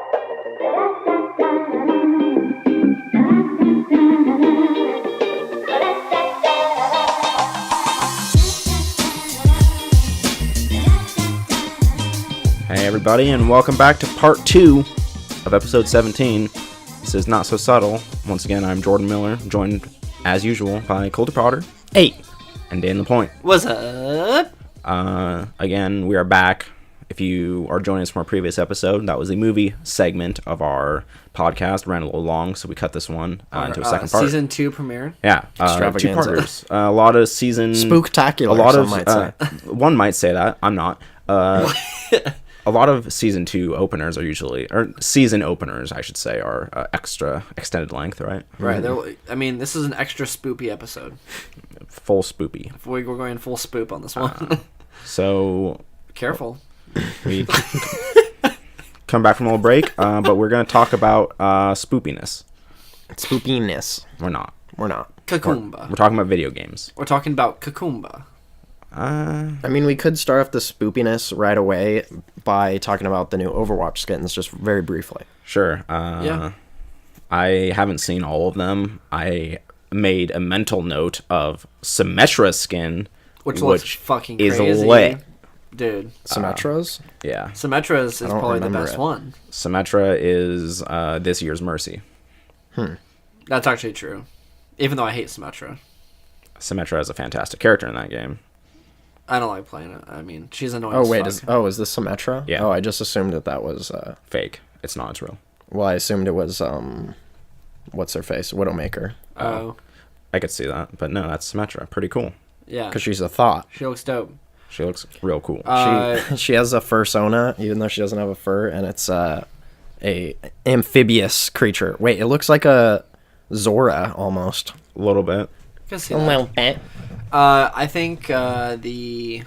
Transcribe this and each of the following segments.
Hey everybody, and welcome back to part 2 of episode 17. This is Not So Subtle. Once again, I'm Jordan Miller, joined as usual by Colter Potter. Hey. And Dan LaPointe. What's up? Again, we are back. If you are joining us from our previous episode, that was a movie segment of our podcast. Ran a little long, so we cut this one into a second part. Season 2 premiere. Yeah, two-parters. A lot of season... Spooktacular, a lot of, might say. One might say that. I'm not. A lot of season 2 openers are usually, or season openers, I should say, are extra extended length, right? Right. I mean, this is an extra spoopy episode. Full spoopy. We're going full spoop on this one. So... Careful. We come back from a little break, but we're going to talk about spoopiness. Spoopiness. We're not. Kakumba. We're talking about video games. We're talking about Kakumba. I mean, we could start off the spoopiness right away by talking about the new Overwatch skins, just very briefly. Sure. Yeah. I haven't seen all of them. I made a mental note of Symmetra's skin, which looks fucking is crazy. lit. Dude. Symmetra's? Yeah. Symmetra's is probably the best one. Symmetra is this year's Mercy. That's actually true. Even though I hate Symmetra. Symmetra is a fantastic character in that game. I don't like playing it. I mean, she's annoying. Oh, wait. as fuck. Is this Symmetra? Yeah. Oh, I just assumed that was... Fake. It's not. It's real. Well, I assumed it was, what's her face? Widowmaker. Oh. I could see that. But no, that's Symmetra. Pretty cool. Yeah. Because she's a thought. She looks dope. She looks real cool. She has a fursona, even though she doesn't have a fur, and it's a amphibious creature. Wait, it looks like a Zora, almost. A little bit. I can see that. bit. I think the...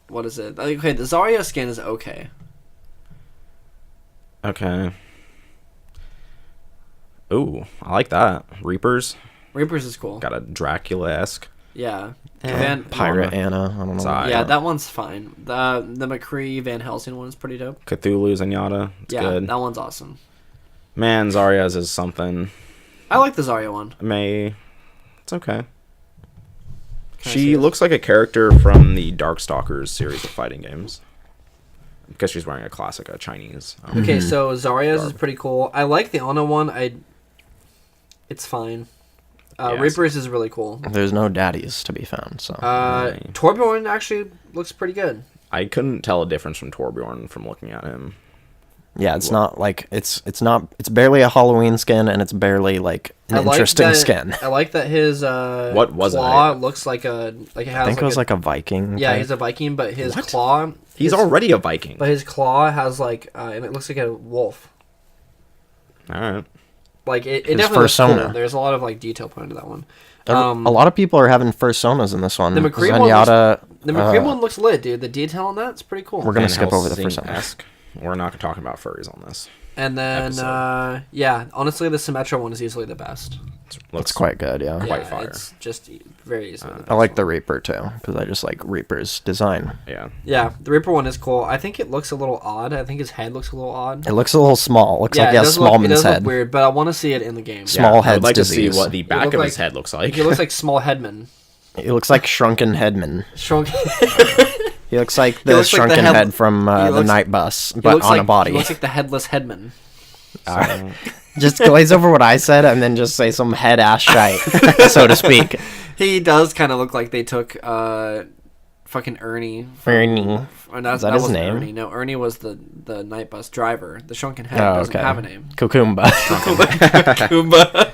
What is it? Okay, the Zarya skin is okay. Okay. Ooh, I like that. Reapers. Reapers is cool. Got a Dracula-esque. Yeah. Pirate Anna, I don't know. Yeah, that one's fine. The McCree Van Helsing one is pretty dope. Cthulhu Zenyatta. It's good. That one's awesome. Man, Zarya's is something. I like the Zarya one. It's okay. Can I see She it? looks like a character from the Darkstalkers series of fighting games. Because she's wearing a classic Chinese. Okay, so Zarya's is garb. pretty cool. I like the Ana one. It's fine. Yes. Reapers is really cool. There's no daddies to be found, so... Torbjorn actually looks pretty good. I couldn't tell a difference from Torbjorn from looking at him. Yeah, it's not like it's barely a Halloween skin, and it's barely like an interesting skin. I like that his What was claw it? looks like a like it has. I think like it was like a Viking. Yeah, type. he's a Viking, but his What? claw. He's already a Viking. But his claw has like, and it looks like a wolf. All right. Like it His definitely looks cool. fursona. There's a lot of like detail put into that one. A lot of people are having fursonas in this one. The McCree Zenyatta, one looks lit, dude. The detail on that's pretty cool. We're gonna skip over the fursona. Helsing-esque. We're not talking about furries on this. And then, yeah, honestly, the Symmetra one is easily the best. Looks quite good, yeah. Quite fire. It's just very easily the best I like one. the Reaper too, because I just like Reaper's design. Yeah. Yeah, the Reaper one is cool. I think it looks a little odd. I think his head looks a little odd. It looks a little small. It looks like he has it Smallman's does head. look weird, but I want to see it in the game. Small I head's would like disease. to see what the back look of like- his head looks like. He looks like Small Headman. He looks like Shrunken Headman. Shrunk. He looks like the looks like the Shrunken head- Head from the looks- Night Bus, He but looks on like, a body. He looks like the Headless Headman. Alright. Just glaze over what I said and then just say some head ass shite, so to speak. He does kind of look like they took fucking Ernie. Ernie. Or that Is that his wasn't name? Ernie. No, Ernie was the Night Bus driver. The Shrunken Head doesn't have a name. Kukumba. Kakumba.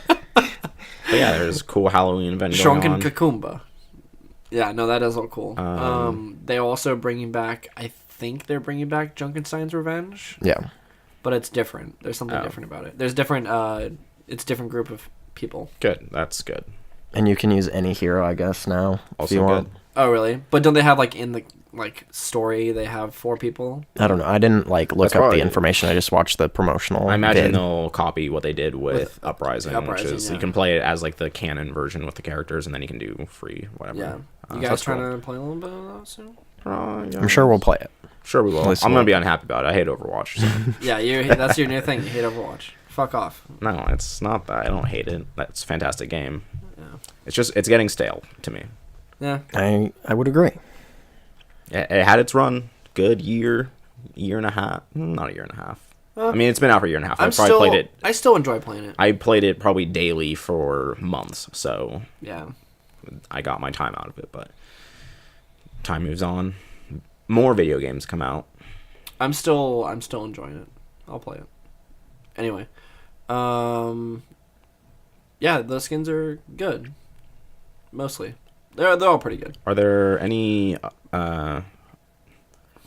But yeah, there's a cool Halloween event going Shrunken on. Kakumba. Yeah, no, that does look cool. They're also bringing back, I think they're bringing back Junkenstein's Revenge, Yeah. but it's different. There's something different about it. There's different, it's a different group of people. Good. That's good. And you can use any hero, I guess, now. If Also you good. want. Oh, really? But don't they have, like, in the, like, story, they have 4 people? I don't know. I didn't, like, look That's up probably- the information. I just watched the promotional I imagine vid. they'll copy what they did with Uprising, which Uprising, is yeah. you can play it as like the canon version with the characters, and then you can do free whatever. Yeah. You So guys that's trying cool. to play a little bit of that soon? I'm sure we'll play it. Sure we will. I'm going to be unhappy about it. I hate Overwatch. So. Yeah, that's your new thing. You hate Overwatch. Fuck off. No, it's not that. I don't hate it. That's a fantastic game. Yeah. It's getting stale to me. Yeah. I would agree. It had its run. Good year and a half. Not a year and a half. I mean, it's been out for a year and a half. I still enjoy playing it. I played it probably daily for months, so yeah, I got my time out of it. But time moves on. More video games come out. I'm still enjoying it. I'll play it. Anyway, yeah, the skins are good. Mostly, they're all pretty good. Are there any?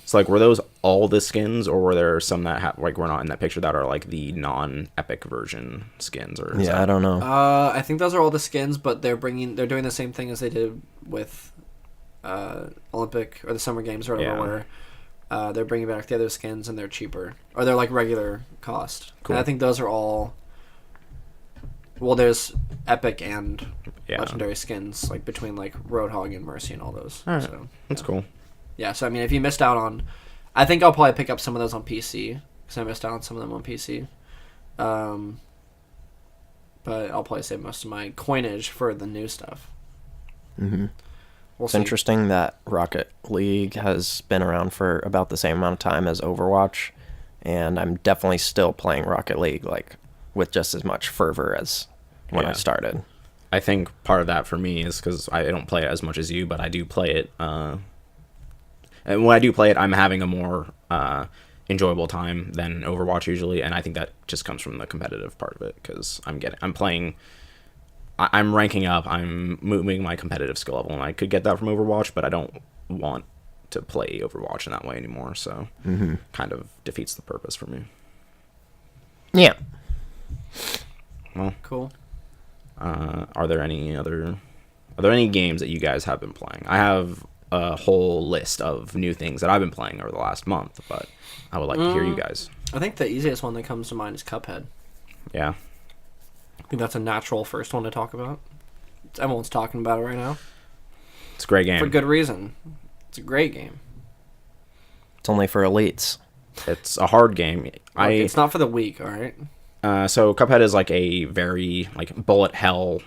It's like, were those all the skins, or were there some that were not in that picture that are like the non-epic version skins? Or I don't know. I think those are all the skins, but they're doing the same thing as they did with Olympic or the Summer Games or whatever, where they're bringing back the other skins and they're cheaper, or they're like regular cost. Cool. And I think those are all. Well, there's epic and legendary skins, like between like Roadhog and Mercy and all those. All right. So that's cool. Yeah, so I mean, if you missed out on, I think I'll probably pick up some of those on PC because I missed out on some of them on PC. But I'll probably save most of my coinage for the new stuff. Mm-hmm. It's interesting that Rocket League has been around for about the same amount of time as Overwatch, and I'm definitely still playing Rocket League like with just as much fervor as when I started. I think part of that for me is because I don't play it as much as you, but I do play it. And when I do play it, I'm having a more enjoyable time than Overwatch usually, and I think that just comes from the competitive part of it because I'm ranking up, I'm moving my competitive skill level, and I could get that from Overwatch, but I don't want to play Overwatch in that way anymore, so kind of defeats the purpose for me. Yeah. Well, cool. Are there any games that you guys have been playing? I have a whole list of new things that I've been playing over the last month, but I would like to hear you guys. I think the easiest one that comes to mind is Cuphead. Yeah. I think that's a natural first one to talk about. Everyone's talking about it right now. It's a great game. For good reason. It's a great game. It's only for elites. It's a hard game. Look, it's not for the weak, all right? So Cuphead is like a very like bullet hell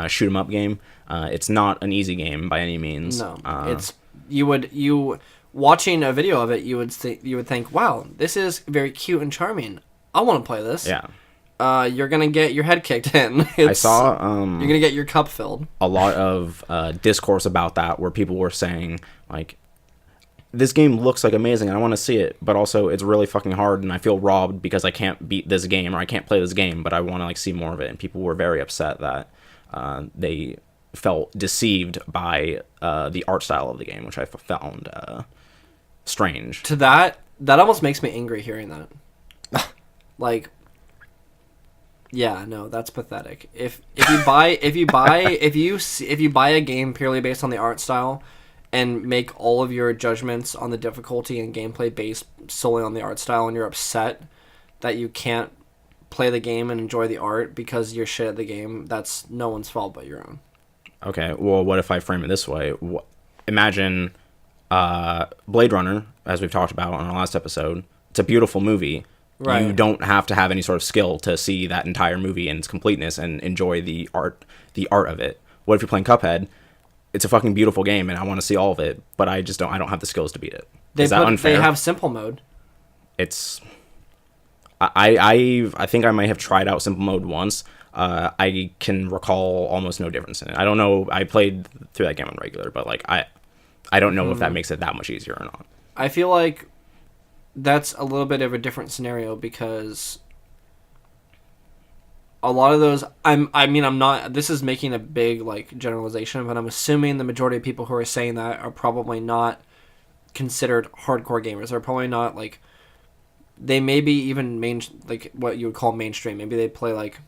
shoot 'em up game. It's not an easy game by any means. No, it's you watching a video of it, you would think, wow, this is very cute and charming. I want to play this. Yeah. You're gonna get your head kicked in. I saw. You're gonna get your cup filled. A lot of discourse about that, where people were saying like, this game looks like amazing, and I want to see it, but also it's really fucking hard, and I feel robbed because I can't beat this game or I can't play this game, but I want to like see more of it. And people were very upset that they felt deceived by the art style of the game, which I found strange. To that almost makes me angry hearing that. Like, yeah, no, that's pathetic. If you buy a game purely based on the art style and make all of your judgments on the difficulty and gameplay based solely on the art style, and you're upset that you can't play the game and enjoy the art because you're shit at the game, that's no one's fault but your own. Okay, well, what if I frame it this way? Imagine Blade Runner, as we've talked about on our last episode. It's a beautiful movie. Right. You don't have to have any sort of skill to see that entire movie in its completeness and enjoy the art of it. What if you're playing Cuphead? It's a fucking beautiful game, and I want to see all of it, but I don't have the skills to beat it. Is that unfair? They have simple mode. It's... I think I might have tried out simple mode once. I can recall almost no difference in it. I don't know. I played through that game on regular, but like I don't know if that makes it that much easier or not. I feel like that's a little bit of a different scenario because a lot of those. I'm not. This is making a big like generalization, but I'm assuming the majority of people who are saying that are probably not considered hardcore gamers. They're probably not like. They may be even like what you would call mainstream. Maybe they play like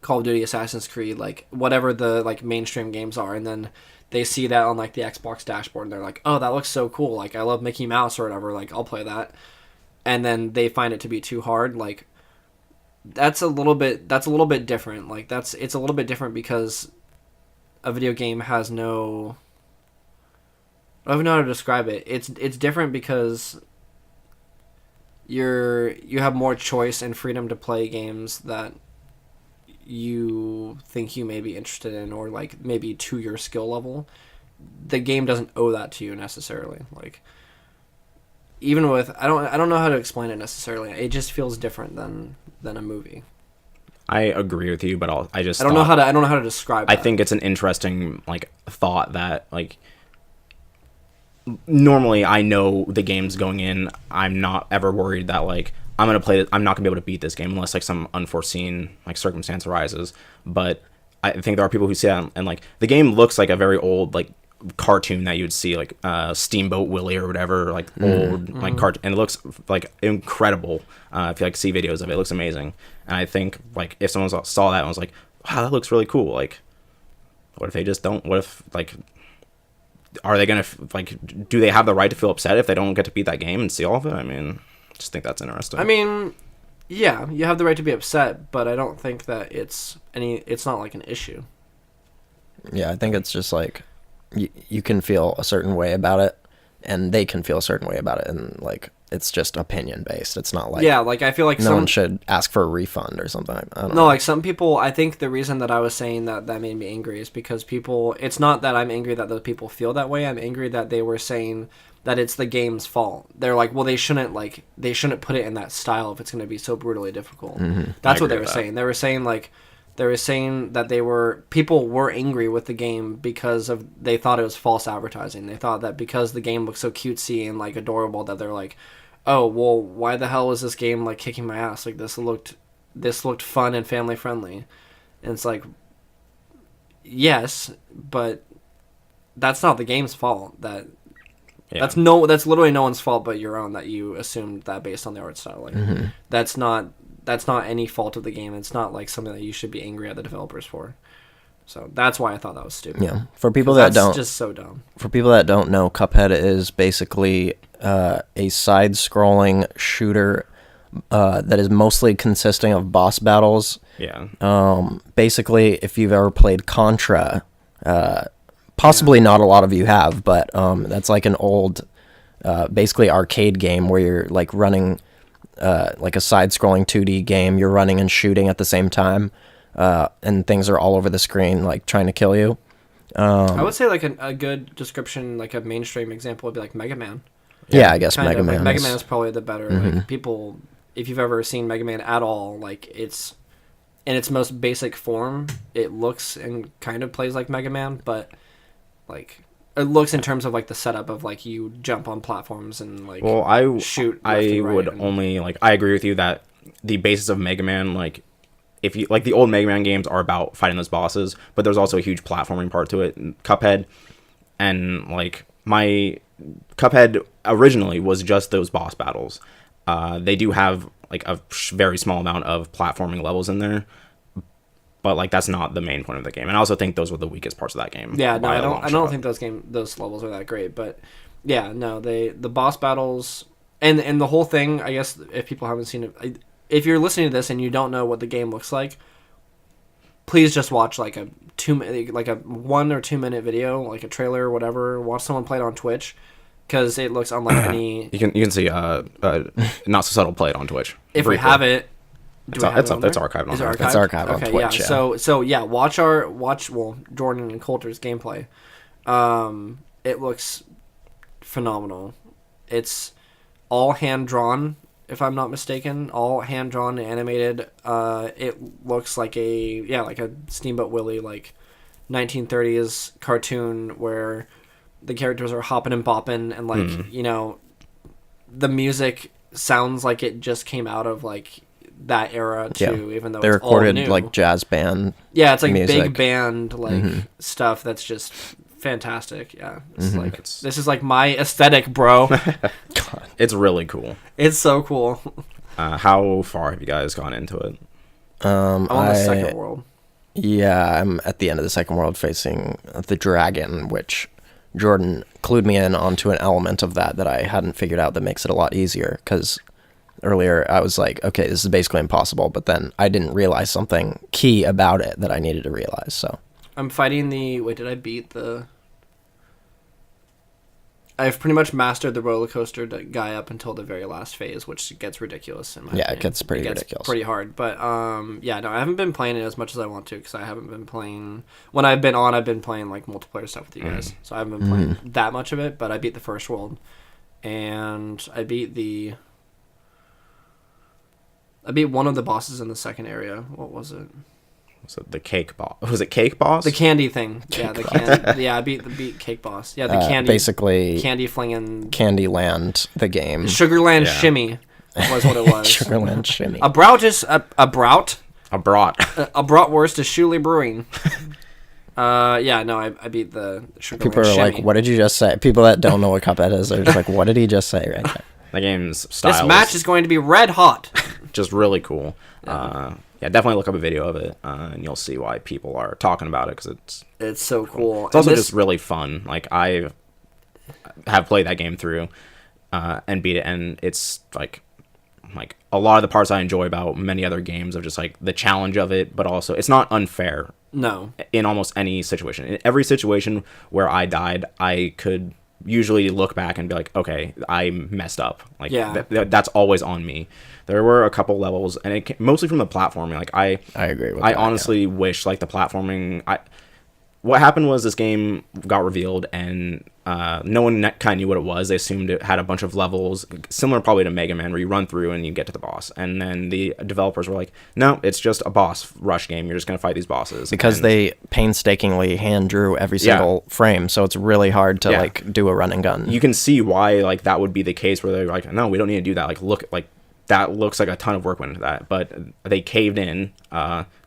Call of Duty, Assassin's Creed, like whatever the like mainstream games are, and then they see that on like the Xbox dashboard and they're like, oh, that looks so cool, like I love Mickey Mouse or whatever, like I'll play that. And then they find it to be too hard. Like that's a little bit different. Like it's a little bit different because a video game has no I don't know how to describe it. It's different because you have more choice and freedom to play games that you think you may be interested in, or like maybe to your skill level. The game doesn't owe that to you necessarily. Like, even with I don't know how to explain it necessarily. It just feels different than a movie. I agree with you, but I don't know how to describe I that. think it's an interesting like thought that like normally I know the game's going in. I'm not ever worried that like I'm gonna play it. I'm not gonna be able to beat this game unless like some unforeseen like circumstance arises. But I think there are people who see that and like the game looks like a very old like cartoon that you'd see like Steamboat Willie or whatever, like old like cartoon, and it looks like incredible. If you like see videos of it, it looks amazing. And I think like if someone saw that and was like, wow, that looks really cool, like what if they just don't, what if like are they gonna like do they have the right to feel upset if they don't get to beat that game and see all of it? I mean, just think that's interesting. I mean, yeah, you have the right to be upset, but I don't think that it's not like an issue. Yeah, I think it's just like you can feel a certain way about it, and they can feel a certain way about it, and like it's just opinion based. It's not like, yeah, like I feel like no one should ask for a refund or something. I don't know. Like some people, I think the reason that I was saying that made me angry is because people. It's not that I'm angry that those people feel that way. I'm angry that they were saying that it's the game's fault. They're like, well, they shouldn't put it in that style if it's going to be so brutally difficult. Mm-hmm. That's what they were saying. They were saying like. They were saying that people were angry with the game because they thought it was false advertising. They thought that because the game looked so cutesy and like adorable that they're like, oh, well, why the hell is this game like kicking my ass? Like this looked fun and family friendly. And it's like, yes, but that's not the game's fault. That's literally no one's fault but your own that you assumed that based on the art style. Like that's not any fault of the game. It's not like something that you should be angry at the developers for. So that's why I thought that was stupid. Yeah, for people that don't, just so dumb. For people that don't know, Cuphead is basically a side-scrolling shooter that is mostly consisting of boss battles. Yeah. Basically, if you've ever played Contra, possibly not a lot of you have, but that's like an old, basically arcade game where you're like running. Like a side-scrolling 2D game, you're running and shooting at the same time, and things are all over the screen, like trying to kill you. I would say like a good description, like a mainstream example, would be like Mega Man. Yeah, I guess Mega Man. Mega Man is probably the better. Like people, if you've ever seen Mega Man at all, like it's in its most basic form, it looks and kind of plays like Mega Man, but like. It looks in terms of like the setup of like you jump on platforms and like shoot. I would only like I agree with you that the basis of Mega Man, like if you like the old Mega Man games are about fighting those bosses, but there's also a huge platforming part to it. Cuphead and like my Cuphead originally was just those boss battles. They do have like a very small amount of platforming levels in there. But like that's not the main point of the game, and I also think those were the weakest parts of that game. Yeah, no, I don't think those levels are that great, but yeah, no, the boss battles and the whole thing. I guess if people haven't seen it, if you're listening to this and you don't know what the game looks like, please just watch like a 1 or 2 minute video, like a trailer or whatever. Watch someone play it on Twitch because it looks unlike any. You can see not so subtle play it on Twitch if we have it. It's archived on there. It's archived on Twitch. Yeah. So yeah, watch Jordan and Coulter's gameplay. It looks phenomenal. It's all hand drawn, if I'm not mistaken. All hand drawn and animated. It looks like a Steamboat Willie like 1930s cartoon where the characters are hopping and bopping and like the music sounds like it just came out of like that era too, even though they it's recorded all new. like jazz band. Yeah, it's like music. big band like stuff that's just fantastic. Yeah, it's like this is like my aesthetic, bro. God. It's really cool. It's so cool. How far have you guys gone into it? I'm on the second world. Yeah, I'm at the end of the second world facing the dragon, which Jordan clued me in onto an element of that I hadn't figured out that makes it a lot easier, because earlier I was like, okay, this is basically impossible, but then I didn't realize something key about it that I needed to realize. So I'm fighting did I beat the I've pretty much mastered the roller coaster guy up until the very last phase, which gets ridiculous in my opinion. It gets pretty ridiculous. Pretty hard. But yeah, no, I haven't been playing it as much as I want to because I haven't been playing. When I've been on, I've been playing like multiplayer stuff with you guys, so I haven't been playing that much of it. But I beat the first world, and I beat one of the bosses in the second area. What was it? Was it the cake boss? Was it cake boss? The candy thing. Yeah, the candy. Yeah, I beat cake boss. Yeah, the candy. Basically, candy flinging. Candyland, the game. Sugarland Shimmy was what it was. Sugarland Shimmy. A bratwurst is Shuli Brewing. Yeah, no, I beat the Sugarland People are Shimmy. like, what did you just say? People that don't know what Cuphead is, they're just like, what did he just say right there? The game's style. This match is going to be red hot. Just really cool. Yeah, definitely look up a video of it, and you'll see why people are talking about it, because it's so cool. It's also just really fun. Like, I have played that game through and beat it, and it's like a lot of the parts I enjoy about many other games of just like the challenge of it, but also it's not unfair. No. In almost any situation. In every situation where I died, I could usually look back and be like, okay, I messed up. Like, that's always on me. There were a couple levels, and it came mostly from the platforming. Like, I agree with that. I honestly wish, like, the platforming... What happened was this game got revealed, and no one kind of knew what it was. They assumed it had a bunch of levels, similar probably to Mega Man, where you run through and you get to the boss. And then the developers were like, no, it's just a boss rush game. You're just going to fight these bosses. Because they painstakingly hand-drew every single frame, so it's really hard to, like, do a run and gun. You can see why, like, that would be the case, where they're like, no, we don't need to do that. Like, look, like, that looks like a ton of work went into that. But they caved in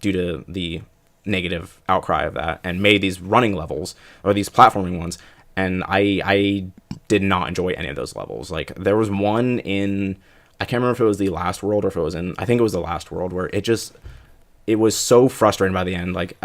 due to the negative outcry of that and made these running levels, or these platforming ones, and I did not enjoy any of those levels. Like, there was one in, I can't remember if it was the last world or if it was in, I think it was the last world, where it was so frustrating by the end. Like,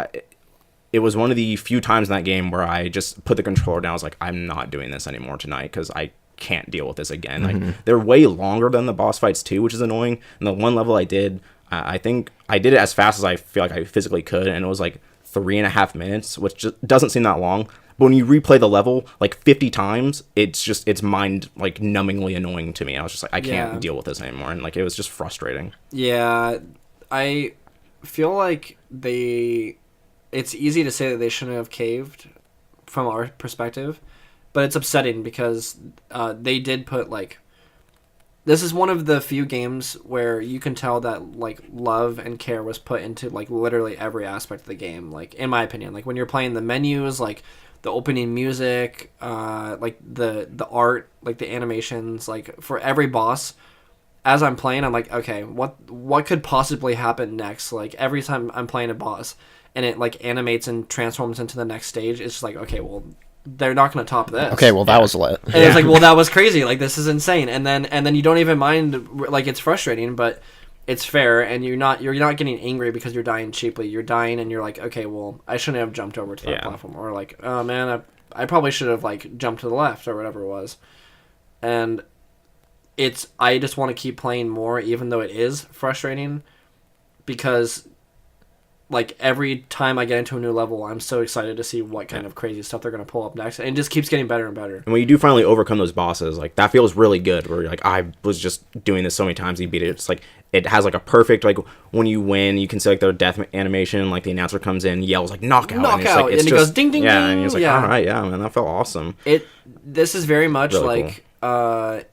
it was one of the few times in that game where I just put the controller down. I was like, I'm not doing this anymore tonight, because I can't deal with this again. Like, they're way longer than the boss fights too, which is annoying. And the one level I did, I think I did it as fast as I feel like I physically could, and it was like 3.5 minutes, which just doesn't seem that long. But when you replay the level like 50 times, it's mind like numbingly annoying to me. I was just like, I can't deal with this anymore, and like it was just frustrating. Yeah, I feel like it's easy to say that they shouldn't have caved from our perspective, but it's upsetting because they did put like. This is one of the few games where you can tell that like love and care was put into like literally every aspect of the game. Like, in my opinion, like when you're playing the menus, like the opening music, like the art, like the animations, like for every boss, as I'm playing, I'm like, okay, what could possibly happen next? Like every time I'm playing a boss and it like animates and transforms into the next stage, it's just like, okay, well, they're not going to top this. Okay, well, that was lit. And it's like, well, that was crazy. Like, this is insane. And then you don't even mind, like, it's frustrating, but it's fair, and you're not getting angry because you're dying cheaply. You're dying, and you're like, okay, well, I shouldn't have jumped over to that platform. Or like, oh, man, I probably should have, like, jumped to the left or whatever it was. And I just want to keep playing more, even though it is frustrating, because... like, every time I get into a new level, I'm so excited to see what kind of crazy stuff they're going to pull up next. And it just keeps getting better and better. And when you do finally overcome those bosses, like, that feels really good. Where you're like, I was just doing this so many times, you beat it. It's like, it has, like, a perfect, like, when you win, you can see, like, their death animation, like, the announcer comes in, yells, like, knockout. Knockout! And, it goes, ding, ding, ding! Yeah, and you're just like, all right, yeah, man, that felt awesome. This is very much really like,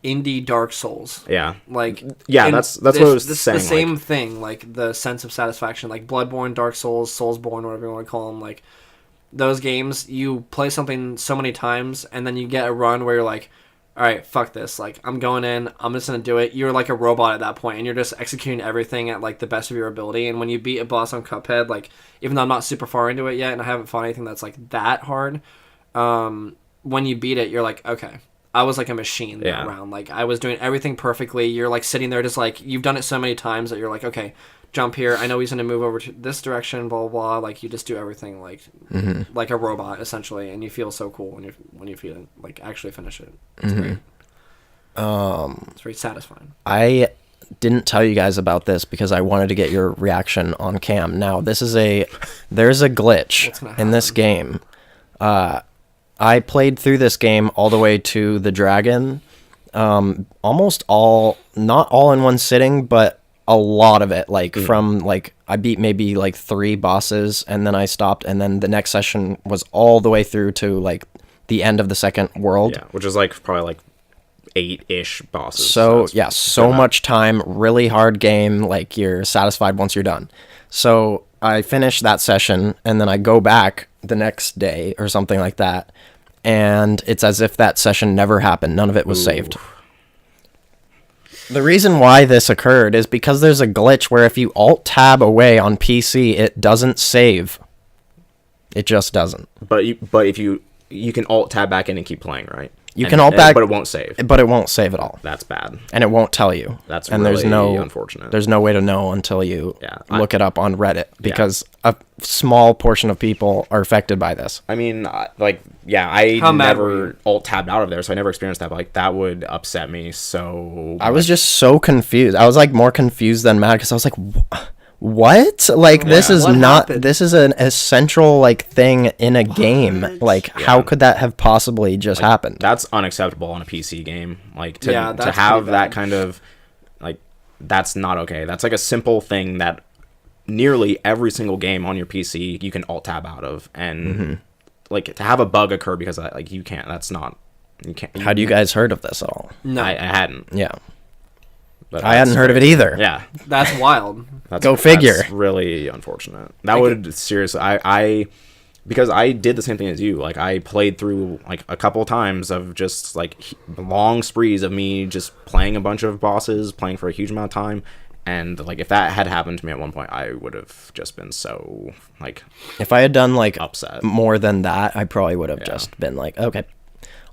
indie Dark Souls. Yeah. Like, yeah, that's what I was saying. The same thing, like the sense of satisfaction, like Bloodborne, Dark Souls, Soulsborne, whatever you want to call them. Like, those games, you play something so many times, and then you get a run where you're like, all right, fuck this. Like, I'm going in, I'm just going to do it. You're like a robot at that point, and you're just executing everything at, like, the best of your ability. And when you beat a boss on Cuphead, like, even though I'm not super far into it yet, and I haven't fought anything that's, like, that hard, when you beat it, you're like, okay. I was like a machine that round. Like, I was doing everything perfectly. You're like sitting there just like, you've done it so many times that you're like, okay, jump here. I know he's going to move over to this direction, blah, blah, blah. Like, you just do everything like like a robot, essentially. And you feel so cool when you feel like actually finish it. It's great. It's very satisfying. I didn't tell you guys about this because I wanted to get your reaction on cam. Now, there's a glitch in this game. I played through this game all the way to the dragon, almost all, not all in one sitting, but a lot of it. Like from like I beat maybe like 3 bosses, and then I stopped, and then the next session was all the way through to like the end of the second world. Yeah, which is like probably like 8-ish bosses. So yeah, so much time, really hard game. Like you're satisfied once you're done. So I finish that session, and then I go back the next day or something like that, and it's as if that session never happened. None of it was saved. The reason why this occurred is because there's a glitch where if you alt-tab away on PC, it doesn't save. It just doesn't. But if you can alt-tab back in and keep playing, right? You can alt back, but it won't save. But it won't save at all. That's bad. And it won't tell you. That's and really there's no, unfortunate. There's no way to know until you look it up on Reddit, because a small portion of people are affected by this. I mean, I never alt-tabbed out of there, so I never experienced that, but like that would upset me so I was just so confused. I was like more confused than mad, because I was like, what? Like, this is not, this is an essential like thing in a game. Like, how could that have possibly just happened? That's unacceptable on a PC game. Like, to have that kind of, like, that's not okay. That's like a simple thing that nearly every single game on your PC you can alt-tab out of. And, like, to have a bug occur because, like, you can't, that's not, you can't. Had you guys heard of this at all? No. I hadn't. Yeah. But I hadn't heard of it either. Yeah. That's wild. Go figure. That's really unfortunate. That would seriously, because I did the same thing as you. Like, I played through like a couple times of just like long sprees of me just playing a bunch of bosses, playing for a huge amount of time. And like, if that had happened to me at one point, I would have just been so like, if I had done like upset more than that, I probably would have just been like, okay.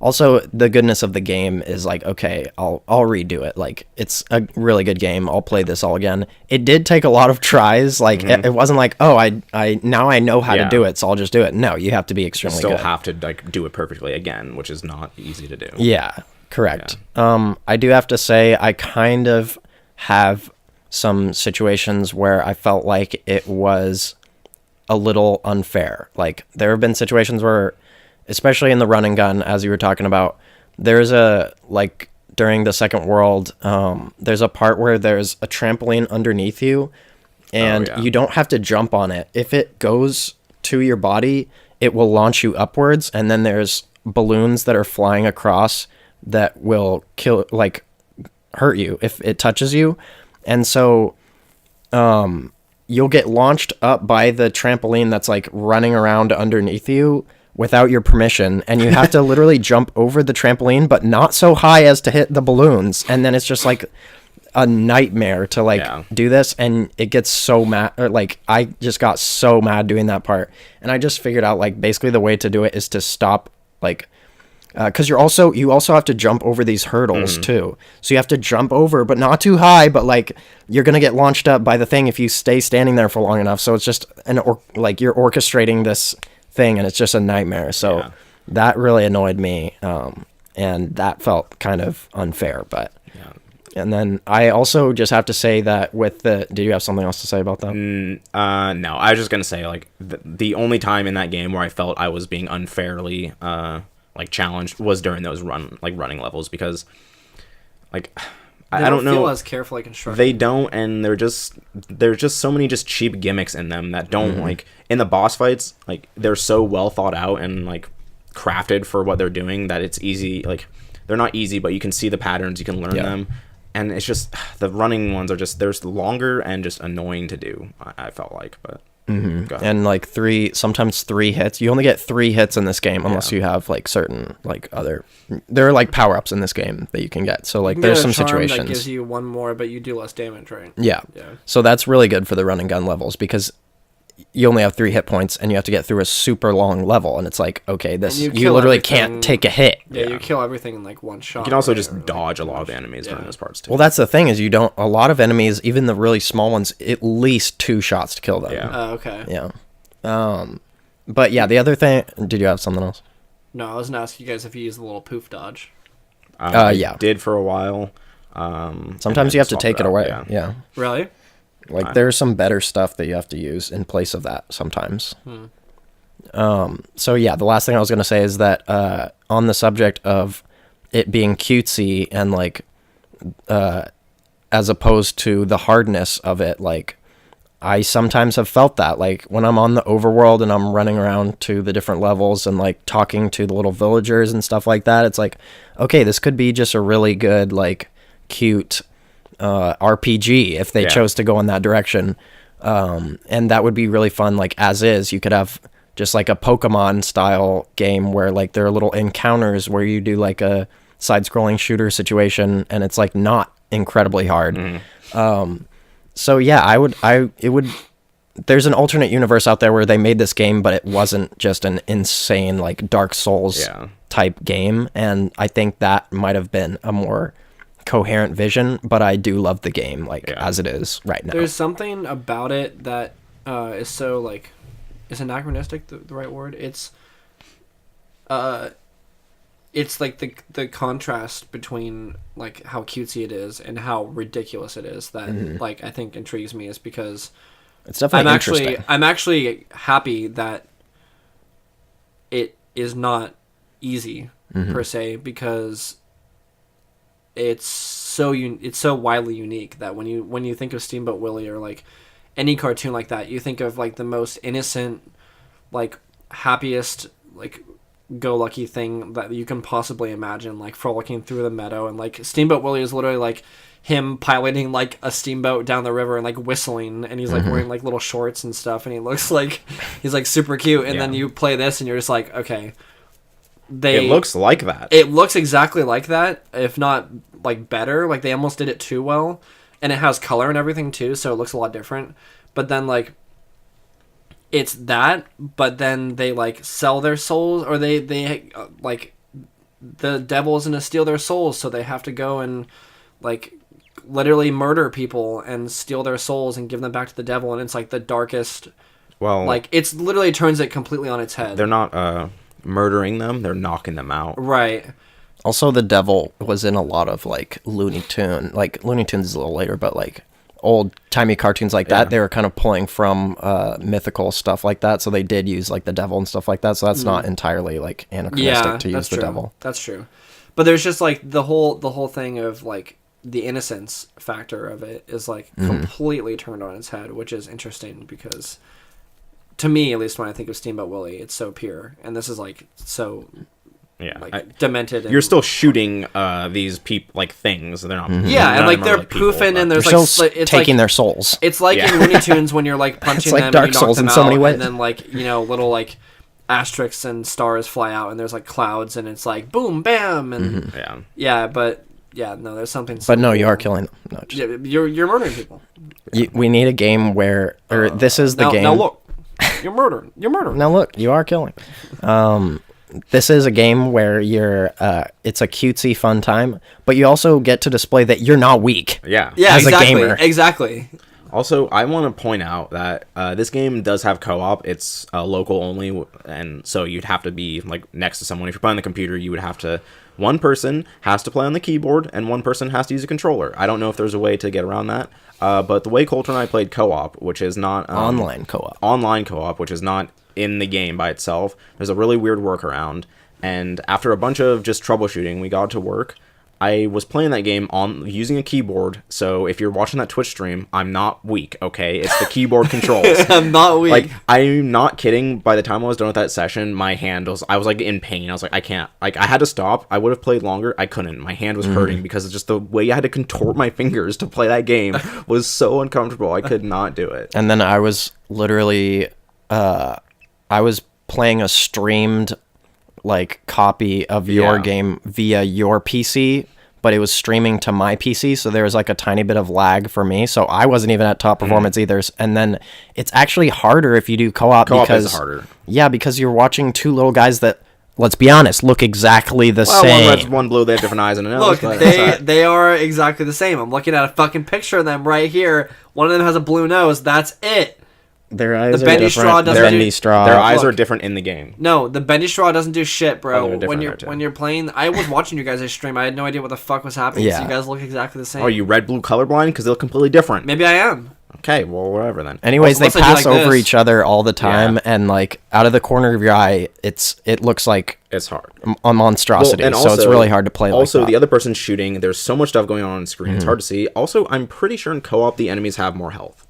Also, the goodness of the game is like, okay, I'll redo it. Like, it's a really good game. I'll play this all again. It did take a lot of tries. Like, it wasn't like, oh, I now I know how to do it, so I'll just do it. No, you have to be extremely good. You still have to like do it perfectly again, which is not easy to do. Yeah, correct. Yeah. I do have to say, I kind of have some situations where I felt like it was a little unfair. Like, there have been situations where, especially in the run and gun, as you were talking about, there's a, like, during the second world, there's a part where there's a trampoline underneath you, and you don't have to jump on it. If it goes to your body, it will launch you upwards, and then there's balloons that are flying across that will kill, like, hurt you if it touches you. And so you'll get launched up by the trampoline that's, like, running around underneath you without your permission, and you have to literally jump over the trampoline, but not so high as to hit the balloons. And then it's just like a nightmare to like do this, and it gets so mad, or like I just got so mad doing that part. And I just figured out like basically the way to do it is to stop, like, because you also have to jump over these hurdles too. So you have to jump over, but not too high, but like you're gonna get launched up by the thing if you stay standing there for long enough. So it's just like you're orchestrating this thing, and it's just a nightmare. So that really annoyed me, and that felt kind of unfair. But and then I also just have to say that with the, did you have something else to say about that? No, I was just gonna say like the only time in that game where I felt I was being unfairly like challenged was during those running levels, because like I don't know, feel as carefully constructed. They don't, and there's just so many just cheap gimmicks in them that don't like in the boss fights. Like they're so well thought out and like crafted for what they're doing that it's easy. Like they're not easy, but you can see the patterns, you can learn them, and it's just the running ones are just there's longer and just annoying to do. I felt like, but. And like sometimes three hits. You only get 3 hits in this game unless you have like certain like other. There are like power ups in this game that you can get. So like there's some situations that gives you one more, but you do less damage, right? Yeah. So that's really good for the run and gun levels, because you only have 3 hit points and you have to get through a super long level, and it's like, okay, this you literally can't take a hit. Yeah, you kill everything in like one shot. You can also just dodge a lot of enemies during those parts too. Well, that's the thing, is a lot of enemies, even the really small ones, at least 2 shots to kill them. Oh, okay. Yeah. But yeah, the other thing, did you have something else? No, I was gonna ask you guys if you use the little poof dodge. I did for a while. Sometimes you have to take it away. Yeah. Really? Like there's some better stuff that you have to use in place of that sometimes. So yeah, the last thing I was gonna say is that on the subject of it being cutesy and like as opposed to the hardness of it, like I sometimes have felt that, like when I'm on the overworld and I'm running around to the different levels and like talking to the little villagers and stuff like that, it's like, okay, this could be just a really good, like cute RPG if they chose to go in that direction. And that would be really fun. Like as is, you could have just like a Pokemon style game where like there are little encounters where you do like a side-scrolling shooter situation and it's like not incredibly hard. So yeah, there's an alternate universe out there where they made this game, but it wasn't just an insane like Dark Souls type game. And I think that might have been a more coherent vision, but I do love the game like as it is right now. There's something about it that is so like, is anachronistic the right word? It's like the contrast between like how cutesy it is and how ridiculous it is that like I think intrigues me, is because it's definitely interesting. I'm actually happy that it is not easy per se, because it's so widely unique that when you think of Steamboat Willie or like any cartoon like that, you think of like the most innocent, like happiest, like go lucky thing that you can possibly imagine, like frolicking through the meadow. And like Steamboat Willie is literally like him piloting like a steamboat down the river and like whistling, and he's like wearing like little shorts and stuff, and he looks like he's like super cute. And then you play this and you're just like, okay, it looks like that. It looks exactly like that, if not like better. Like they almost did it too well, and it has color and everything too, so it looks a lot different. But then like it's that, but then they like sell their souls, or they like the devil is gonna steal their souls, so they have to go and like literally murder people and steal their souls and give them back to the devil. And it's like the darkest, like it's literally turns it completely on its head. They're not murdering them, they're knocking them out, right? Also, the devil was in a lot of like Looney Tunes is a little later, but like old-timey cartoons like that, they were kind of pulling from mythical stuff like that, so they did use like the devil and stuff like that, so that's not entirely like anachronistic to use the devil. That's true. But there's just like the whole thing of like the innocence factor of it is like completely turned on its head, which is interesting, because to me, at least, when I think of Steamboat Willie, it's so pure, and this is like so like demented. You're still shooting these people like things. They're not. Yeah, and like they're poofing, and there's like it's taking like, their souls. It's like in Looney Tunes when you're like punching like them, Dark and you knock Souls them in so out, many ways. and then like little like asterisks and stars fly out, and there's like clouds, and it's like boom, bam, and no, there's something. But no, you are killing them. No, you're murdering people. We need a game where, this is the game. Now look, you're murdering. Now look, you are killing. This is a game where you're it's a cutesy fun time, but you also get to display that you're not weak. Yeah, as a gamer. Exactly. Also, I want to point out that this game does have co-op. It's local only, and so you'd have to be like next to someone. If you're playing on the computer, you would have to. One person has to play on the keyboard, and one person has to use a controller. I don't know if there's a way to get around that. But the way Coulter and I played co-op, which is not online co-op, which is not in the game by itself, there's a really weird workaround. And after a bunch of just troubleshooting, we got to work. I was playing that game on using a keyboard, so if you're watching that Twitch stream, I'm not weak, okay? It's the keyboard controls. I'm not weak. Like, I'm not kidding. By the time I was done with that session, my hand I was like in pain. I was like, I can't. Like, I had to stop. I would have played longer. I couldn't. My hand was hurting because it's just the way I had to contort my fingers to play that game was so uncomfortable. I could not do it. And then I was literally, I was playing a streamed like copy of your game via your PC, but it was streaming to my PC, so there was like a tiny bit of lag for me, so I wasn't even at top performance either. And then it's actually harder if you do co-op because is harder. Yeah, because you're watching two little guys that, let's be honest, look exactly the same. One blue, they have different eyes and a nose. Look, they are exactly the same. I'm looking at a fucking picture of them right here. One of them has a blue nose. That's it. Their eyes the bendy straw doesn't Their eyes are different in the game. No, the bendy straw doesn't do shit, bro. Oh, when you're playing, I was watching you guys' stream. I had no idea what the fuck was happening. So you guys look exactly the same. Oh, you red blue colorblind because they look completely different. Maybe I am. Okay, well, whatever then. Anyways, Unless they I do pass like over this. each other all the time, and like out of the corner of your eye, it looks like It's hard. a monstrosity. and So it's really hard to play. Also, like that. the other person's shooting. There's so much stuff going on screen. It's hard to see. Also, I'm pretty sure in co-op the enemies have more health,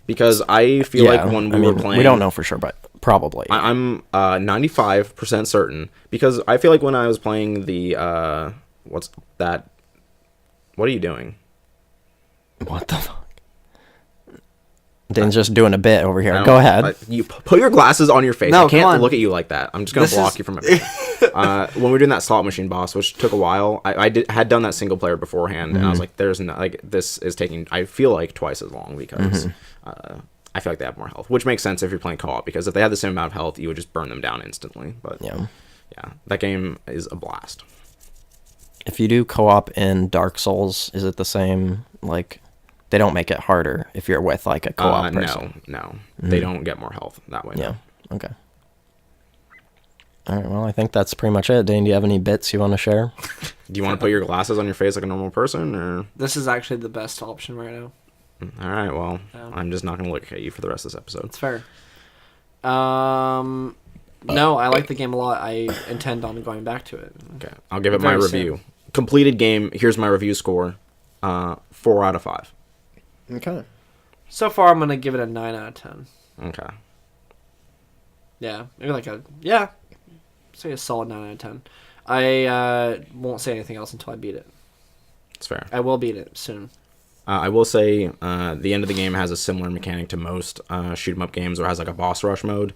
because I feel like when we were playing, we don't know for sure, but probably. I'm 95% certain, because I feel like when I was playing the what's that? What are you doing? What the fuck? Dan's just doing a bit over here. Go ahead. You put your glasses on your face. No, I can't come on. look at you like that. I'm just gonna block you from everything. When we were doing that slot machine boss, which took a while, I had done that single player beforehand, and I was like, "There's no like this is taking. I feel like twice as long because I feel like they have more health, which makes sense if you're playing co-op, because if they had the same amount of health, you would just burn them down instantly. But yeah, that game is a blast. If you do co-op in Dark Souls, is it the same? Like, they don't make it harder if you're with like a co-op person. No, they don't get more health that way. Yeah. Okay. All right. Well, I think that's pretty much it. Dane, do you have any bits you want to share? Do you want to put your glasses on your face like a normal person, or? This is actually the best option right now. All right. Well, Yeah. I'm just not gonna look at you for the rest of this episode. It's fair. No, I like the game a lot. I intend on going back to it. Okay, I'll give it my Very review. Completed game. Here's my review score. 4 out of 5. Okay. So far, I'm gonna give it a 9 out of 10. Okay. Yeah, maybe like say a solid 9 out of 10. I won't say anything else until I beat it. It's fair. I will beat it soon. I will say the end of the game has a similar mechanic to most shoot 'em up games, where it has like a boss rush mode.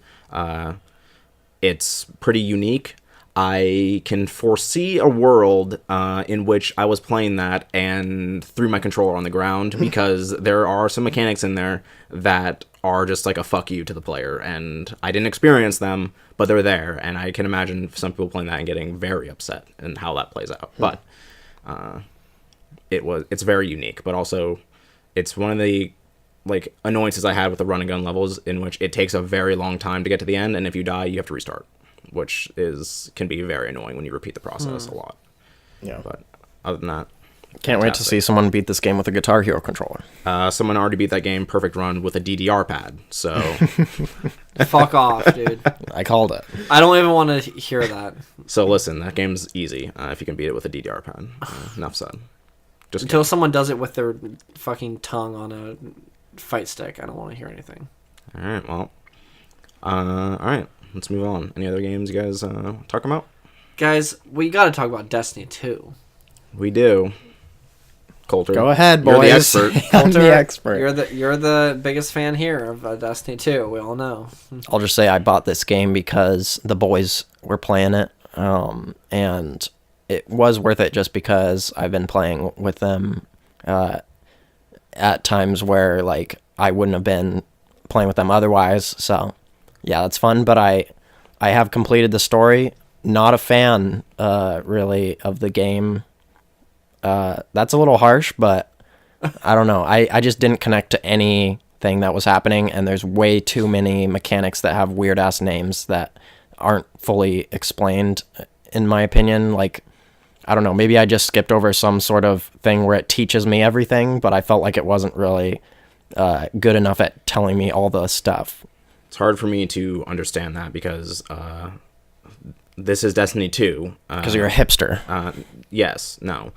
It's pretty unique. I can foresee a world in which I was playing that and threw my controller on the ground, because there are some mechanics in there that are just like a fuck you to the player, and I didn't experience them, but they're there, and I can imagine some people playing that and getting very upset and how that plays out. But it's very unique, but also it's one of the like annoyances I had with the run and gun levels, in which it takes a very long time to get to the end, and if you die, you have to restart, which can be very annoying when you repeat the process a lot. Yeah. But other than that, Can't wait to see someone beat this game with a Guitar Hero controller. someone already beat that game perfect run with a DDR pad, so Fuck off, dude. I called it. I don't even want to hear that. so listen, that game's easy if you can beat it with a DDR pad. Enough said. Just Until someone does it with their fucking tongue on a fight stick, I don't want to hear anything. all right. Well, all right. Let's move on. Any other games you guys talk about? Guys, we got to talk about Destiny 2. We do. Coulter, Go ahead, you're boys. the expert. I'm the expert. You're the biggest fan here of Destiny 2. We all know. I'll just say I bought this game because the boys were playing it, and it was worth it just because I've been playing with them at times where like I wouldn't have been playing with them otherwise. So yeah, that's fun. But I have completed the story. Not a fan really of the game. That's a little harsh, but I don't know. I just didn't connect to anything that was happening, and there's way too many mechanics that have weird ass names that aren't fully explained, in my opinion. Like, I don't know, maybe I just skipped over some sort of thing where it teaches me everything, but I felt like it wasn't really good enough at telling me all the stuff. It's hard for me to understand that, because this is Destiny 2. Because you're a hipster. Yes, no.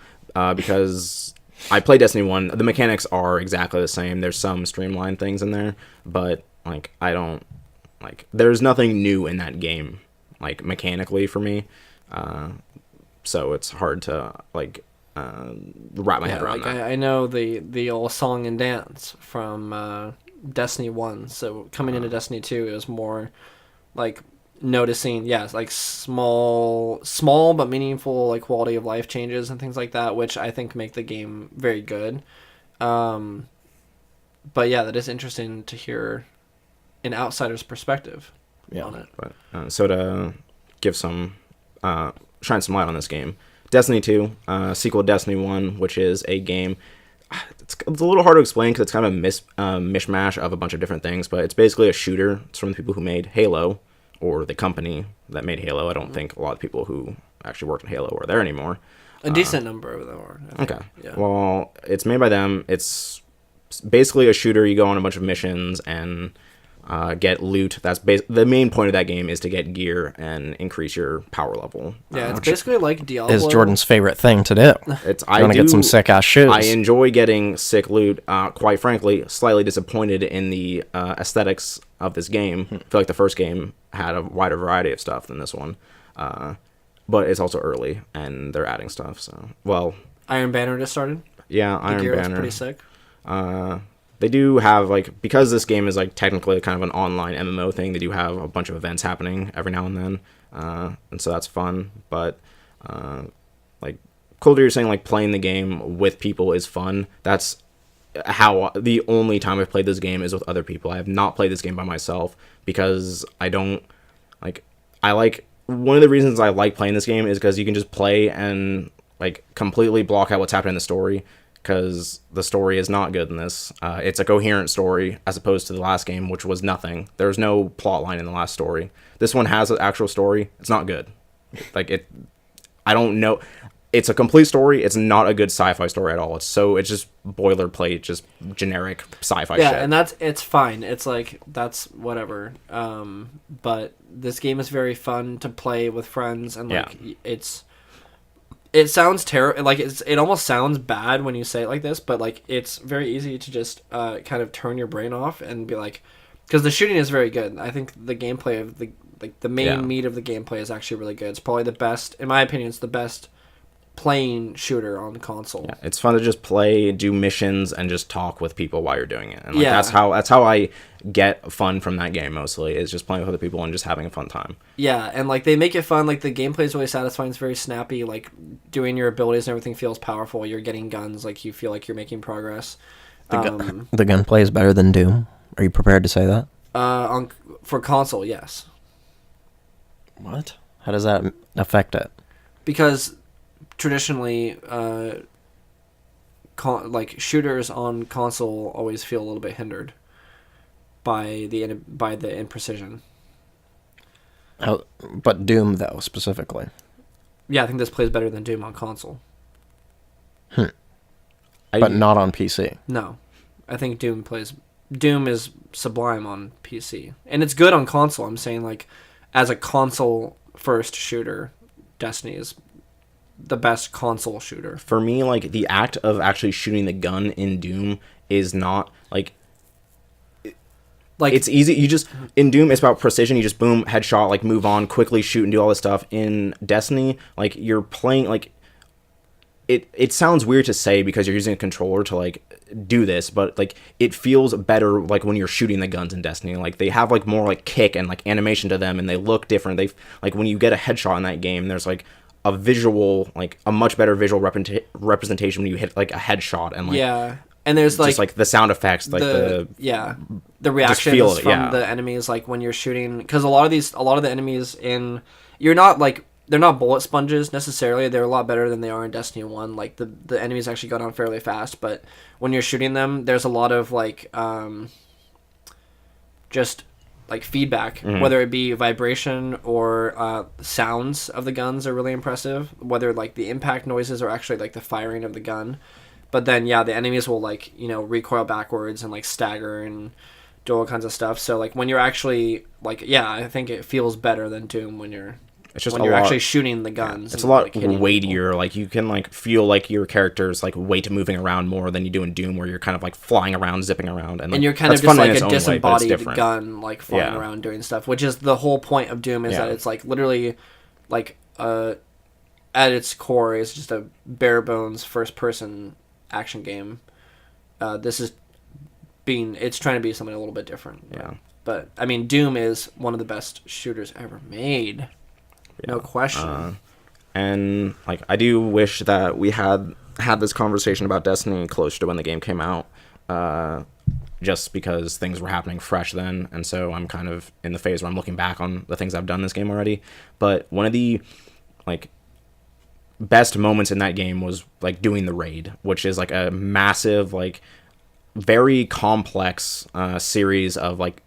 Because I played Destiny 1. The mechanics are exactly the same. There's some streamlined things in there, but like there's nothing new in that game, like mechanically for me. So it's hard to wrap my head around that. I know the old song and dance from Destiny 1. So coming into Destiny 2, it was more like noticing, like small but meaningful like quality of life changes and things like that, which I think make the game very good. But yeah, that is interesting to hear an outsider's perspective on it. But so to give some shine some light on this game, Destiny 2, sequel to Destiny 1, which is a game. It's a little hard to explain because it's kind of a mishmash of a bunch of different things, but it's basically a shooter. It's from the people who made Halo, or the company that made Halo. I don't think a lot of people who actually worked in Halo are there anymore. A decent number of them are. Okay. Yeah. Well, it's made by them. It's basically a shooter. You go on a bunch of missions and get loot. That's the main point of that game is to get gear and increase your power level. Yeah, it's basically like Diablo. Is Jordan's favorite thing to do. I want to get some sick ass shoes. I enjoy getting sick loot. Quite frankly, slightly disappointed in the aesthetics of this game. I feel like the first game had a wider variety of stuff than this one, but it's also early and they're adding stuff. So Iron Banner just started. Yeah, Iron Banner. Banner. Pretty sick. They do have, like, because this game is, like, technically kind of an online MMO thing, they do have a bunch of events happening every now and then, and so that's fun, but, like, Coulter, you're saying, like, playing the game with people is fun. That's how, the only time I've played this game is with other people. I have not played this game by myself, because I don't, like, one of the reasons I like playing this game is because you can just play and, like, completely block out what's happening in the story, because the story is not good in this. It's a coherent story as opposed to the last game, which was nothing. There's no plot line in the last story. This one has an actual story. It's not good. I don't know. It's a complete story. It's not a good sci-fi story at all. It's just boilerplate, just generic sci-fi shit. Yeah, and it's fine. It's like, that's whatever. But this game is very fun to play with friends, and like it sounds terrible. Like it almost sounds bad when you say it like this, but like it's very easy to just kind of turn your brain off and be like, because the shooting is very good. I think the gameplay of the main meat of the gameplay is actually really good. It's probably the best, in my opinion. It's the best playing shooter on the console. Yeah, it's fun to just play, do missions, and just talk with people while you're doing it. And like, that's how I get fun from that game mostly, is just playing with other people and just having a fun time. Yeah, and like they make it fun. Like the gameplay is really satisfying. It's very snappy. Like doing your abilities and everything feels powerful. You're getting guns. Like you feel like you're making progress. The gunplay is better than Doom. Are you prepared to say that? For console, yes. What? How does that affect it? Because traditionally, like shooters on console always feel a little bit hindered by the imprecision. But Doom though specifically. Yeah, I think this plays better than Doom on console. But not on PC. No, I think Doom is sublime on PC, and it's good on console. I'm saying, like, as a console first shooter, Destiny is the best console shooter. For me, like, the act of actually shooting the gun in Doom is not, like, it's easy. You just, in Doom, it's about precision. You just boom, headshot, like, move on, quickly shoot and do all this stuff. In Destiny, like, you're playing, like, it sounds weird to say because you're using a controller to, like, do this, but, like, it feels better, like, when you're shooting the guns in Destiny. Like, they have, like, more, like, kick and, like, animation to them, and they look different. Like, when you get a headshot in that game, there's, like, a visual, like, a much better visual representation when you hit, like, a headshot, and, like, yeah, and there's, like, just, like, the sound effects, like, the reactions from the enemies, like, when you're shooting, because a lot of the enemies you're not, like, they're not bullet sponges necessarily. They're a lot better than they are in Destiny 1. Like, the enemies actually go down fairly fast, but when you're shooting them, there's a lot of, like, just, like, feedback, whether it be vibration or sounds of the guns are really impressive, whether, like, the impact noises are actually, like, the firing of the gun. But then, yeah, the enemies will, like, you know, recoil backwards and, like, stagger and do all kinds of stuff. So, like, when you're actually, like, yeah, I think it feels better than Doom when you're actually shooting the guns. It's a lot weightier. Like, you can, like, feel like your character's, like, weight moving around more than you do in Doom, where you're kind of, like, flying around, zipping around, and you're kind of just like a disembodied gun, like, flying around doing stuff, which is the whole point of Doom, is that it's, like, literally, like, at its core is just a bare bones first person action game. This is it's trying to be something a little bit different. But I mean, Doom is one of the best shooters ever made. No question. And, like, I do wish that we had this conversation about Destiny closer to when the game came out, just because things were happening fresh then, and so I'm kind of in the phase where I'm looking back on the things I've done in this game already. But one of the, like, best moments in that game was, like, doing the raid, which is, like, a massive, like, very complex series of, like,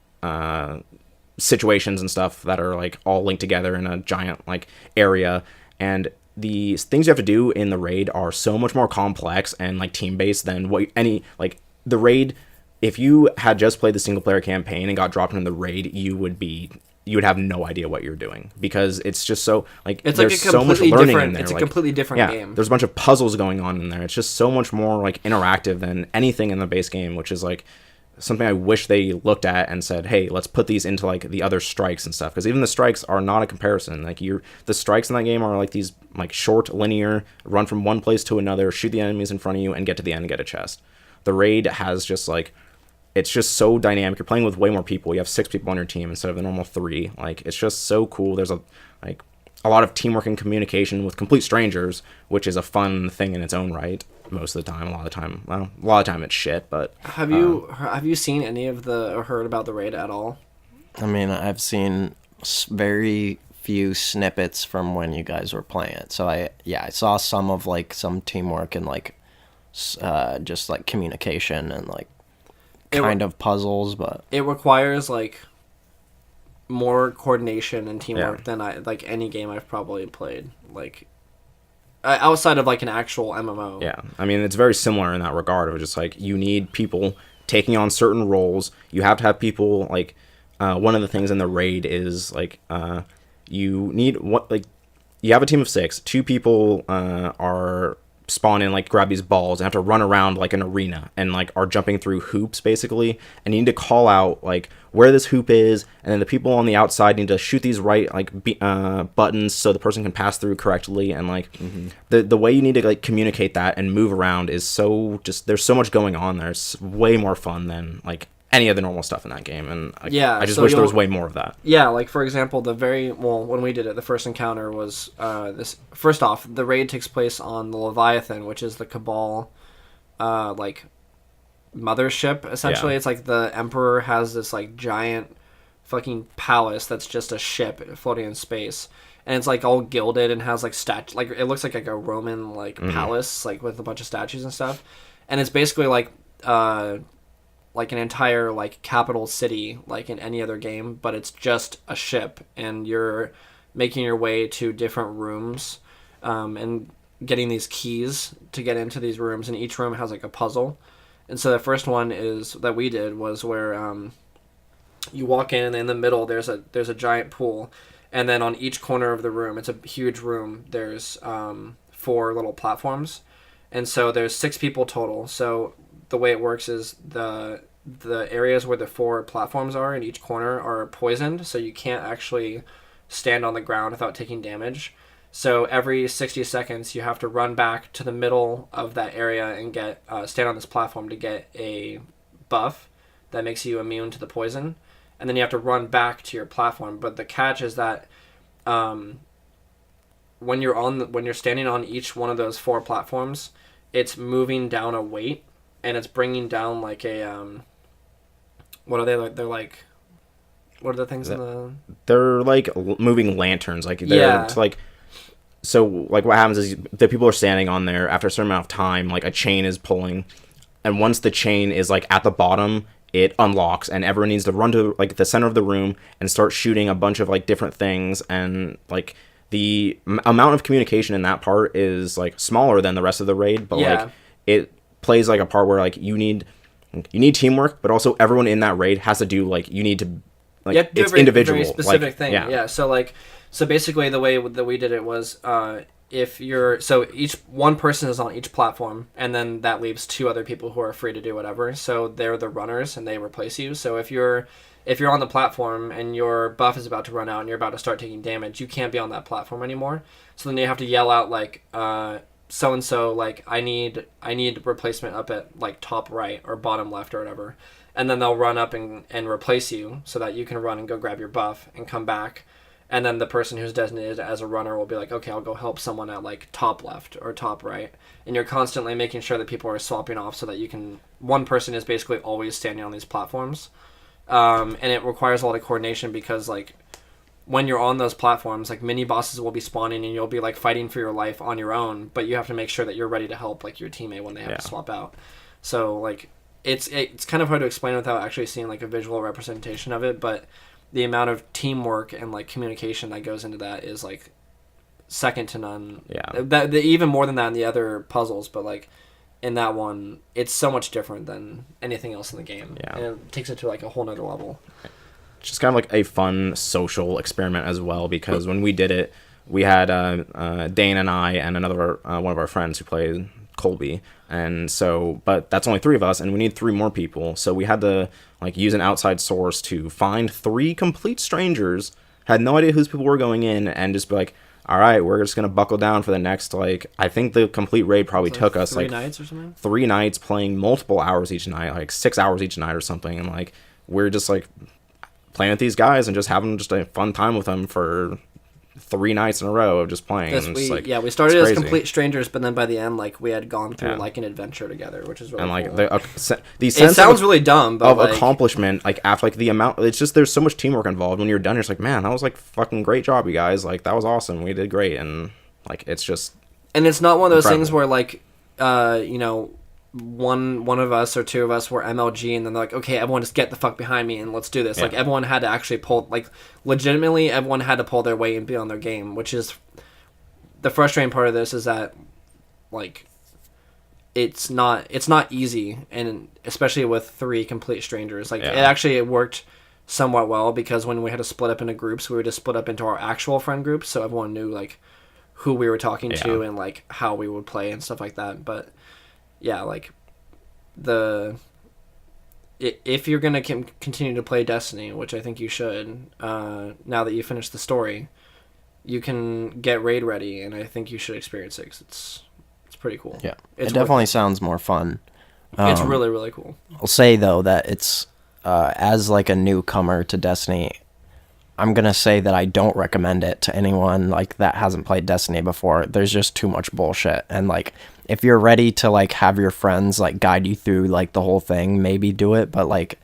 situations and stuff that are, like, all linked together in a giant, like, area, and the things you have to do in the raid are so much more complex and, like, team based than what any, like, the raid, if you had just played the single player campaign and got dropped into the raid, you would have no idea what you're doing, because it's just so like it's there's like a so much completely learning different. in there. It's like, a completely different game. There's a bunch of puzzles going on in there. It's just so much more like interactive than anything in the base game, which is like something I wish they looked at and said, hey, let's put these into like the other strikes and stuff, because even the strikes are not a comparison. Like the strikes in that game are like these like short, linear, run from one place to another, shoot the enemies in front of you, and get to the end and get a chest. The raid has just like, it's just so dynamic. You're playing with way more people. You have 6 people on your team instead of the normal 3. Like, it's just so cool. There's a lot of teamwork and communication with complete strangers, which is a fun thing in its own right. Most of the time, a lot of the time it's shit. But have you seen any of the or heard about the raid at all? I mean, I've seen very few snippets from when you guys were playing it. So I saw some of like some teamwork and like just like communication and like kind of puzzles, but it requires like more coordination and teamwork than any game I've probably played, like outside of like an actual MMO. Yeah, I mean, it's very similar in that regard. Of just like, you need people taking on certain roles. You have to have people like one of the things in the raid is like you need you have a team of 6. 2 people are spawn in, like, grab these balls and have to run around like an arena and like are jumping through hoops basically, and you need to call out like where this hoop is, and then the people on the outside need to shoot these right like buttons so the person can pass through correctly, and like the way you need to like communicate that and move around is so just, there's so much going on there. It's way more fun than like any of the normal stuff in that game, and I just wish there was way more of that. Yeah, like for example, when we did it, the first encounter was this. First off, the raid takes place on the Leviathan, which is the Cabal, like mothership. Essentially, it's like the Emperor has this like giant fucking palace that's just a ship floating in space, and it's like all gilded and has like like it looks like a Roman like palace, like with a bunch of statues and stuff, and it's basically like an entire like capital city like in any other game, but it's just a ship, and you're making your way to different rooms and getting these keys to get into these rooms, and each room has like a puzzle. And so the first one that we did was where you walk in, and in the middle there's a giant pool, and then on each corner of the room, it's a huge room, there's 4 little platforms, and so there's 6 people total. So the way it works is the areas where the 4 platforms are in each corner are poisoned, so you can't actually stand on the ground without taking damage. So every 60 seconds you have to run back to the middle of that area and get stand on this platform to get a buff that makes you immune to the poison, and then you have to run back to your platform. But the catch is that when you're standing on each one of those 4 platforms, it's moving down a weight, and it's bringing down like a what are they like? They're like, what are the things in the? They're like moving lanterns. Like they're like, so like what happens is the people are standing on there after a certain amount of time. Like a chain is pulling, and once the chain is like at the bottom, it unlocks, and everyone needs to run to like the center of the room and start shooting a bunch of like different things. And like the amount of communication in that part is like smaller than the rest of the raid, but like it plays like a part where like you need teamwork, but also everyone in that raid has to do like, you need to like, it's individual, very specific like, thing. Yeah. So basically the way that we did it was each one person is on each platform, and then that leaves 2 other people who are free to do whatever. So they're the runners, and they replace you. So if you're on the platform and your buff is about to run out and you're about to start taking damage, you can't be on that platform anymore. So then you have to yell out like so and so, like I need replacement up at like top right or bottom left or whatever, and then they'll run up and replace you so that you can run and go grab your buff and come back. And then the person who's designated as a runner will be like, okay, I'll go help someone at like top left or top right. And you're constantly making sure that people are swapping off so that one person is basically always standing on these platforms. And it requires a lot of coordination, because like when you're on those platforms, like mini bosses will be spawning and you'll be like fighting for your life on your own, but you have to make sure that you're ready to help like your teammate when they have to swap out. So like it's kind of hard to explain without actually seeing like a visual representation of it, but the amount of teamwork and like communication that goes into that is like second to none. Yeah. That even more than that in the other puzzles, but like in that one, it's so much different than anything else in the game. Yeah. And it takes it to like a whole nother level. It's just kind of like a fun social experiment as well, because when we did it, we had Dane and I and another one of our friends who played Colby, and so, but that's only 3 of us, and we need 3 more people, so we had to like use an outside source to find 3 complete strangers, had no idea whose people were going in, and just be like, all right, we're just gonna buckle down for the next, like, I think the complete raid probably took us 3 like nights or something. 3 nights playing multiple hours each night, like 6 hours each night or something, and like we're just like playing with these guys and just having just a fun time with them for 3 nights in a row of just playing. And we started as complete strangers, but then by the end, like, we had gone through like an adventure together, which is really and like cool. The it sense sounds really dumb, but of like, accomplishment, like after like the amount, it's just there's so much teamwork involved. When you're done, you're just like, man, that was like fucking great job, you guys. Like that was awesome. We did great, and like it's just. And it's not one of those incredible. things where like, you know, one of us or 2 of us were MLG, and then they're like, okay, everyone just get the fuck behind me and let's do this. Yeah. Like everyone had to actually pull, like legitimately, everyone had to pull their weight and be on their game, which is the frustrating part of this is that like it's not easy, and especially with 3 complete strangers, like it worked somewhat well, because when we had to split up into groups, we would just split up into our actual friend groups, so everyone knew like who we were talking to and like how we would play and stuff like that. But yeah, like if you're gonna continue to play Destiny, which I think you should, now that you finished the story, you can get raid ready, and I think you should experience it, 'cause it's pretty cool. Yeah, it definitely sounds more fun. It's really, really cool. I'll say though that it's as like a newcomer to Destiny, I'm gonna say that I don't recommend it to anyone like that hasn't played Destiny before. There's just too much bullshit, and like if you're ready to like have your friends like guide you through like the whole thing, maybe do it. But like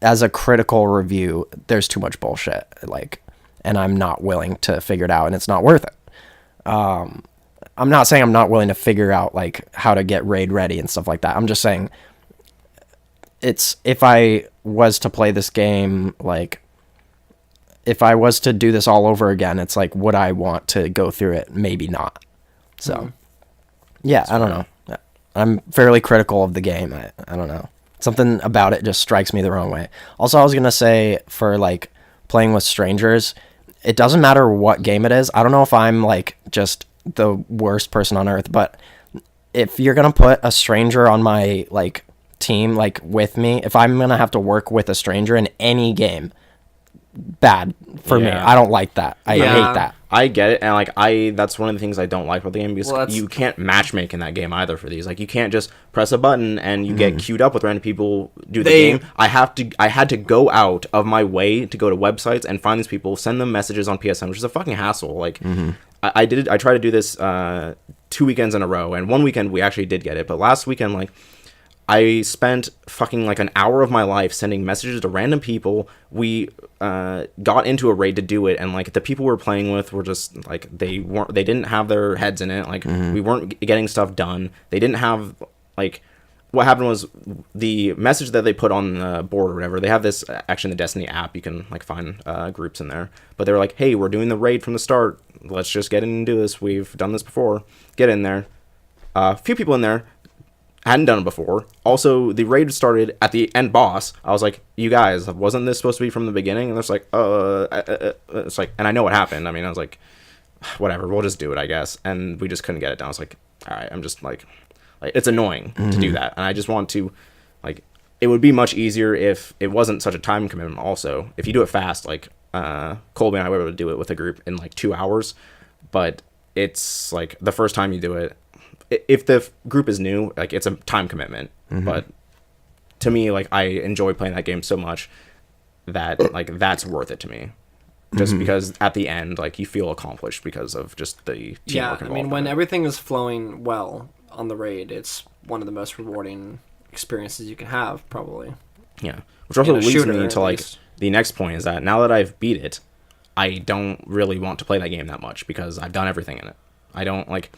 as a critical review, there's too much bullshit. Like, and I'm not willing to figure it out, and it's not worth it. I'm not saying I'm not willing to figure out like how to get raid ready and stuff like that. I'm just saying it's, if I was to play this game, like if I was to do this all over again, it's like, would I want to go through it? Maybe not. So yeah, I don't know. I'm fairly critical of the game. I don't know. Something about it just strikes me the wrong way. Also, I was going to say, for like playing with strangers, it doesn't matter what game it is. I don't know if I'm like just the worst person on earth, but if you're going to put a stranger on my like team, like with me, if I'm going to have to work with a stranger in any game, bad for me. I don't like that. I hate that. I get it, and like that's one of the things I don't like about the game, because you can't matchmake in that game either for these. Like you can't just press a button and you get queued up with random people do the game. I had to go out of my way to go to websites and find these people, send them messages on PSN, which is a fucking hassle. Like I tried to do this 2 weekends in a row, and one weekend we actually did get it, but last weekend, like, I spent fucking like an hour of my life sending messages to random people. We got into a raid to do it, and like the people we were playing with were just like, they didn't have their heads in it. Like we weren't getting stuff done. They didn't have, like, what happened was the message that they put on the board or whatever. They have this actually in the Destiny app. You can like find groups in there, but they were like, hey, we're doing the raid from the start. Let's just get in and do this. We've done this before. Get in there. A few people in there hadn't done it before. Also, the raid started at the end boss. I was like, you guys, wasn't this supposed to be from the beginning? And it's like, it's like, and I know what happened. I mean, I was like, whatever, we'll just do it, I guess. And we just couldn't get it done. I was like, all right, I'm just like it's annoying to do that. And I just want to, like, it would be much easier if it wasn't such a time commitment. Also, if you do it fast, like Colby and I were able to do it with a group in like 2 hours, but it's like the first time you do it, if the group is new, like, it's a time commitment. But to me, like, I enjoy playing that game so much that like that's worth it to me, just because at the end, like, you feel accomplished because of just the teamwork involved. I mean, when everything is flowing well on the raid, it's one of the most rewarding experiences you can have, probably. Yeah, which also leads me to like the next point, is that now that I've beat it, I don't really want to play that game that much, because I've done everything in it. I don't like.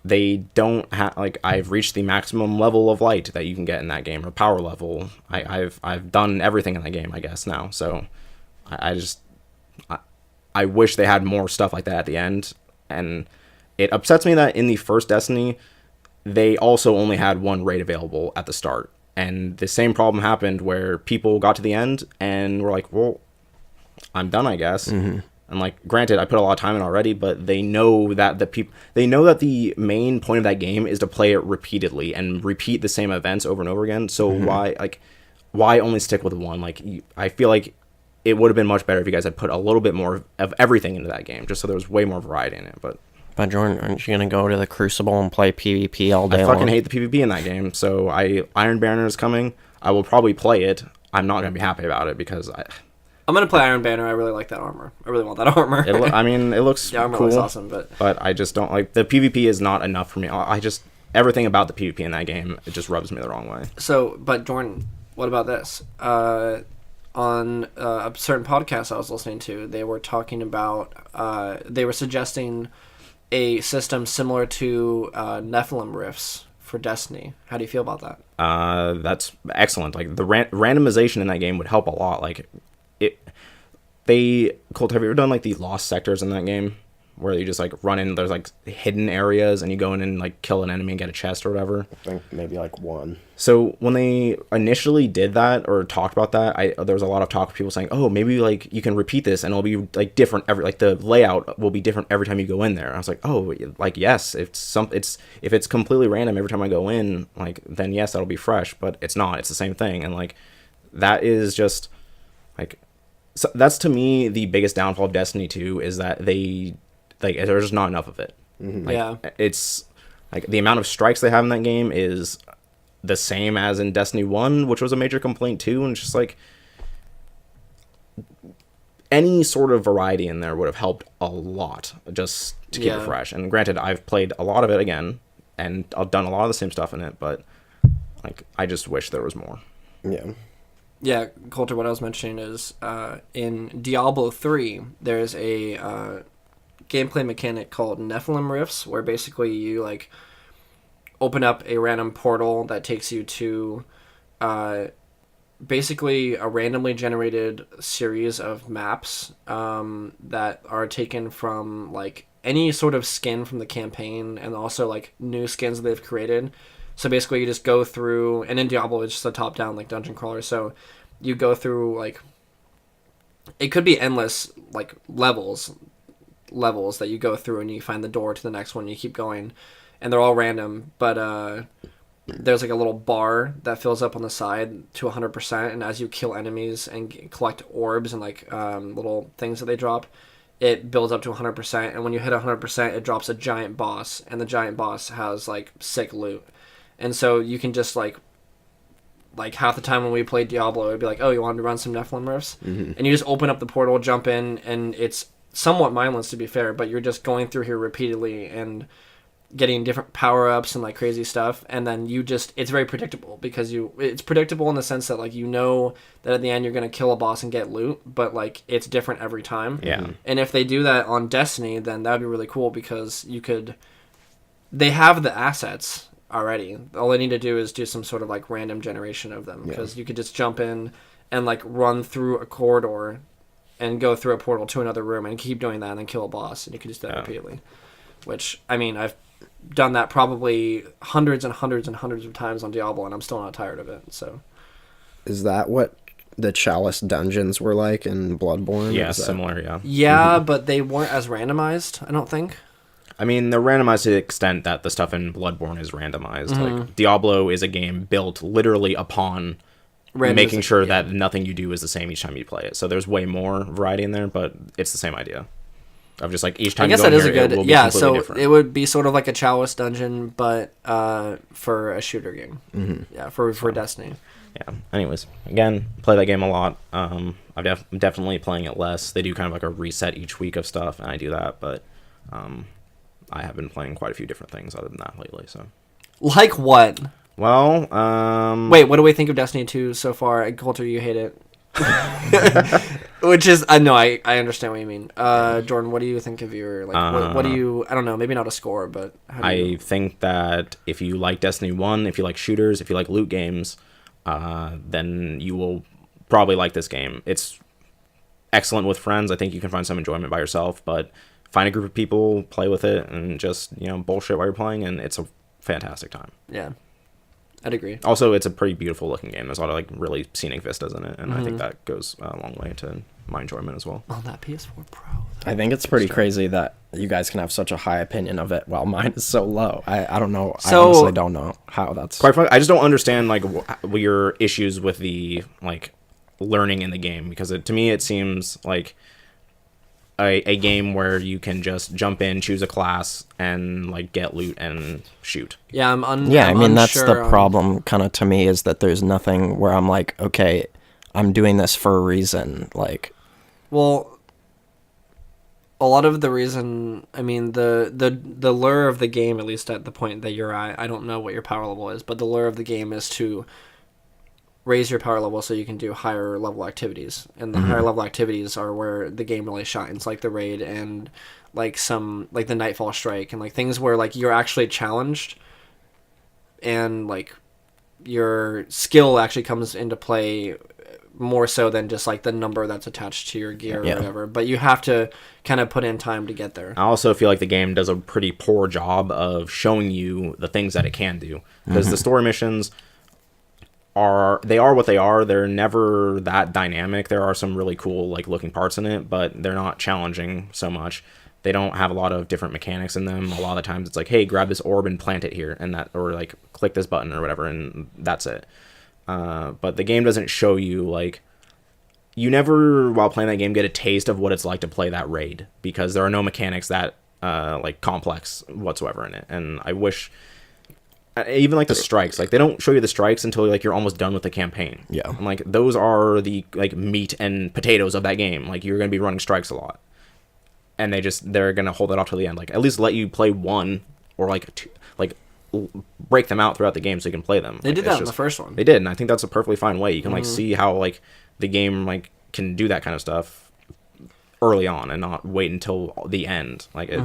They don't have, like, I've reached the maximum level of light that you can get in that game, or power level. I've done everything in that game, I guess, now. So I wish they had more stuff like that at the end. And it upsets me that in the first Destiny, they also only had one raid available at the start. And the same problem happened where people got to the end and were like, well, I'm done, I guess. And like, granted, I put a lot of time in already, but they know that the main point of that game is to play it repeatedly and repeat the same events over and over again. So why only stick with one? Like, I feel like it would have been much better if you guys had put a little bit more of everything into that game, just so there was way more variety in it. But Jordan, aren't you gonna go to the Crucible and play PvP all day long? I fucking hate the PvP in that game. So Iron Banner is coming. I will probably play it. I'm not gonna be happy about it because I'm gonna play Iron Banner. I really like that armor. I really want that armor. It looks the armor cool, looks awesome, but I just don't like the PvP is not enough for me. Everything about the PvP in that game, it just rubs me the wrong way. So, but Jordan, what about this? On a certain podcast I was listening to, they were talking about they were suggesting a system similar to Nephilim Rifts for Destiny. How do you feel about that? That's excellent. Like, the randomization in that game would help a lot. Like, Colt, have you ever done like the lost sectors in that game where you just like run in, there's like hidden areas and you go in and like kill an enemy and get a chest or whatever? I think maybe like one. So when they initially did that or talked about that, there was a lot of talk of people saying, oh, maybe like you can repeat this and it'll be like different like the layout will be different every time you go in there. I was like, oh, like, yes, if it's completely random every time I go in, like, then yes, that'll be fresh, but it's not. It's the same thing. And like, that is just like, so that's to me the biggest downfall of Destiny 2 is that there's just not enough of it. Like, it's like the amount of strikes they have in that game is the same as in Destiny 1, which was a major complaint too, and it's just like any sort of variety in there would have helped a lot just to keep it fresh. And granted, I've played a lot of it again and I've done a lot of the same stuff in it, but like, I just wish there was more. Yeah, Coulter, what I was mentioning is in Diablo 3, there's a gameplay mechanic called Nephilim Rifts, where basically you like open up a random portal that takes you to basically a randomly generated series of maps that are taken from like any sort of skin from the campaign and also like new skins that they've created. So basically you just go through, and in Diablo it's just a top-down like dungeon crawler, so you go through like, it could be endless like levels that you go through and you find the door to the next one and you keep going, and they're all random, but there's like a little bar that fills up on the side to 100%, and as you kill enemies and collect orbs and like little things that they drop, it builds up to 100%, and when you hit 100% it drops a giant boss, and the giant boss has like sick loot. And so you can just like half the time when we played Diablo, it'd be like, oh, you wanted to run some Nephilim Rifts? And you just open up the portal, jump in, and it's somewhat mindless to be fair, but you're just going through here repeatedly and getting different power-ups and like crazy stuff, and then it's very predictable because it's predictable in the sense that like you know that at the end you're going to kill a boss and get loot, but like it's different every time. And if they do that on Destiny, then that would be really cool because they have the assets already. All they need to do is do some sort of like random generation of them, because you could just jump in and like run through a corridor and go through a portal to another room and keep doing that and then kill a boss, and you can just do that repeatedly. Which, I mean, I've done that probably hundreds and hundreds and hundreds of times on Diablo, and I'm still not tired of it. So, is that what the Chalice dungeons were like in Bloodborne? Yeah, similar. Yeah, but they weren't as randomized, I don't think. I mean, they're randomized to the extent that the stuff in Bloodborne is randomized. Like, Diablo is a game built literally upon making sure that nothing you do is the same each time you play it. So there's way more variety in there, but it's the same idea of just like each time. I guess you go that is here, a good. Yeah, so different. It would be sort of like a Chalice dungeon, but for a shooter game. Yeah, for Destiny. Yeah. Anyways, again, play that game a lot. I'm definitely playing it less. They do kind of like a reset each week of stuff, and I do that, but I have been playing quite a few different things other than that lately. So, like what? Well, wait, what do we think of Destiny 2 so far? Coulter, you hate it. Which is, no, I understand what you mean. Jordan, what do you think of your, like, what do you, I don't know, maybe not a score, but I think that if you like Destiny 1, if you like shooters, if you like loot games, then you will probably like this game. It's excellent with friends. I think you can find some enjoyment by yourself, but find a group of people, play with it, and just, bullshit while you're playing, and it's a fantastic time. Yeah, I'd agree. Also, it's a pretty beautiful looking game. There's a lot of like really scenic vistas in it, and I think that goes a long way to my enjoyment as well. On that PS4 Pro. I think it's pretty crazy that you guys can have such a high opinion of it while mine is so low. I don't know. I honestly don't know how that's... Quite frankly, I just don't understand like your issues with the like learning in the game, because to me it seems like a game where you can just jump in, choose a class, and like get loot and shoot. Yeah, I mean, that's the problem kind of to me, is that there's nothing where I'm like, okay, I'm doing this for a reason. Like, well, a lot of the reason, I mean, the lure of the game, at least at the point that you're at, I don't know what your power level is, but the lure of the game is to raise your power level so you can do higher level activities, and the higher level activities are where the game really shines, like the raid and like the Nightfall Strike, and like things where like you're actually challenged and like your skill actually comes into play more so than just like the number that's attached to your gear or whatever, but you have to kind of put in time to get there. I also feel like the game does a pretty poor job of showing you the things that it can do, because the story missions are what they are. They're never that dynamic. There are some really cool like looking parts in it, but they're not challenging so much. They don't have a lot of different mechanics in them. A lot of the times it's like, hey, grab this orb and plant it here, and that, or like click this button or whatever, and that's it. But the game doesn't show you, like, you never, while playing that game, get a taste of what it's like to play that raid, because there are no mechanics that like complex whatsoever in it. And I wish, even like the strikes, like they don't show you the strikes until like you're almost done with the campaign. Yeah. And like those are the like meat and potatoes of that game. Like you're gonna be running strikes a lot, and they're gonna hold it off till the end. Like at least let you play one or like two, like break them out throughout the game so you can play them. They did that in the first one. They did, and I think that's a perfectly fine way. You can like see how like the game like can do that kind of stuff early on and not wait until the end. Like it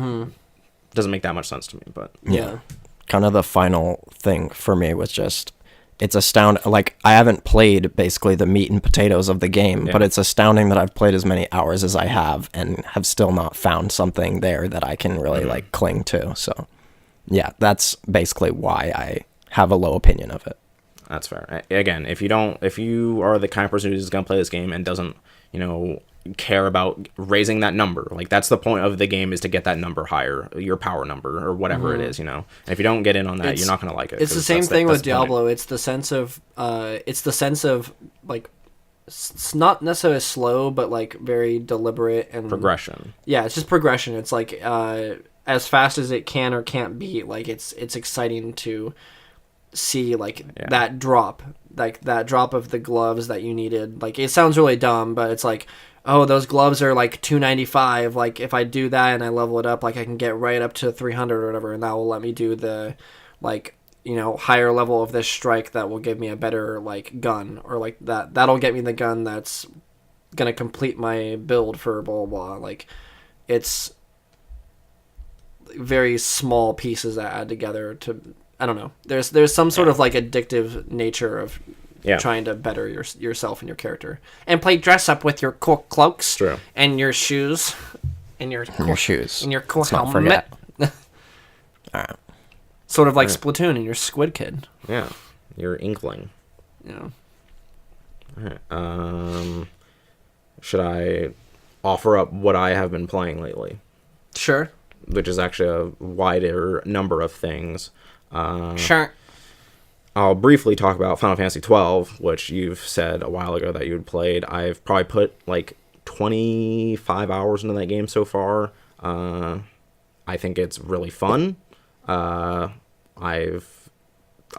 doesn't make that much sense to me, but Yeah. Kind of the final thing for me was just, it's astounding. Like, I haven't played basically the meat and potatoes of the game, but it's astounding that I've played as many hours as I have and have still not found something there that I can really like cling to. So yeah, that's basically why I have a low opinion of it. That's fair. Again, if you are the kind of person who's going to play this game and doesn't, care about raising that number, like that's the point of the game, is to get that number higher, your power number or whatever it is, And if you don't get in on that, you're not going to like it. It's the same thing with Diablo. It's the sense of like, it's not necessarily slow, but like very deliberate and progression. Yeah, it's just progression. It's like as fast as it can or can't be. Like it's exciting to see like that drop of the gloves that you needed. Like it sounds really dumb, but it's like, oh, those gloves are like $295. Like if I do that and I level it up, like I can get right up to 300 or whatever, and that will let me do the like higher level of this strike that will give me a better like gun, or like that'll get me the gun that's gonna complete my build for blah blah blah. Like it's very small pieces that add together to, I don't know. There's some sort of like addictive nature of trying to better yourself and your character, and play dress up with your cool cloaks and your shoes and your shoes and your cool Let's not helmet. forget. All right. Sort of like Splatoon and your Squid Kid. Yeah, your Inkling. Yeah. All right. Should I offer up what I have been playing lately? Sure. Which is actually a wider number of things. Sure. I'll briefly talk about Final Fantasy XII, which you've said a while ago that you had played. I've probably put like 25 hours into that game so far. I think it's really fun. I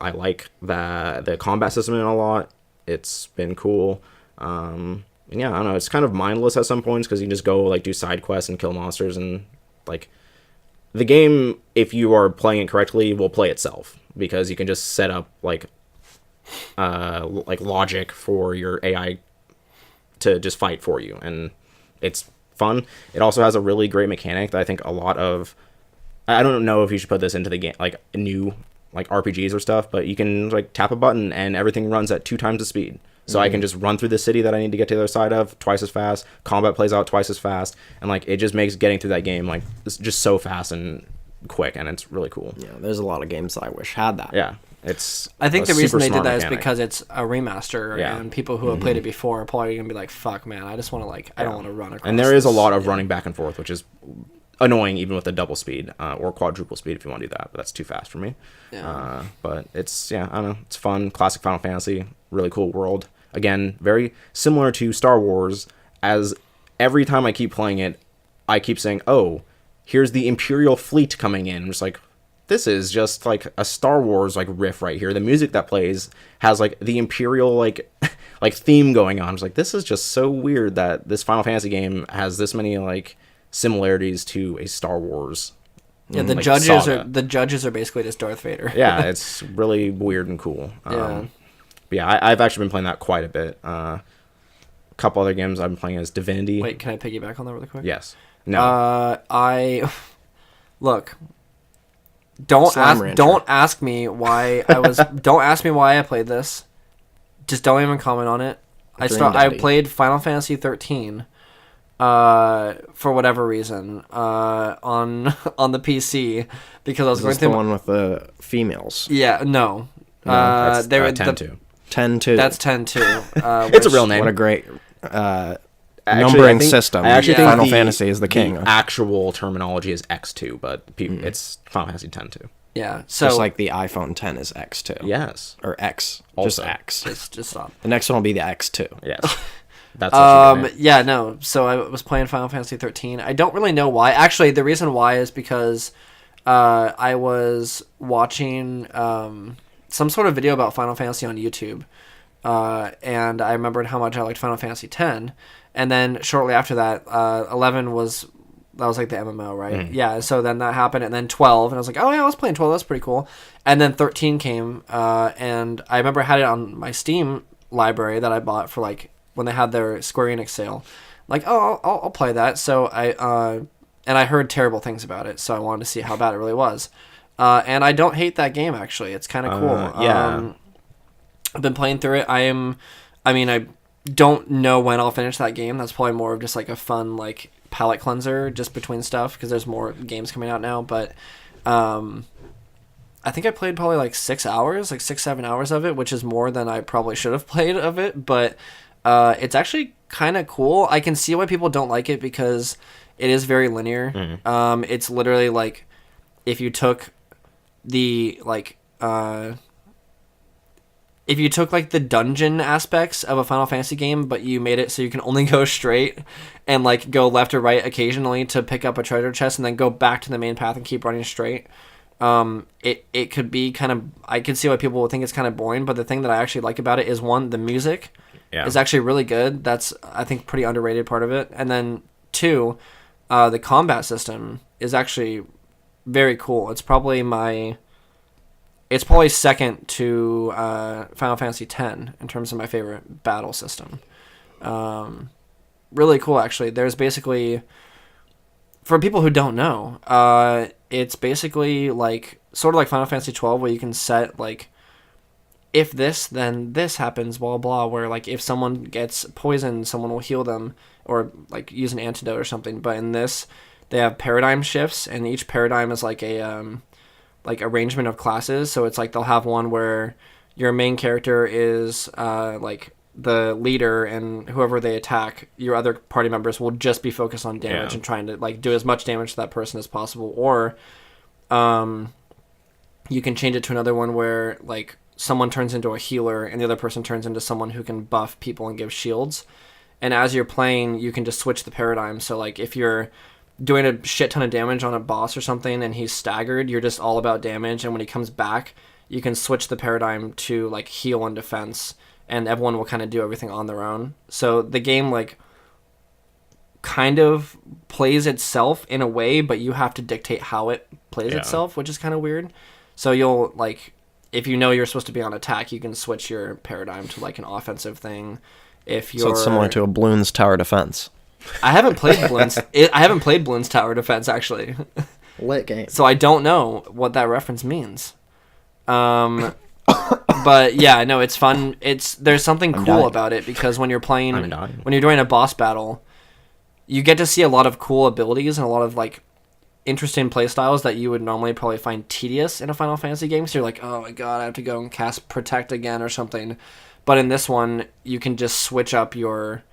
like the combat system in it a lot. It's been cool. And yeah, I don't know. It's kind of mindless at some points because you can just go like do side quests and kill monsters, and like the game, if you are playing it correctly, will play itself, because you can just set up like logic for your AI to just fight for you, and it's fun. It also has a really great mechanic that I think a lot of, I don't know if you should put this into the game, like new like RPGs or stuff, but you can like tap a button and everything runs at 2 times the speed. So I can just run through the city that I need to get to the other side of twice as fast. Combat plays out twice as fast, and like it just makes getting through that game like just so fast and quick, and it's really cool. Yeah, there's a lot of games that I wish had that. Yeah, it's. I think a the reason super they did smart that is mechanic. because it's a remaster, Yeah. and people who have played it before are probably gonna be like, "Fuck, man, I just want to I don't want to run across." And there is a this." lot of running back and forth, which is annoying, even with the double speed or quadruple speed if you want to do that. But that's too fast for me. Yeah. But it's I don't know, it's fun. Classic Final Fantasy, really cool world. Again, very similar to Star Wars. As every time I keep playing it, I keep saying, "Oh, here's the Imperial fleet coming in." I'm just like, this is just like a Star Wars like riff right here. The music that plays has like the Imperial like theme going on. I'm just like, this is just so weird that this Final Fantasy game has this many like similarities to a Star Wars. Yeah, the like, judges are basically just Darth Vader. Yeah, it's really weird and cool. Yeah. But yeah, I've actually been playing that quite a bit. A couple other games I've been playing is Divinity. Wait, can I piggyback on that really quick? Yes. No. Look. Don't Rancher. ask me why I was. Don't ask me why I played this. Just don't even comment on it. I played Final Fantasy XIII, for whatever reason, on the PC because I was Is going this through the one with the females? Yeah, no. That's they were 10-2. 10-2. That's 10-2. It's a real name. What a great Actually, numbering I think- system. I actually think Final Fantasy is the king. The actual terminology is X2, but it's Final Fantasy X-2. Yeah. So Just like the iPhone 10 is X2. Yes. Or X. Also. Just X. just stop. The next one will be the X2. Yes. That's what Yeah, no. So I was playing Final Fantasy 13. I don't really know why. Actually, the reason why is because I was watching some sort of video about Final Fantasy on YouTube, and I remembered how much I liked Final Fantasy X. And then shortly after that, 11 was like the MMO, right? Yeah. So then that happened, and then 12, and I was like, oh yeah, I was playing 12. That's pretty cool. And then 13 came, and I remember I had it on my Steam library that I bought for like when they had their Square Enix sale. Like, oh, I'll play that. So I heard terrible things about it, so I wanted to see how bad it really was. And I don't hate that game actually. It's kind of cool. Yeah. I've been playing through it. I don't know when I'll finish that game. That's probably more of just like a fun like palate cleanser just between stuff because there's more games coming out now. But I think I played probably like 6 hours, like 6-7 hours of it, which is more than I probably should have played of it. But it's actually kind of cool. I can see why people don't like it because it is very linear. It's literally like if you took the the dungeon aspects of a Final Fantasy game, but you made it so you can only go straight and like go left or right occasionally to pick up a treasure chest and then go back to the main path and keep running straight. It could be kind of, I can see why people would think it's kind of boring, but the thing that I actually like about it is one, the music is actually really good. That's, I think, pretty underrated part of it. And then two, the combat system is actually very cool. It's probably second to Final Fantasy X in terms of my favorite battle system. Really cool, actually. There's basically, for people who don't know, it's basically like sort of like Final Fantasy XII, where you can set like, if this, then this happens, blah blah. Where like if someone gets poisoned, someone will heal them or like use an antidote or something. But in this, they have paradigm shifts, and each paradigm is like a arrangement of classes. So it's like they'll have one where your main character is like the leader, and whoever they attack, your other party members will just be focused on damage and trying to like do as much damage to that person as possible. Or you can change it to another one where like someone turns into a healer and the other person turns into someone who can buff people and give shields. And as you're playing, you can just switch the paradigm. So like if you're doing a shit ton of damage on a boss or something and he's staggered, you're just all about damage, and when he comes back you can switch the paradigm to like heal and defense, and everyone will kind of do everything on their own. So the game like kind of plays itself in a way, but you have to dictate how it plays itself, which is kind of weird. So you'll like, if you know you're supposed to be on attack, you can switch your paradigm to like an offensive thing. If you're, So it's similar to a Bloons Tower Defense. I haven't played Bloons. I haven't played Bloons Tower Defense actually. Lit game. So I don't know what that reference means. But yeah, no, it's fun. There's something cool about it because when you're playing, when you're doing a boss battle, you get to see a lot of cool abilities and a lot of like interesting play styles that you would normally probably find tedious in a Final Fantasy game. So you're like, oh my god, I have to go and cast Protect again or something. But in this one, you can just switch up your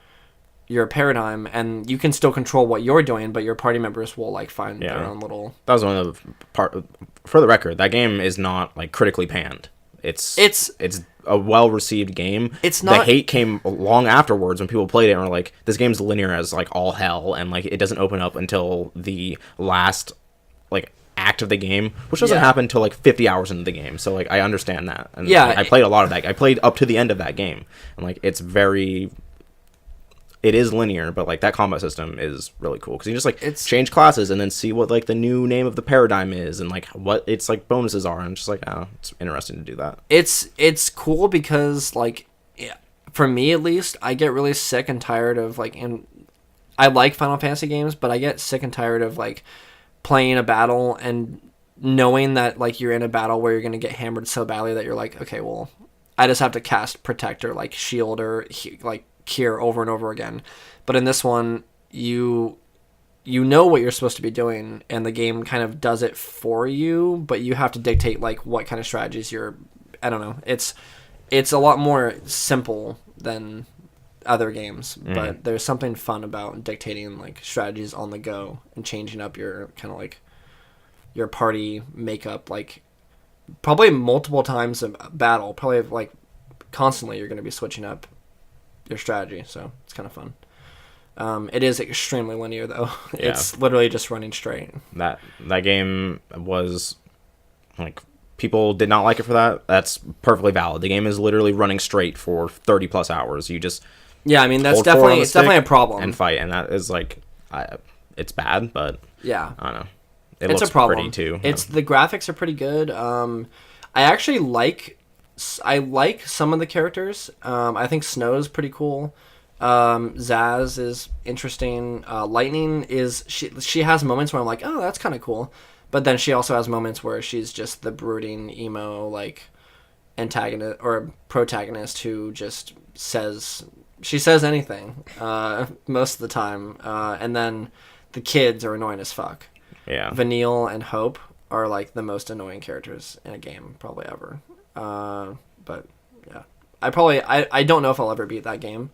paradigm, and you can still control what you're doing, but your party members will like find their own little. That was one of the part. For the record, that game is not like critically panned. It's a well received game. It's not. The hate came long afterwards when people played it and were like, "This game's linear as like all hell," and like it doesn't open up until the last like act of the game, which doesn't happen until like 50 hours into the game. So like I understand that, and like, I played a lot of that. I played up to the end of that game, and like it is linear, but like that combat system is really cool because you just like change classes and then see what like the new name of the paradigm is and like what its like bonuses are, and just like it's interesting to do that. It's cool because like for me at least, I get really sick and tired of like, and I like Final Fantasy games, but I get sick and tired of like playing a battle and knowing that like you're in a battle where you're gonna get hammered so badly that you're like, okay, well, I just have to cast Protect or like Shield or like Cure over and over again. But in this one, you know what you're supposed to be doing, and the game kind of does it for you, but you have to dictate like what kind of strategies I don't know. It's a lot more simple than other games, but there's something fun about dictating like strategies on the go and changing up your kind of like your party makeup, like probably multiple times a battle, probably like constantly you're going to be switching up your strategy, so it's kind of fun. It is extremely linear though. It's literally just running straight. That game was like, people did not like it for that. That's perfectly valid. The game is literally running straight for 30 plus hours. You just I mean that's definitely a problem and fight, and that is like it's bad, but I don't know. It's a problem. Pretty too. It's the graphics are pretty good. I actually like some of the characters. I think Snow's pretty cool. Zaz is interesting. Lightning is she has moments where I'm like, oh, that's kind of cool, but then she also has moments where she's just the brooding emo like antagonist or protagonist who just says anything most of the time, and then the kids are annoying as fuck. Vanille and Hope are like the most annoying characters in a game probably ever. But yeah, I don't know if I'll ever beat that game.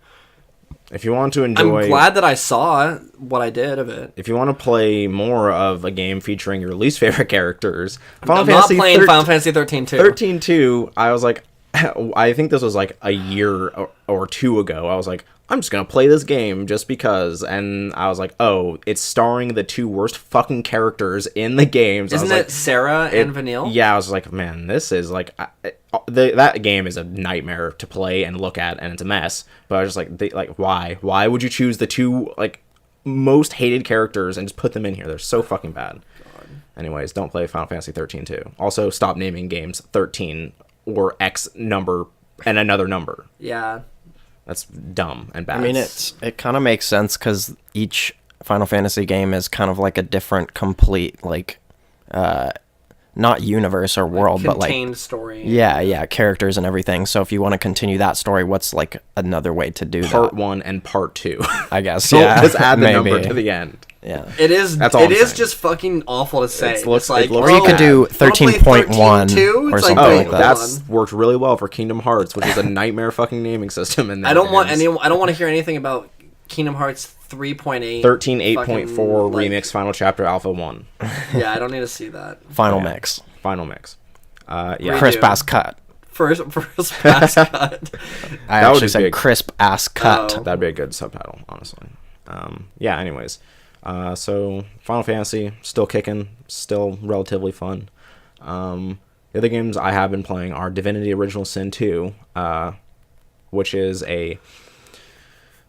If you want to enjoy, I'm glad that I saw what I did of it. If you want to play more of a game featuring your least favorite characters, I'm not playing Final Fantasy 13 2. 13 2, I was like, I think this was like a year or two ago. I was like, I'm just gonna play this game just because, and I was like, oh, it's starring the two worst fucking characters in the games. Isn't it Sarah and Vanille? Yeah, I was like, man, this is like, that game is a nightmare to play and look at, and it's a mess. But I was just like, why would you choose the two like most hated characters and just put them in here? They're so fucking bad. God. Anyways, don't play Final Fantasy 13 2. Also, stop naming games 13 or X number and another number. Yeah. That's dumb and bad. I mean, it kind of makes sense because each Final Fantasy game is kind of like a different, complete, like, not universe or world, but like contained story. Yeah, characters and everything. So if you want to continue that story, what's like another way to do Part 1 and Part 2. I guess. So just add the number to the end. Yeah, it is. That's all. It is just fucking awful to say. It's like, or you could do 13.1 or something like that. That's worked really well for Kingdom Hearts, which is a nightmare fucking naming system. And I don't want to hear anything about Kingdom Hearts 3.8, 13.8.4 remix Final Chapter Alpha 1. Yeah, I don't need to see that. Final mix. Yeah, crisp ass cut. First pass cut. I actually said crisp ass cut. Oh. That'd be a good subtitle, honestly. Yeah. Anyways. So Final Fantasy still kicking, still relatively fun. The other games I have been playing are Divinity Original Sin 2, which is a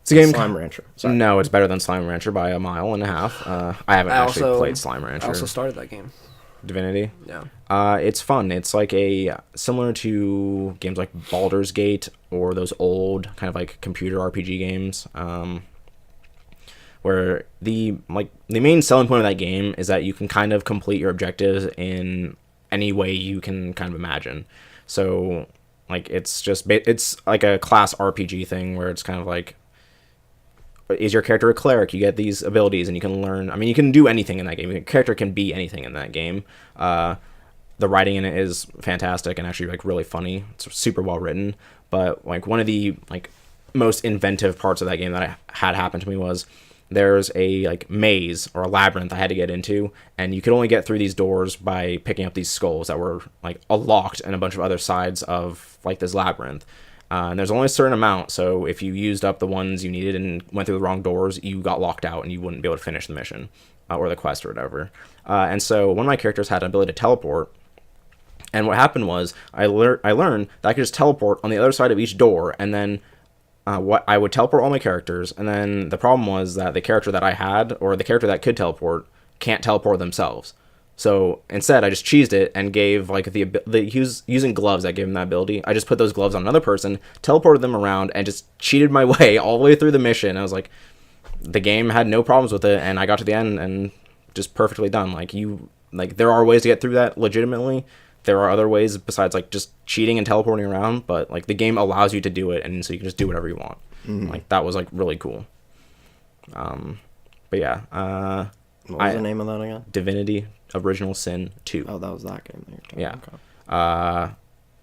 game. Slime Rancher. Sorry. No, it's better than Slime Rancher by a mile and a half. I haven't actually played Slime Rancher. I also started that game. Divinity. Yeah. It's fun. It's like similar to games like Baldur's Gate or those old kind of like computer RPG games. Where the main selling point of that game is that you can kind of complete your objectives in any way you can kind of imagine. So like it's like a class RPG thing where it's kind of like is your character a cleric? You get these abilities, and you can learn. I mean, you can do anything in that game. Your character can be anything in that game. The writing in it is fantastic and actually like really funny. It's super well written. But like one of the like most inventive parts of that game that I had happen to me was there's a like maze or a labyrinth I had to get into, and you could only get through these doors by picking up these skulls that were like locked in a bunch of other sides of like this labyrinth. And there's only a certain amount, so if you used up the ones you needed and went through the wrong doors, you got locked out and you wouldn't be able to finish the mission or the quest or whatever. And so one of my characters had an ability to teleport. And what happened was I learned that I could just teleport on the other side of each door, and then I would teleport all my characters. And then the problem was that the character that I had, or the character that could teleport, can't teleport themselves. So instead, I just cheesed it and gave like using gloves that gave him that ability. I just put those gloves on another person, teleported them around, and just cheated my way all the way through the mission. I was like, the game had no problems with it, and I got to the end and just perfectly done. Like there are ways to get through that legitimately. There are other ways besides like just cheating and teleporting around, but like the game allows you to do it, and so you can just do whatever you want. Like that was like really cool. But yeah, what was the name of that again? Divinity Original Sin 2. Oh, that was that game that you're talking Yeah. about.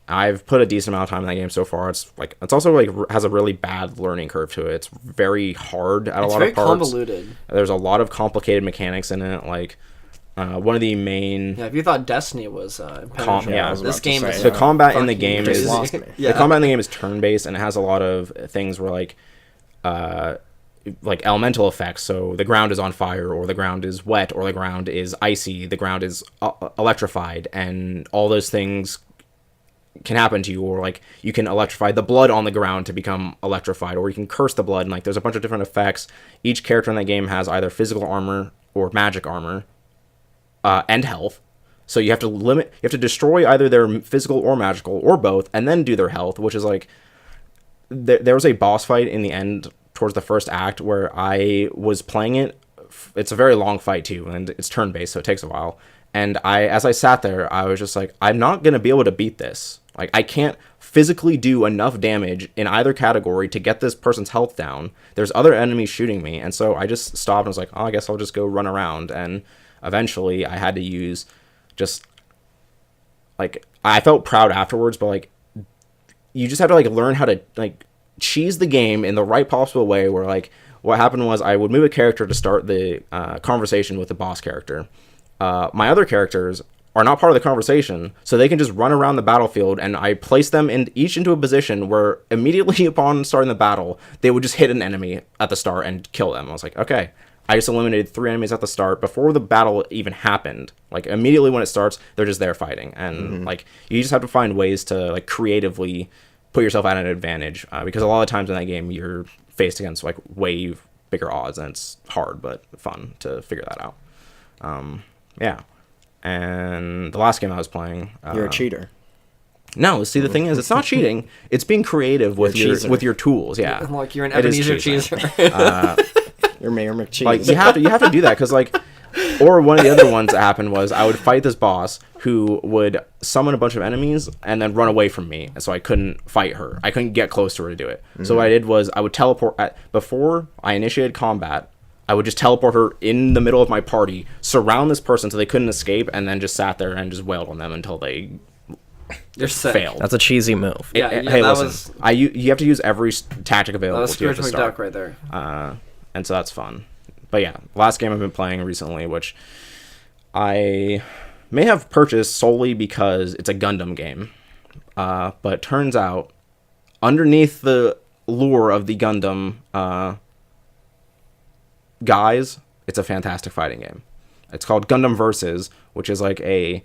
I've put a decent amount of time in that game so far. It's also like has a really bad learning curve to it. It's very hard at a lot of parts. It's very convoluted. There's a lot of complicated mechanics in it. Like one of the main if you thought Destiny was impenetrable, this game is the combat in the game is the combat in the game is turn based, and it has a lot of things where like elemental effects. So the ground is on fire, or the ground is wet, or the ground is icy, the ground is electrified, and all those things can happen to you. Or like you can electrify the blood on the ground to become electrified, or you can curse the blood, and like there's a bunch of different effects. Each character in that game has either physical armor or magic armor and health. So you have to destroy either their physical or magical or both, and then do their health, which is like there was a boss fight in the end towards the first act where I was playing it. It's a very long fight too, and it's turn-based, so it takes a while. And as I sat there, I was just like, I'm not going to be able to beat this. Like, I can't physically do enough damage in either category to get this person's health down. There's other enemies shooting me, and so I just stopped and was like, oh, I guess I'll just go run around. And eventually I had to use just, like, I felt proud afterwards, but, like, you just have to, like, learn how to, like, cheese the game in the right possible way, where like what happened was I would move a character to start the conversation with the boss character. My other characters are not part of the conversation, so they can just run around the battlefield, and I place them each into a position where immediately upon starting the battle they would just hit an enemy at the start and kill them. I was like, okay, I just eliminated 3 enemies at the start before the battle even happened. Like immediately when it starts, they're just there fighting. And like you just have to find ways to like creatively put yourself at an advantage, because a lot of times in that game you're faced against like way bigger odds, and it's hard but fun to figure that out. Yeah. And the last game I was playing, you're a cheater. No, see, the thing is, it's not cheating. It's being creative with your tools. Yeah, like you're an Ebenezer cheeser. You're Mayor McCheese. Like you have to do that, because like, or one of the other ones that happened was I would fight this boss who would summon a bunch of enemies and then run away from me, and so I couldn't fight her. I couldn't get close to her to do it. So what I did was I would teleport before I initiated combat. I would just teleport her in the middle of my party, surround this person so they couldn't escape, and then just sat there and just wailed on them until they failed. That's a cheesy move. Hey, listen, you have to use every tactic available. That was Scrooge McDuck right there. And so that's fun. But yeah, last game I've been playing recently, which I may have purchased solely because it's a Gundam game. But turns out, underneath the lure of the Gundam guys, it's a fantastic fighting game. It's called Gundam Versus, which is like this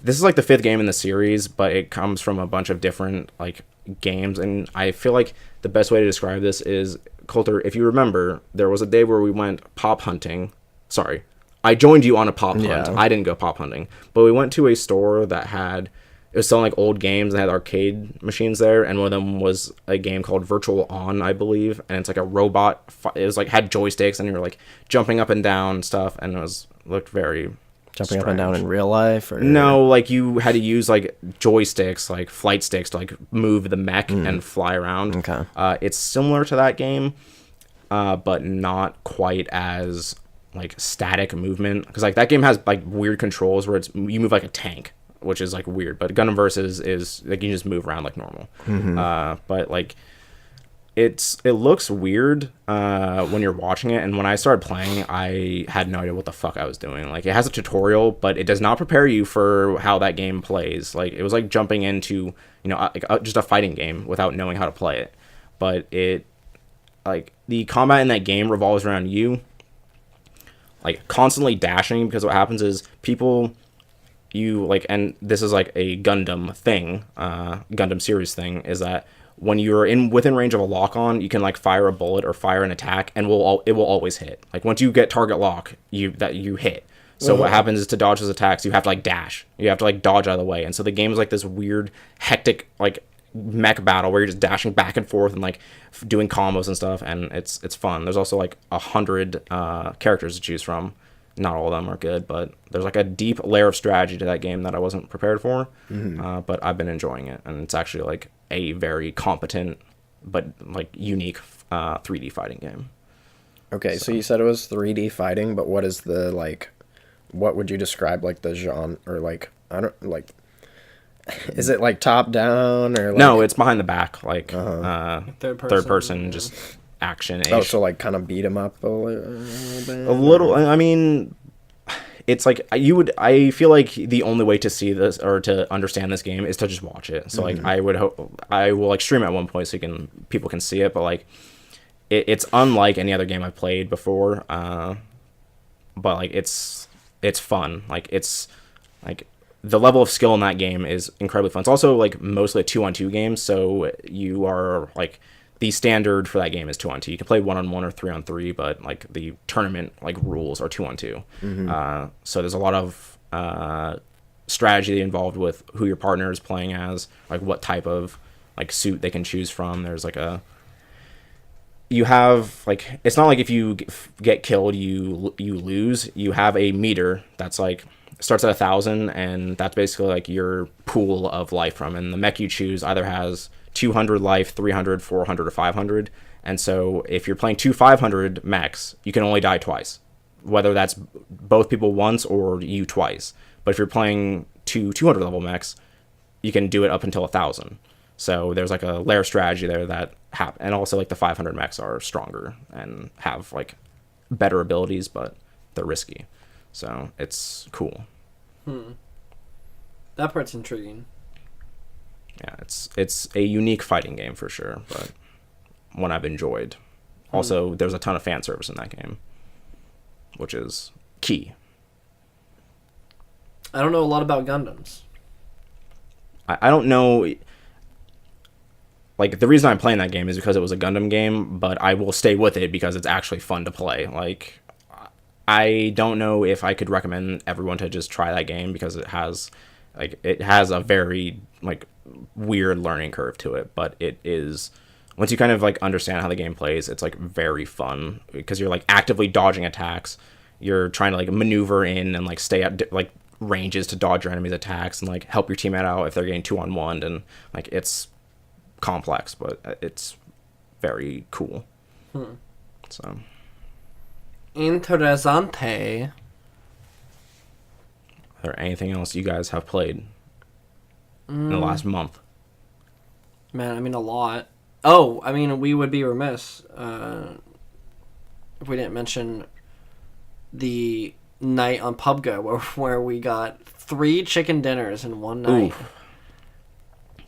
is like the 5th game in the series, but it comes from a bunch of different like games, and I feel like the best way to describe this is, Coulter, if you remember, there was a day where we went pop hunting. Sorry, I joined you on a pop hunt. I didn't go pop hunting, but we went to a store that it was selling like old games and had arcade machines there, and one of them was a game called Virtual On, I believe, and it's like a robot. It was like had joysticks, and you were like jumping up and down and stuff, and looked very jumping up and down in real life, or no, like you had to use like joysticks, like flight sticks, to like move the mech and fly around. Okay. It's similar to that game. but not quite as like static movement, because like that game has like weird controls where you move like a tank, which is like weird. But Gundam Versus is like you just move around like normal. But like it looks weird when you're watching it, and when I started playing, I had no idea what the fuck I was doing. Like, it has a tutorial, but it does not prepare you for how that game plays. Like, it was like jumping into, you know, just a fighting game without knowing how to play it. But it, like, the combat in that game revolves around you, like, constantly dashing, because what happens is people, you, like, and this is like a Gundam thing, Gundam series thing, is that when you're within range of a lock-on, you can like fire a bullet or fire an attack, and it will always hit. Like, once you get target lock, you hit. So what happens is, to dodge those attacks, you have to like dash. You have to like dodge out of the way. And so the game is like this weird, hectic like mech battle where you're just dashing back and forth and like doing combos and stuff, and it's fun. There's also like 100 characters to choose from. Not all of them are good, but there's like a deep layer of strategy to that game that I wasn't prepared for. But I've been enjoying it, and it's actually like a very competent but like unique 3D fighting game. Okay, so you said it was 3D fighting, but what is the like? What would you describe like the genre, or like, I don't like? Is it like top down, or like, no? It's behind the back, like third person, just action-ish. Oh, so like kind of beat 'em up a little bit? A little. I mean, it's like I feel like the only way to see this or to understand this game is to just watch it. So like I will like stream at one point so people can see it, but like it's unlike any other game I've played before. But like it's fun. Like, it's like the level of skill in that game is incredibly fun. It's also like mostly a 2-on-2 game, so you are like, the standard for that game is 2-on-2. You can play 1-on-1 or 3-on-3, but like the tournament like rules are 2-on-2. So there's a lot of strategy involved with who your partner is playing as, like what type of like suit they can choose from. There's like you have like, it's not like if you get killed you lose. You have a meter that's like starts at 1,000, and that's basically like your pool of life from. And the mech you choose either has 200 life, 300, 400, or 500. And so if you're playing 2 500 mechs, you can only die twice, whether that's both people once or you twice. But if you're playing 200 level mechs, you can do it up until 1,000. So there's like a layer strategy there that and also like the 500 mechs are stronger and have like better abilities, but they're risky. So it's cool. That part's intriguing. Yeah, it's a unique fighting game for sure, but one I've enjoyed. Also, there's a ton of fan service in that game, which is key. I don't know a lot about Gundams. I don't know. Like, the reason I'm playing that game is because it was a Gundam game, but I will stay with it because it's actually fun to play. Like, I don't know if I could recommend everyone to just try that game, because it has a very like weird learning curve to it, but it is, once you kind of like understand how the game plays, it's like very fun, because you're like actively dodging attacks. You're trying to like maneuver in and like stay at like ranges to dodge your enemy's attacks and like help your teammate out if they're getting 2-on-1, and like it's complex, but it's very cool. So Interessante. Is there anything else you guys have played in the last month? Man, I mean, a lot. Oh, I mean, we would be remiss if we didn't mention the night on PUBG where we got 3 chicken dinners in one night. Ooh.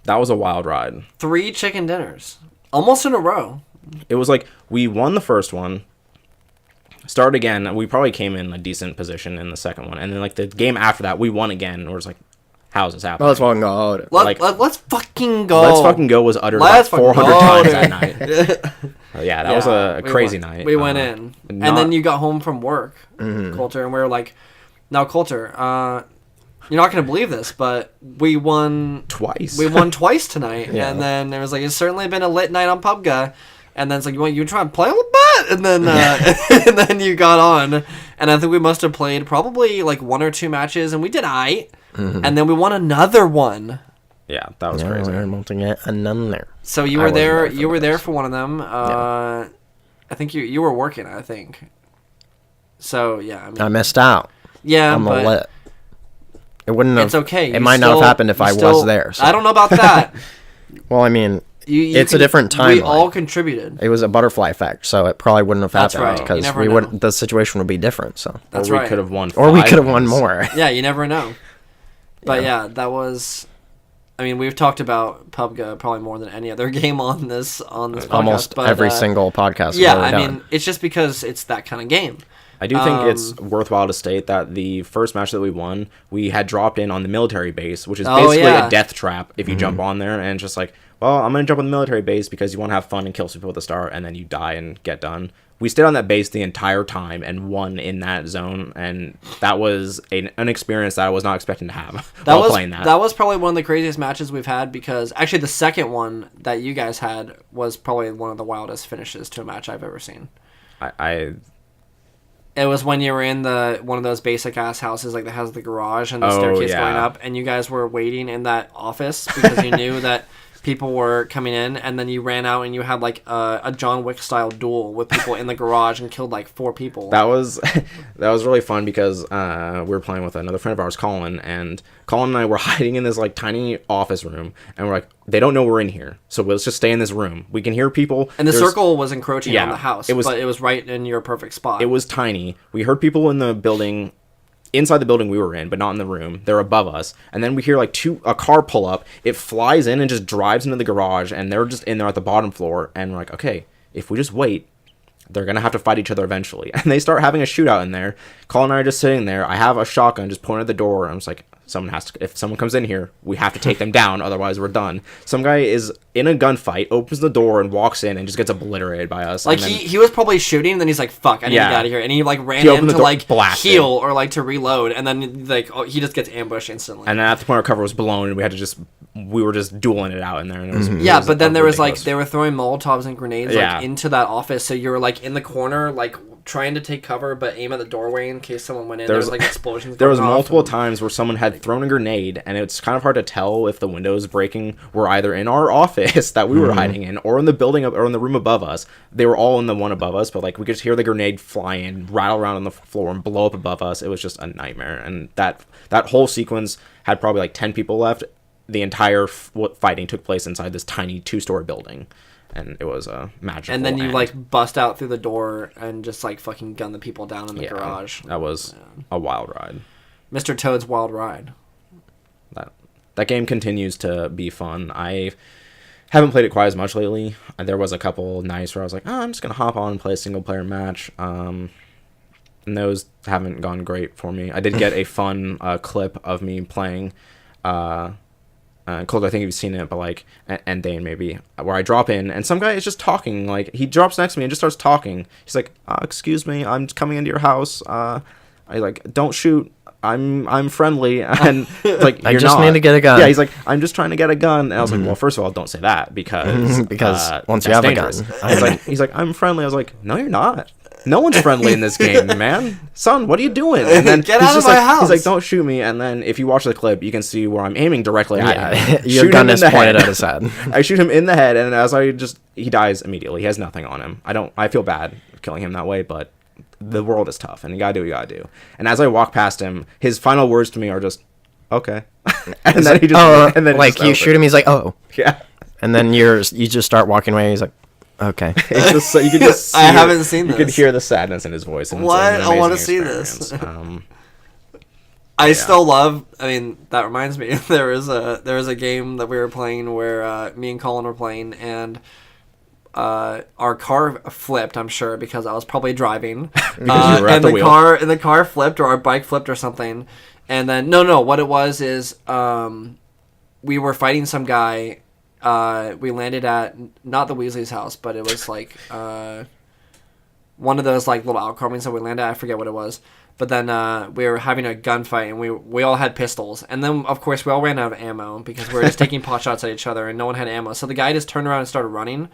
That was a wild ride. 3 chicken dinners. Almost in a row. It was like, we won the first one, started again, we probably came in a decent position in the second one, and then like the game after that, we won again, and we're just like, how's this happening? Let's fucking go. Let's fucking go. Let's fucking go was uttered about 400 times that night. Yeah, that was a crazy night. We went in. And then you got home from work, Coulter, and we were like, now, Coulter, you're not going to believe this, but we won twice. We won twice tonight. Yeah. And then it was like, it's certainly been a lit night on PUBG. And then it's like, you try and play a little bit? And then and then you got on. And I think we must have played probably like 1 or 2 matches, and we did aight. And then we won another one. Yeah, that was crazy. We're multi another. So you were there for one of them. I think you were working, I think. So, yeah. I mean, I missed out. Yeah, I'm but... lit. It wouldn't have... It's okay. It might not have happened if I was there. So. I don't know about that. Well, I mean, it's a different timeline. We all contributed. It was a butterfly effect, so it probably wouldn't have happened because we would. The situation would be different. So that's or we could have won. Or we could have won more. Yeah, you never know. But yeah, that was. I mean, we've talked about PUBG probably more than any other game on this podcast. Almost every single podcast. Yeah, I mean, it's just because it's that kind of game. I do think it's worthwhile to state that the first match that we won, we had dropped in on the military base, which is basically a death trap if you jump on there, and it's just like, well, I'm going to jump on the military base because you want to have fun and kill some people at the start, and then you die and get done. We stayed on that base the entire time and won in that zone, and that was an experience that I was not expecting to have playing that. That was probably one of the craziest matches we've had because actually the second one that you guys had was probably one of the wildest finishes to a match I've ever seen. It was when you were in one of those basic ass houses like that has the garage and the staircase going up, and you guys were waiting in that office because you knew that people were coming in, and then you ran out and you had like a John Wick style duel with people in the garage and killed like 4 people. That was really fun because we were playing with another friend of ours, Colin, and Colin and I were hiding in this like tiny office room, and we're like, they don't know we're in here, so let's just stay in this room. We can hear people. And the circle was encroaching on the house, but it was right in your perfect spot. It was tiny. We heard people in the building. Inside the building we were in, but not in the room. They're above us. And then we hear like a car pull up. It flies in and just drives into the garage, and they're just in there at the bottom floor. And we're like, okay, if we just wait, they're going to have to fight each other eventually. And they start having a shootout in there. Colin and I are just sitting there. I have a shotgun just pointed at the door. I'm just like, if someone comes in here, we have to take them down, otherwise we're done. Some guy is in a gunfight, opens the door and walks in and just gets obliterated by us. Like, he was probably shooting, and then he's like, fuck, I need to get out of here. And he like ran in to like heal or like to reload, and then like he just gets ambushed instantly. And then at the point our cover was blown, and we were just dueling it out in there. And it was, but then there was like, they were throwing Molotovs and grenades like into that office, so you were like in the corner, like trying to take cover but aim at the doorway in case someone went in. There was like explosions. There was multiple times where someone had thrown a grenade, and it's kind of hard to tell if the windows breaking were either in our office that we were hiding in, or in the building or in the room above us. They were all in the one above us, but like we could just hear the grenade fly in, rattle around on the floor, and blow up above us. It was just a nightmare, and that whole sequence had probably like 10 people left. The entire fighting took place inside this tiny 2-story building. And it was a magical. And then you like bust out through the door and just like fucking gun the people down in the garage. That was a wild ride. Mr. Toad's Wild Ride. That game continues to be fun. I haven't played it quite as much lately. There was a couple nights where I was like, I'm just gonna hop on and play a single player match. And those haven't gone great for me. I did get a fun clip of me playing. Cold, I think you've seen it, but like, and Dane maybe, where I drop in and some guy is just talking. Like, he drops next to me and just starts talking. He's like, "Excuse me, I'm coming into your house. I like, don't shoot. I'm friendly." And like, I just need to get a gun. Yeah, he's like, "I'm just trying to get a gun." And I was like, "Well, first of all, don't say that because once you have dangerous. A gun, he's like, "I'm friendly." I was like, "No, you're not. No one's friendly in this game, man. Son, what are you doing?" And then get out of my house. He's like, "Don't shoot me." And then if you watch the clip, you can see where I'm aiming directly at him. Your gun is pointed at his head. I shoot him in the head, and as he dies immediately. He has nothing on him. I feel bad killing him that way, but the world is tough, and you gotta do what you gotta do. And as I walk past him, his final words to me are just, "Okay." And then he just, and then like you shoot him, he's like, "Oh." Yeah. And then you just start walking away. He's like, "Okay." It's just so you can just see I haven't seen this. You could hear the sadness in his voice. And what? I want to see this. I still love. I mean, that reminds me. There was a game that we were playing where me and Colin were playing, and our car flipped. I'm sure because I was probably driving, and the car flipped, or our bike flipped, or something. And then no, what it was is we were fighting some guy. We landed at not the Weasley's house, but it was like one of those like little outcroppings that we landed at. I forget what it was. But then we were having a gunfight, and we all had pistols. And then, of course, we all ran out of ammo because we were just taking pot shots at each other, and no one had ammo. So the guy just turned around and started running.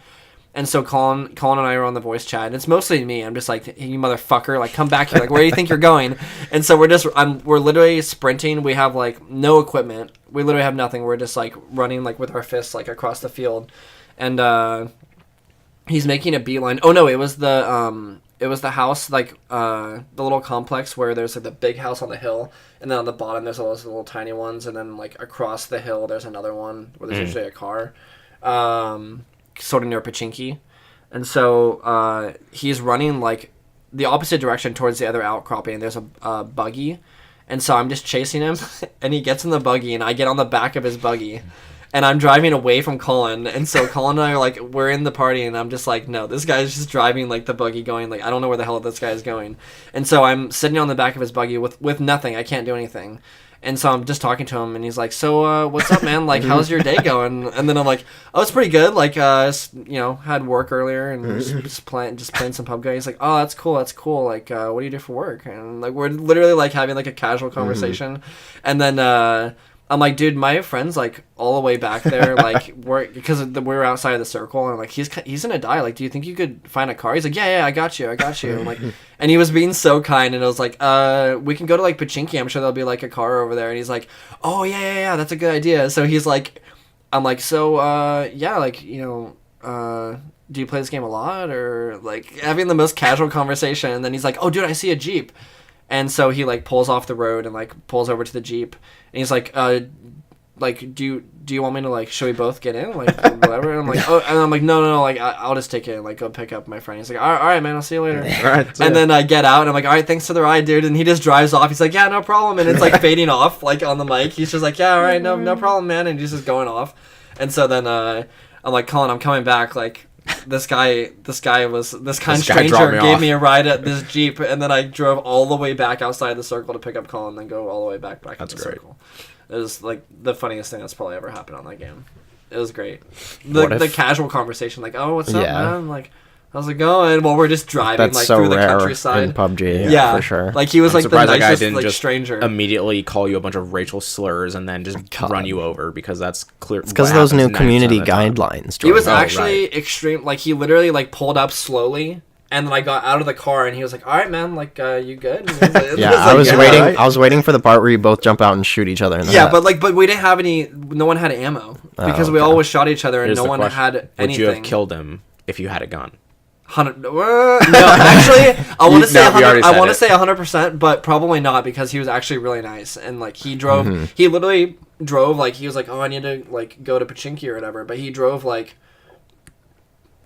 And so Colin and I are on the voice chat, and it's mostly me. I'm just like, "Hey, you motherfucker, like, come back here. Like, where do you think you're going?" And so we're literally sprinting. We have, like, no equipment. We literally have nothing. We're just, like, running, like, with our fists, like, across the field. And He's making a beeline. Oh no, it was the house, like the little complex where there's like the big house on the hill, and then on the bottom there's all those little tiny ones, and then like across the hill there's another one where there's usually a car, sort of near Pachinki, and so he's running like the opposite direction towards the other outcropping, and there's a buggy, and so I'm just chasing him, and he gets in the buggy, and I get on the back of his buggy. And I'm driving away from Colin, and so Colin and I are like, we're in the party, and I'm just like, no, this guy's just driving like the buggy going, like, I don't know where the hell this guy is going. And so I'm sitting on the back of his buggy with nothing, I can't do anything. And so I'm just talking to him, and he's like, so what's up, man? Like, how's your day going? And then I'm like, oh, it's pretty good. Like, had work earlier, and just playing some PUBG. He's like, oh, that's cool. Like, what do you do for work? And like, we're literally like having like a casual conversation, and then I'm like, dude, my friend's like all the way back there, like we're outside of the circle, and I'm like, he's gonna die. Like, do you think you could find a car? He's like, yeah, I got you. I'm like, and he was being so kind, and I was like, we can go to like Pachinki. I'm sure there'll be like a car over there. And he's like, oh yeah, that's a good idea. So he's like, I'm like, so yeah, like do you play this game a lot, or like having the most casual conversation? And then he's like, oh, dude, I see a Jeep. And so he like pulls off the road and like pulls over to the Jeep, and he's like, do you want me to like should we both get in, like whatever? And I'm like, oh, and I'm like, no, like I'll just take it and like go pick up my friend. He's like, all right, man, I'll see you later. All right, and then I get out and I'm like, all right, thanks for the ride, dude. And he just drives off. He's like, yeah, no problem. And it's like fading off like on the mic. He's just like, yeah, all right, no problem, man. And he's just going off. And so then I'm like, Colin, I'm coming back, like. This kind stranger gave me a ride at this Jeep, and then I drove all the way back outside the circle to pick up Colin, and then go all the way back into the circle. It was like the funniest thing that's probably ever happened on that game. It was great. The casual conversation, like, oh, what's up, man? Like, how's it going? Well, we're just driving like through the countryside. In PUBG, yeah, for sure. Like he was like the nicest like stranger. Immediately call you a bunch of racial slurs and then just run you over, because that's clear. It's because of those new community guidelines. He was actually extreme. Like he literally like pulled up slowly, and then I got out of the car, and he was like, "All right, man, like you good?" I was waiting. I was waiting for the part where you both jump out and shoot each other in the head. but we didn't have any. No one had ammo because we always shot each other, and no one had anything. Would you have killed him if you had a gun? No, actually, I want to say 100. I want to say 100%, but probably not, because he was actually really nice, and like he drove. Mm-hmm. He literally drove like he was like, oh, I need to like go to Pachinki or whatever, but he drove like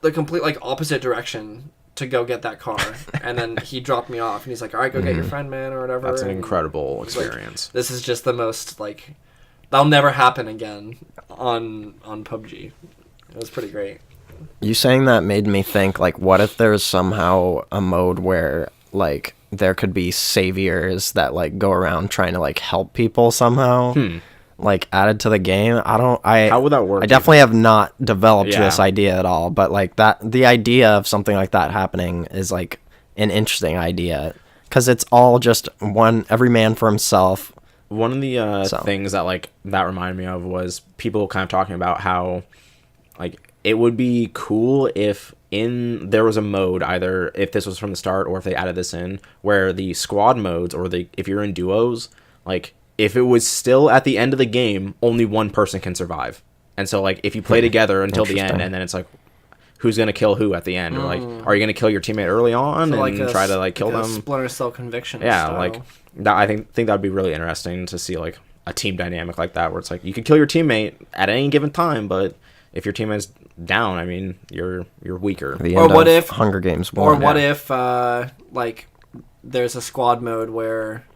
the complete like opposite direction to go get that car, and then he dropped me off, and he's like, all right, go get your friend, man, or whatever. That's an incredible experience. Like, this is just the most like that'll never happen again on PUBG. It was pretty great. You saying that made me think, like, what if there's somehow a mode where, like, there could be saviors that, like, go around trying to, like, help people somehow? Like, added to the game? How would that work? I definitely have not developed this idea at all, but, like, the idea of something like that happening is, like, an interesting idea. Because it's all just every man for himself. One of the things that, like, that reminded me of was people kind of talking about how, like, it would be cool if there was a mode, either if this was from the start or if they added this in, where the squad modes, or if you're in duos, like if it was still at the end of the game, only one person can survive. And so like if you play together until the end, and then it's like, who's going to kill who at the end? Or like, are you going to kill your teammate early on and try to like kill them? Splinter Cell Conviction style. Like that, I think that would be really interesting to see, like a team dynamic like that, where it's like you can kill your teammate at any given time, but if your teammate's down, I mean, you're weaker. Or what if Hunger Games 1? Or what if like there's a squad mode where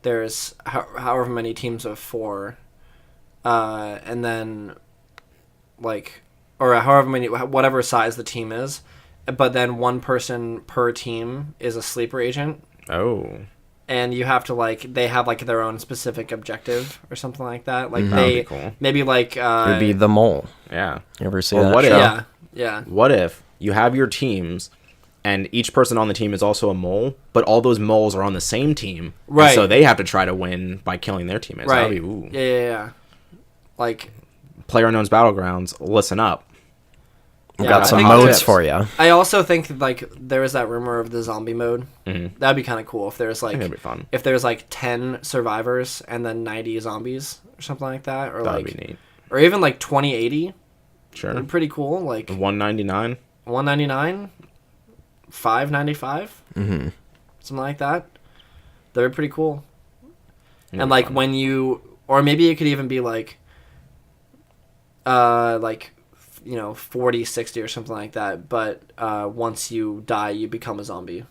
there's however many teams of 4, and then like, or however many, whatever size the team is, but then one person per team is a sleeper agent. Oh. And you have to like, they have like their own specific objective or something like that. Like they cool. Maybe like it'd be the mole. Yeah. You ever see that show? Yeah. What if you have your teams, and each person on the team is also a mole, but all those moles are on the same team, right? So they have to try to win by killing their teammates. Right. That'd be, Yeah. Like PlayerUnknown's Battlegrounds. Listen up. We've got some modes for you. I also think like there was that rumor of the zombie mode. Mm-hmm. That'd be kind of cool if there's like, that'd be fun. If there's like 10 survivors and then 90 zombies or something like that, or that'd like, be neat. Or even like 2080. Sure. That'd be pretty cool. Like 199. $199, $5.95, something like that. They're pretty cool. And like fun. When you, or maybe it could even be like 40, 60 or something like that. But once you die, you become a zombie.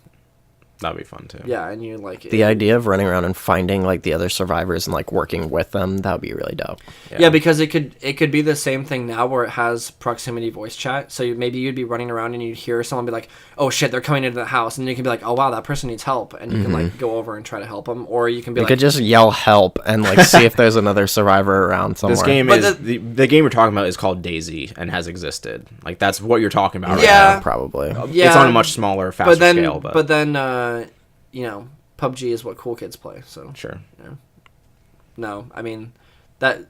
That'd be fun too. Yeah, and you like the idea of running around and finding like the other survivors and like working with them. That would be really dope. Yeah, because it could be the same thing now where it has proximity voice chat. So maybe you'd be running around and you'd hear someone be like, "Oh shit, they're coming into the house," and you can be like, "Oh wow, that person needs help," and you can like go over and try to help them, or you can be you could just yell help and like see if there's another survivor around somewhere. This game is the game we're talking about is called DayZ and has existed. Like that's what you're talking about right now. Probably. Yeah, it's on a much smaller, faster scale. But then. PUBG is what cool kids play, so sure. Yeah. No, I mean that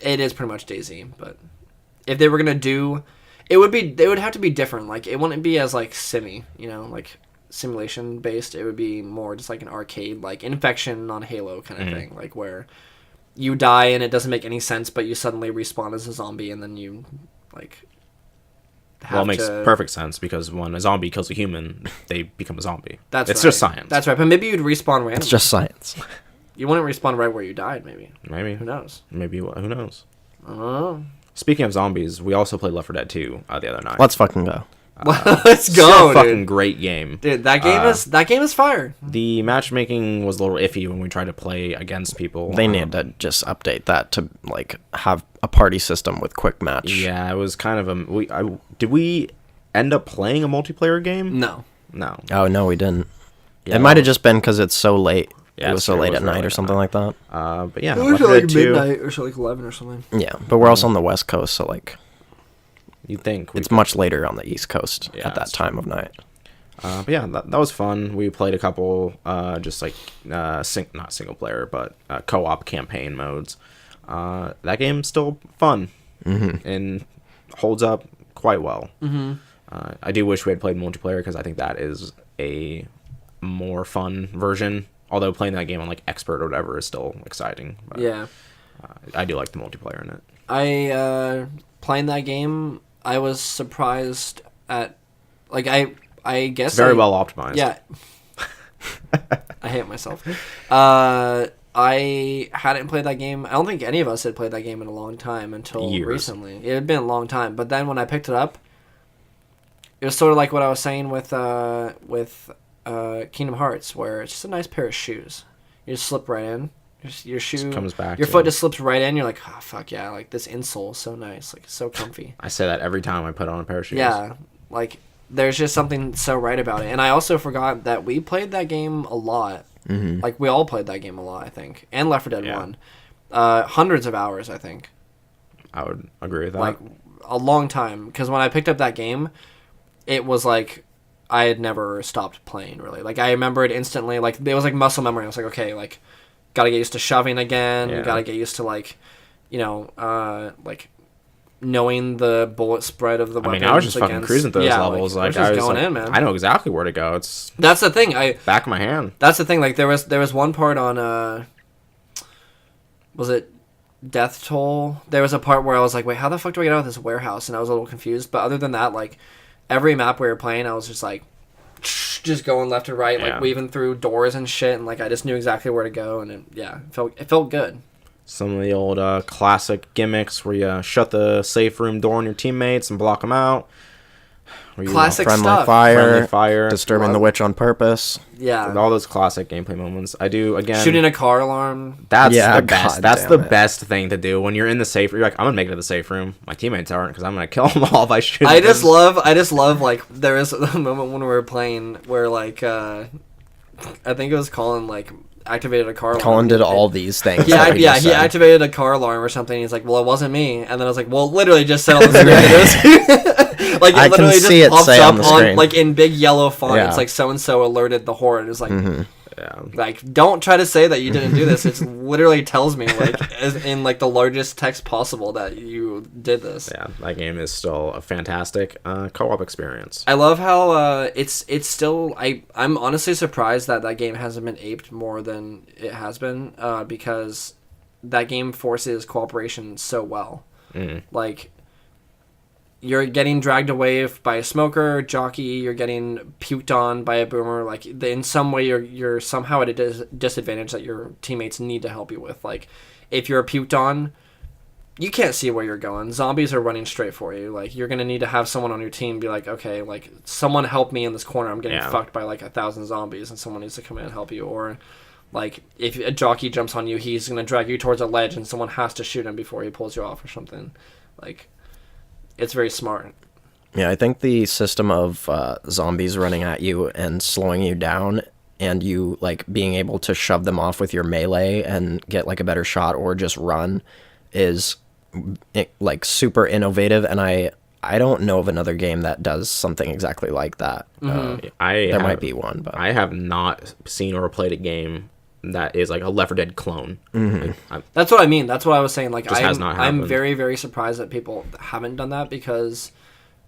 it is pretty much DayZ, but if they were gonna do, they would have to be different. Like it wouldn't be as like like simulation based. It would be more just like an arcade, like Infection on Halo kind of thing, like where you die and it doesn't make any sense, but you suddenly respawn as a zombie and then you like. Well, it makes perfect sense because when a zombie kills a human, they become a zombie. It's just science. That's right, but maybe you'd respawn randomly. It's just science. You wouldn't respawn right where you died, maybe. Maybe. Who knows? Maybe, who knows? I don't know. Speaking of zombies, we also played Left 4 Dead 2 the other night. Let's fucking go. Let's go, dude. Fucking great game. Dude, that game is fire. The matchmaking was a little iffy when we tried to play against people. They need to just update that to like have a party system with quick match. Yeah, it was kind of did we end up playing a multiplayer game? No. Oh no, we didn't. Yeah, it might have just been because it's so late. Yeah, it was so late at night or something like that. But yeah, it was like midnight or so, like 11 or something. Yeah, but we're also on the West Coast, so like you'd think it's much later on the East Coast at that time of night. But yeah, that was fun. We played a couple, just like not single player, but co-op campaign modes. That game's still fun and holds up quite well. I do wish we had played multiplayer because I think that is a more fun version. Although playing that game on like expert or whatever is still exciting. But, yeah, I do like the multiplayer in it. Playing that game, I was surprised at, like I guess it's very well optimized. Yeah, I hate myself. I hadn't played that game. I don't think any of us had played that game in a long time until recently. It had been a long time, but then when I picked it up, it was sort of like what I was saying with Kingdom Hearts, where it's just a nice pair of shoes. You just slip right in. Your shoe comes back. Your foot just slips right in. You're like, oh fuck yeah! Like this insole is so nice, like it's so comfy. I say that every time I put on a pair of shoes. Yeah, like there's just something so right about it. And I also forgot that we played that game a lot. Like we all played that game a lot, I think, and Left 4 Dead 1, hundreds of hours, I think. I would agree with that. Like a long time, because when I picked up that game, it was like I had never stopped playing really. Like I remember it instantly. Like it was like muscle memory. I was like, okay, like gotta get used to shoving again. Yeah. Gotta get used to like, like knowing the bullet spread of the weapons. I was just fucking cruising through those levels. Like I was going in, man. I know exactly where to go. That's the thing. Back of my hand. That's the thing. Like there was one part on was it Death Toll? There was a part where I was like, wait, how the fuck do I get out of this warehouse? And I was a little confused. But other than that, like every map we were playing, I was just like, just going left and right, like weaving through doors and shit, and like I just knew exactly where to go, and it felt good. Some of the old classic gimmicks where you shut the safe room door on your teammates and block them out. Classic stuff. Friendly fire, disturbing the witch on purpose. Yeah, all those classic gameplay moments. I do again. Shooting a car alarm. That's the best. That's the best thing to do when you're in the safe room. You're like, I'm gonna make it to the safe room. My teammates aren't because I'm gonna kill them all if I shoot. I just love like there is a moment when we were playing where like I think it was Colin like activated a car alarm. Colin did all these things. He activated a car alarm or something. He's like, well, it wasn't me. And then I was like, well, literally just said on the screen. Like it literally just pops up on like in big yellow font. It's like so and so alerted the horde. It's like, like don't try to say that you didn't do this. It literally tells me like in like the largest text possible that you did this. Yeah, that game is still a fantastic co-op experience. I love how it's still. I'm honestly surprised that game hasn't been aped more than it has been because that game forces cooperation so well. Like you're getting dragged away by a smoker, jockey, you're getting puked on by a boomer, like in some way you're somehow at a disadvantage that your teammates need to help you with. Like if you're puked on, you can't see where you're going. Zombies are running straight for you. Like you're gonna need to have someone on your team be like, okay, like someone help me in this corner. I'm getting fucked by like 1,000 zombies, and someone needs to come in and help you. Or like if a jockey jumps on you, he's gonna drag you towards a ledge, and someone has to shoot him before he pulls you off or something. Like it's very smart. Yeah, I think the system of zombies running at you and slowing you down, and you like being able to shove them off with your melee and get like a better shot or just run is like super innovative, and I don't know of another game that does something exactly like that. There might be one, but I have not seen or played a game that is like a Left 4 Dead clone. Like, that's what I mean. That's what I was saying. Like I'm happened. very, very surprised that people haven't done that, because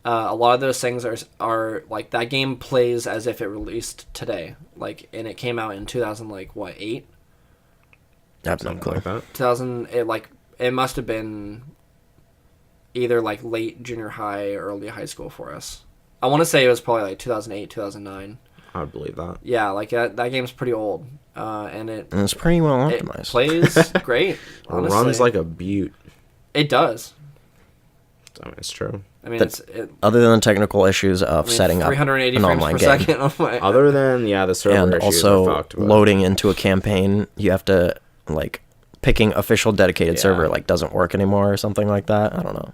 a lot of those things are like that game plays as if it released today. Like, and it came out in 2000, like what, 8? I have no clue. like that. 2000. It must have been either like late junior high, early high school for us. I want to say it was probably like 2008, 2009. I would believe that. Yeah, like that game's pretty old, and it's pretty well it optimized. plays great. Honestly. Runs like a beaut. It does. I mean, it's true. I mean, Other than the technical issues of setting up 380 an frames online per game, second. Oh my. Other than the server and issues also are fucked, but loading into a campaign, you have to like picking official dedicated server like doesn't work anymore or something like that. I don't know.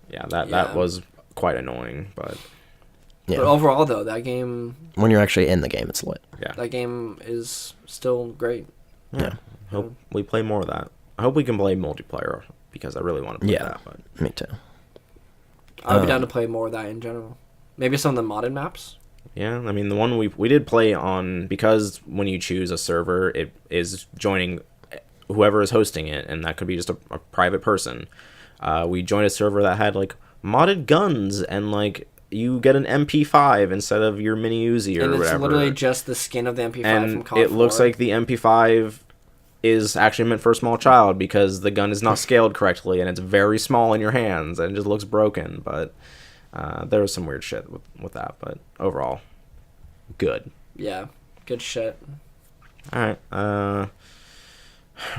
Yeah, that was quite annoying, but Yeah. But overall, though, that game, When you're actually in the game, it's lit. yeah. that game is still great. Yeah. Hope we play more of that. I hope we can play multiplayer because I really want to play Yeah. that. But Me too. I'd be down to play more of that in general. Maybe some of the modded maps. yeah, I mean the one we did play on, because when you choose a server, it is joining whoever is hosting it, and that could be just a private person. We joined a server that had like modded guns, and like you get an MP5 instead of your mini Uzi or And it's whatever. literally just the skin of the MP5 and from COD it looks 4. like the MP5 is actually meant for a small child because the gun is not scaled correctly and it's very small in your hands and it just looks broken. But there was some weird shit with that, but overall, good. Yeah, good shit. All right,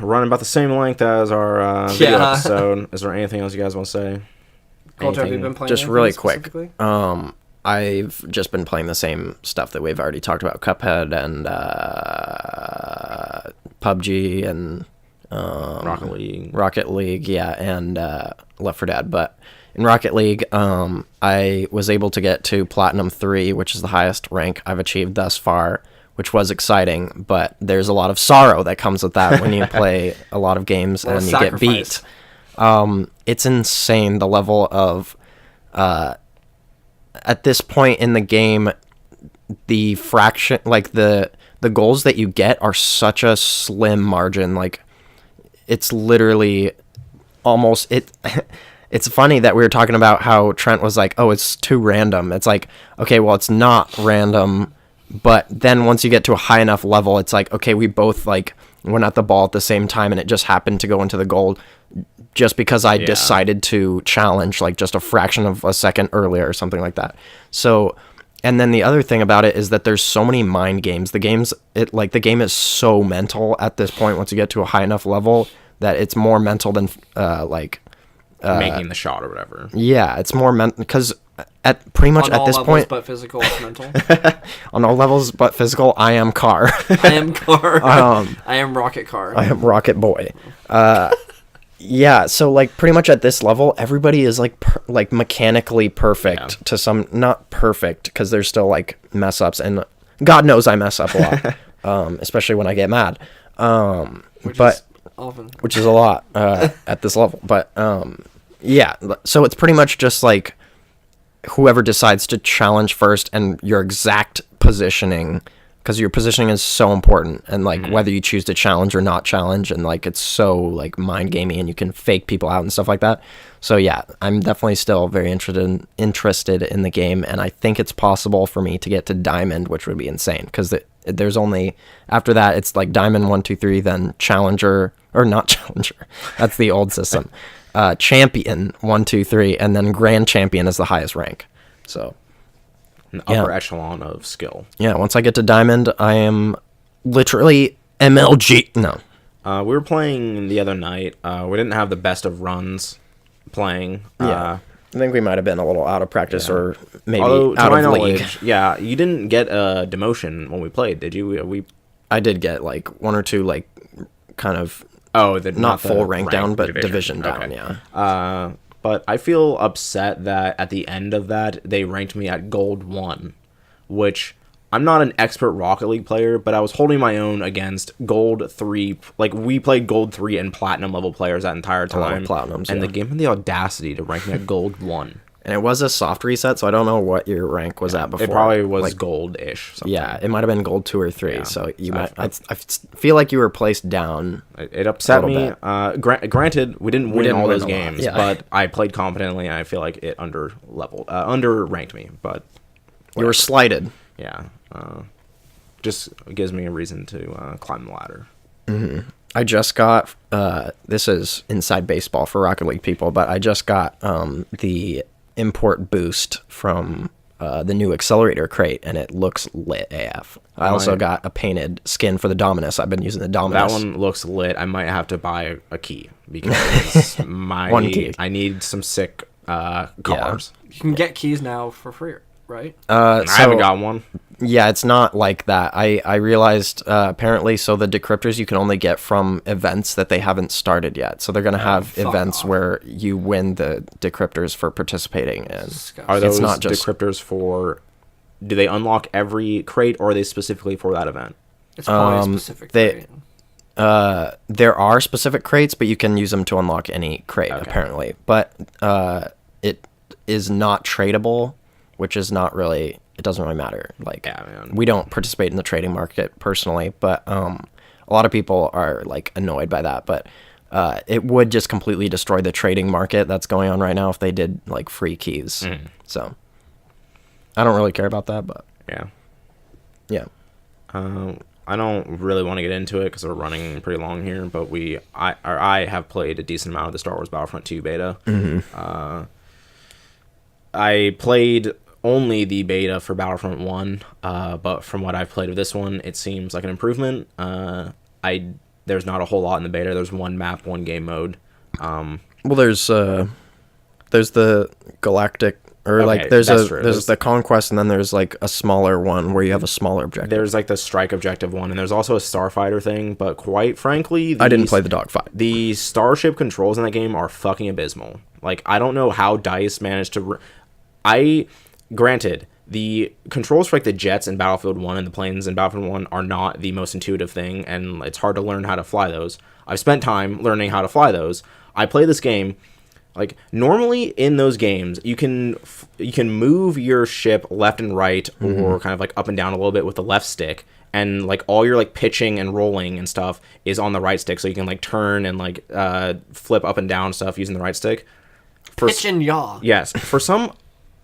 running about the same length as our video episode. Is there anything else you guys want to say? Coulter, have you Anything- been playing Just anything really quick. specifically? I've just been playing the same stuff that we've already talked about, Cuphead and PUBG and Rocket League, yeah, and Left 4 Dead. But in Rocket League, I was able to get to Platinum 3, which is the highest rank I've achieved thus far, which was exciting, but there's a lot of sorrow that comes with that when you play a lot of games and you get beat. It's insane, the level of at this point in the game, the fraction, like the goals that you get are such a slim margin. Like it's literally almost it. It's funny that we were talking about how Trent was like, "Oh, it's too random." It's like, okay, well, it's not random, but then once you get to a high enough level, it's like, okay, we both like went at the ball at the same time, and it just happened to go into the goal just because I decided to challenge like just a fraction of a second earlier or something like that. So, and then the other thing about it is that there's so many mind games. The game is so mental at this point once you get to a high enough level that it's more mental than making the shot or whatever. Yeah, it's more mental because at pretty much at this point, but physical is mental. on all levels but physical, I am Car. I am Car. I am Rocket Car. I am Rocket Boy. Yeah, so like pretty much at this level, everybody is like like mechanically perfect to some, not perfect because there's still like mess ups, and God knows I mess up a lot, especially when I get mad. Which is a lot at this level. But yeah, so it's pretty much just like whoever decides to challenge first and your exact positioning, because your positioning is so important, and like whether you choose to challenge or not challenge, and like it's so like mind gamey and you can fake people out and stuff like that. So yeah, I'm definitely still very interested in the game, and I think it's possible for me to get to Diamond, which would be insane because there's only, after that it's like Diamond 1, 2, 3, then Challenger, or not challenger. That's the old system. Champion 1, 2, 3, and then grand champion is the highest rank. So an upper echelon of skill. Yeah, once I get to diamond, I am literally MLG. No. We were playing the other night. We didn't have the best of runs playing. I think we might have been a little out of practice or maybe Although, out to of my league. knowledge, yeah, you didn't get a demotion when we played, did you? I did get like 1 or 2 like kind of not full the rank down, but division down, yeah. But I feel upset that at the end of that, they ranked me at Gold 1, which I'm not an expert Rocket League player, but I was holding my own against Gold 3. Like, we played Gold 3 and Platinum level players that entire time. Platinums, and the game had the audacity to rank me at Gold 1. And it was a soft reset, so I don't know what your rank was at before. It probably was like, gold-ish. Something. Yeah, it might have been Gold 2 or 3, so you might... I feel like you were placed down. It upset me. Granted, we didn't win all those games, yeah. but I played competently, and I feel like it under-ranked me, but... You were slighted. Yeah. Just gives me a reason to climb the ladder. Mm-hmm. I just got... this is inside baseball for Rocket League people, but I just got the import boost from the new accelerator crate, and it looks lit AF. I also got a painted skin for the Dominus. I've been using the Dominus. That one looks lit. I might have to buy a key because One key. I need some sick cars. You can get keys now for free, right? I haven't got one. Yeah, it's not like that. I realized apparently, so the decryptors you can only get from events that they haven't started yet. So they're going to have events where you win the decryptors for participating in. Are those not just decryptors for... Do they unlock every crate, or are they specifically for that event? It's probably a specific crate. There are specific crates, but you can use them to unlock any crate, apparently. But it is not tradable, which is not really... It doesn't really matter. Like, we don't participate in the trading market personally, but a lot of people are like annoyed by that. But it would just completely destroy the trading market that's going on right now if they did like free keys. So I don't really care about that, but yeah. I don't really want to get into it because we're running pretty long here, but I have played a decent amount of the Star Wars Battlefront 2 beta. I played only the beta for Battlefront 1, but from what I've played of this one, it seems like an improvement. There's not a whole lot in the beta. There's one map, one game mode. Well, there's the Galactic, or like there's the Conquest, and then there's like a smaller one where you have a smaller objective. There's like the Strike objective one, and there's also a Starfighter thing, but quite frankly... I didn't play the dogfight. The Starship controls in that game are fucking abysmal. Like, I don't know how DICE managed to... Granted, the controls for like the jets in Battlefield 1 and the planes in Battlefield 1 are not the most intuitive thing, and it's hard to learn how to fly those. I've spent time learning how to fly those. I play this game, like, normally in those games, you can move your ship left and right, or kind of like up and down a little bit with the left stick, and like all your like pitching and rolling and stuff is on the right stick, so you can like turn and like flip up and down stuff using the right stick. Pitch and yaw. Yes, for some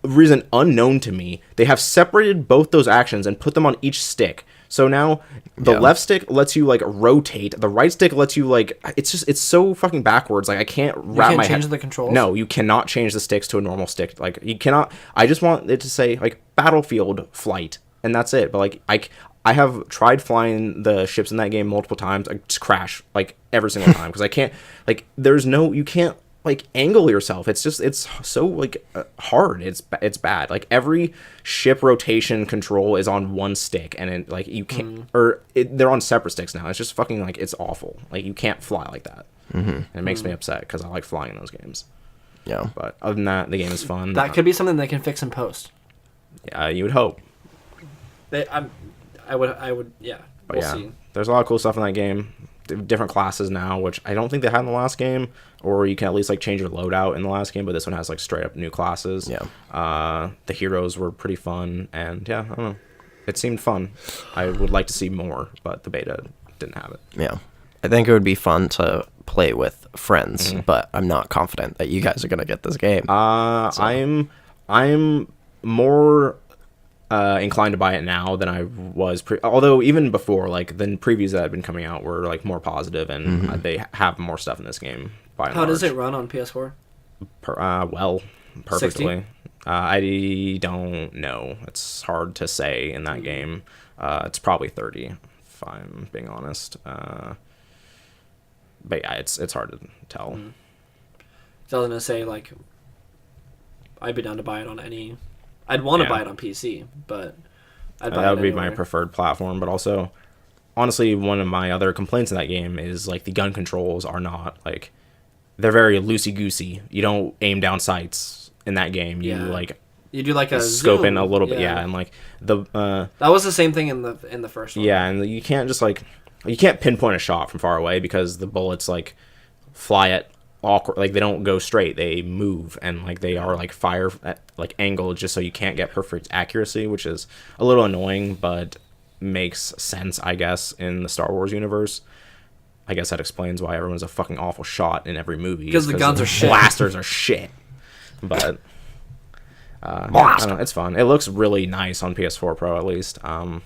reason unknown to me, they have separated both those actions and put them on each stick. So now the left stick lets you like rotate, the right stick lets you like, it's so fucking backwards. Like, I can't wrap my head. You can't change the controls? No, you cannot change the sticks to a normal stick. Like, you cannot. I just want it to say like Battlefield flight, and that's it. But like I have tried flying the ships in that game multiple times. I just crash like every single time because I can't, like, you can't like angle yourself. It's so like hard. It's bad. Like, every ship rotation control is on one stick, and it, like, you can't they're on separate sticks now. It's just fucking like, it's awful. Like, you can't fly like that. And it makes me upset because I like flying in those games. Yeah. But other than that, the game is fun. That could be something they can fix in post. Yeah, you would hope. I would. Yeah. But we'll see. There's a lot of cool stuff in that game. Different classes now, which I don't think they had in the last game, or you can at least like change your loadout in the last game, but this one has like straight up new classes. Yeah. The heroes were pretty fun, and yeah, I don't know. It seemed fun. I would like to see more, but the beta didn't have it. Yeah. I think it would be fun to play with friends, but I'm not confident that you guys are going to get this game. I'm more inclined to buy it now than I was. Although even before, like the previews that had been coming out were like more positive, and they have more stuff in this game. How does it run on PS4? Well, perfectly. 60? I don't know. It's hard to say in that game. It's probably 30, if I'm being honest. But yeah, it's hard to tell. So I was gonna say, like, I'd be down to buy it on any. I'd want to buy it on PC, but that would be my preferred platform. But also, honestly, one of my other complaints in that game is like the gun controls are not like, they're very loosey goosey. You don't aim down sights in that game. You you do like a scope zoom. in a little bit, and like the that was the same thing in the first one. Yeah, and you can't just like, you can't pinpoint a shot from far away because the bullets like fly at awkward, like they don't go straight, they move, and like they are like fire at like angle just so you can't get perfect accuracy, which is a little annoying but makes sense, I guess, in the Star Wars universe. I guess that explains why everyone's a fucking awful shot in every movie, because the guns are shit, blasters are shit. But I don't know, it's fun. It looks really nice on PS4 Pro at least. I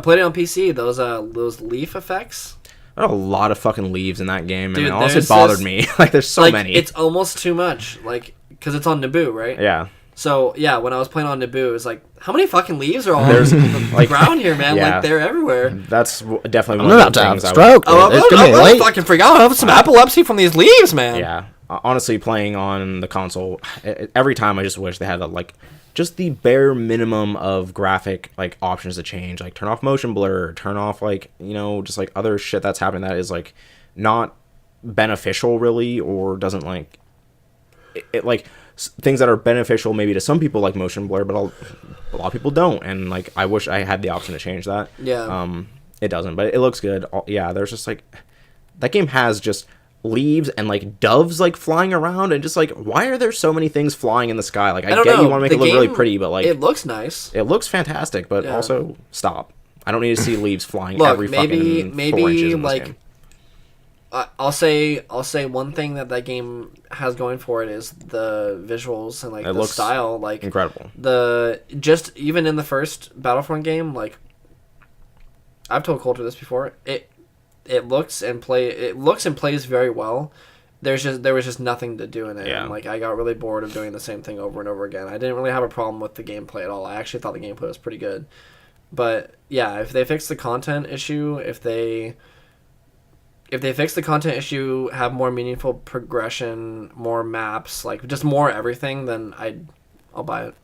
played it on PC. Those leaf effects. There are a lot of fucking leaves in that game, Dude, and it also bothered me. Like, there's so many. It's almost too much. Like, because it's on Naboo, right? Yeah. So yeah, when I was playing on Naboo, it was like, how many fucking leaves are all on the ground here, man? Yeah. Like, they're everywhere. That's definitely I'm one about of the to have things a stroke. I'm gonna fucking freak out. I have some epilepsy from these leaves, man. Yeah. Honestly, playing on the console, every time I just wish they had like just the bare minimum of graphic like options to change, like turn off motion blur, turn off like, you know, just like other shit that's happening that is like not beneficial really, or doesn't like it like things that are beneficial maybe to some people like motion blur, but a lot of people don't, and like I wish I had the option to change that. Yeah. It doesn't, but it looks good. Yeah, there's just like, that game has just leaves and like doves like flying around, and just like, why are there so many things flying in the sky? Like, I get you want to make it look really pretty, but like, it looks nice, it looks fantastic, but also stop. I don't need to see leaves flying every fucking 4 inches in this like game. I'll say one thing that game has going for it is the visuals and like the style, like incredible. Just even in the first Battlefront game, like I've told Coulter this before, it looks and plays very well. There was just nothing to do in it. Yeah. And like I got really bored of doing the same thing over and over again. I didn't really have a problem with the gameplay at all. I actually thought the gameplay was pretty good. But yeah, if they fix the content issue, if they fix the content issue, have more meaningful progression, more maps, like just more everything, then I'll buy it.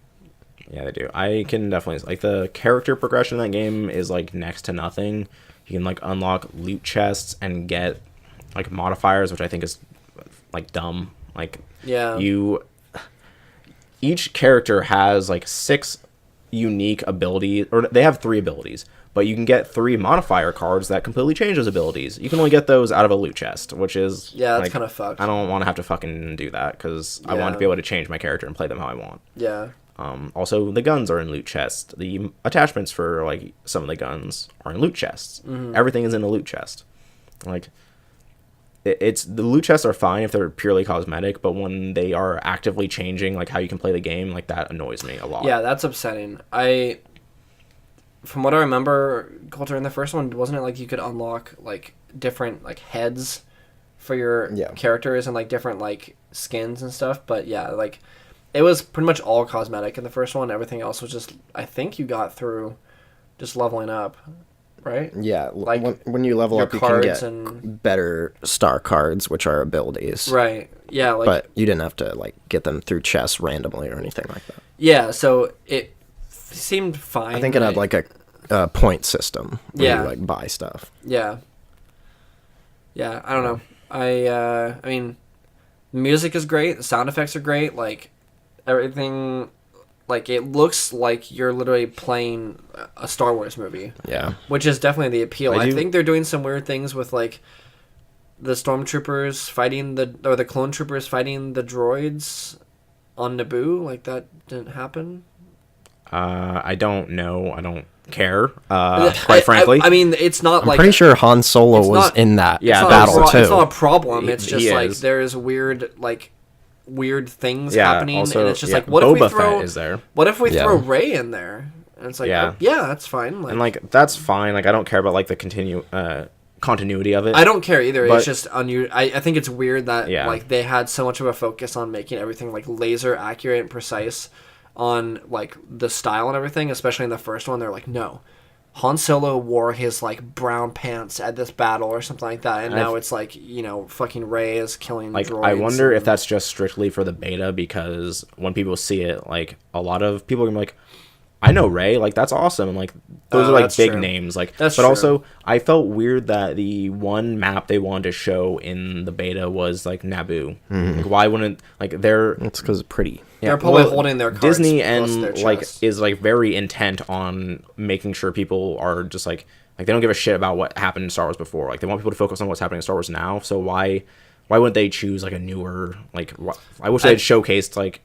Yeah, they do. I can definitely, like, the character progression in that game is like next to nothing. You can like unlock loot chests and get like modifiers, which I think is like dumb. Like, yeah, each character has like 6 unique abilities, or they have 3 abilities, but you can get 3 modifier cards that completely change those abilities. You can only get those out of a loot chest, which is that's like, kind of fucked. I don't want to have to fucking do that, because I want to be able to change my character and play them how I want. Yeah. Also, the guns are in loot chests. The attachments for like some of the guns are in loot chests. Mm-hmm. Everything is in a loot chest. Like, it's the loot chests are fine if they're purely cosmetic, but when they are actively changing like how you can play the game, like that annoys me a lot. Yeah, that's upsetting. From what I remember, Coulter, in the first one, wasn't it like you could unlock like different like heads for your characters and like different like skins and stuff? But yeah, like it was pretty much all cosmetic in the first one. Everything else was just, I think you got through just leveling up, right? Yeah, like when you level up, you can get and better star cards, which are abilities. Right. Yeah. Like, but you didn't have to like get them through chests randomly or anything like that. Yeah. So it seemed fine. I think it had like a point system where you like buy stuff. Yeah. Yeah. I don't know. I mean, the music is great. The sound effects are great. Like everything. Like, it looks like you're literally playing a Star Wars movie. Yeah. Which is definitely the appeal. I think they're doing some weird things with, like, the stormtroopers fighting or the clone troopers fighting the droids on Naboo. Like, that didn't happen. I don't know. I don't care, quite frankly. I mean, it's not I'm like... I'm pretty sure Han Solo was in that battle, too. It's not a problem. It's just, like, is. there's weird, like... weird things happening, also, and it's just yeah, like, what Boba if we throw Fett is there? What if we Yeah. throw Rey in there? And it's like, Yeah. that's fine. Like, And like that's fine. Like I don't care about like the continuity of it. I don't care either. But- It's just unusual. I think it's weird that Yeah. like they had so much of a focus on making everything like laser accurate and precise on like the style and everything, especially in the first one. They're like, no, Han Solo wore his like brown pants at this battle or something like that, and now it's like, you know, fucking Rey is killing Like droids. I wonder if and- that's just strictly for the beta, because when people see it, like a lot of people are gonna be like, I know Rey, like that's awesome, and like those are like that's big true. names, like. That's but true. also, I felt weird that the one map they wanted to show in the beta was like Naboo. Like why wouldn't like they're It's because it's pretty. They're probably holding their cards Disney close to their and like chest. is like very intent on making sure people are just like they don't give a shit about what happened in Star Wars before. Like they want people to focus on what's happening in Star Wars now. So why wouldn't they choose like a newer like? I wish they'd showcased like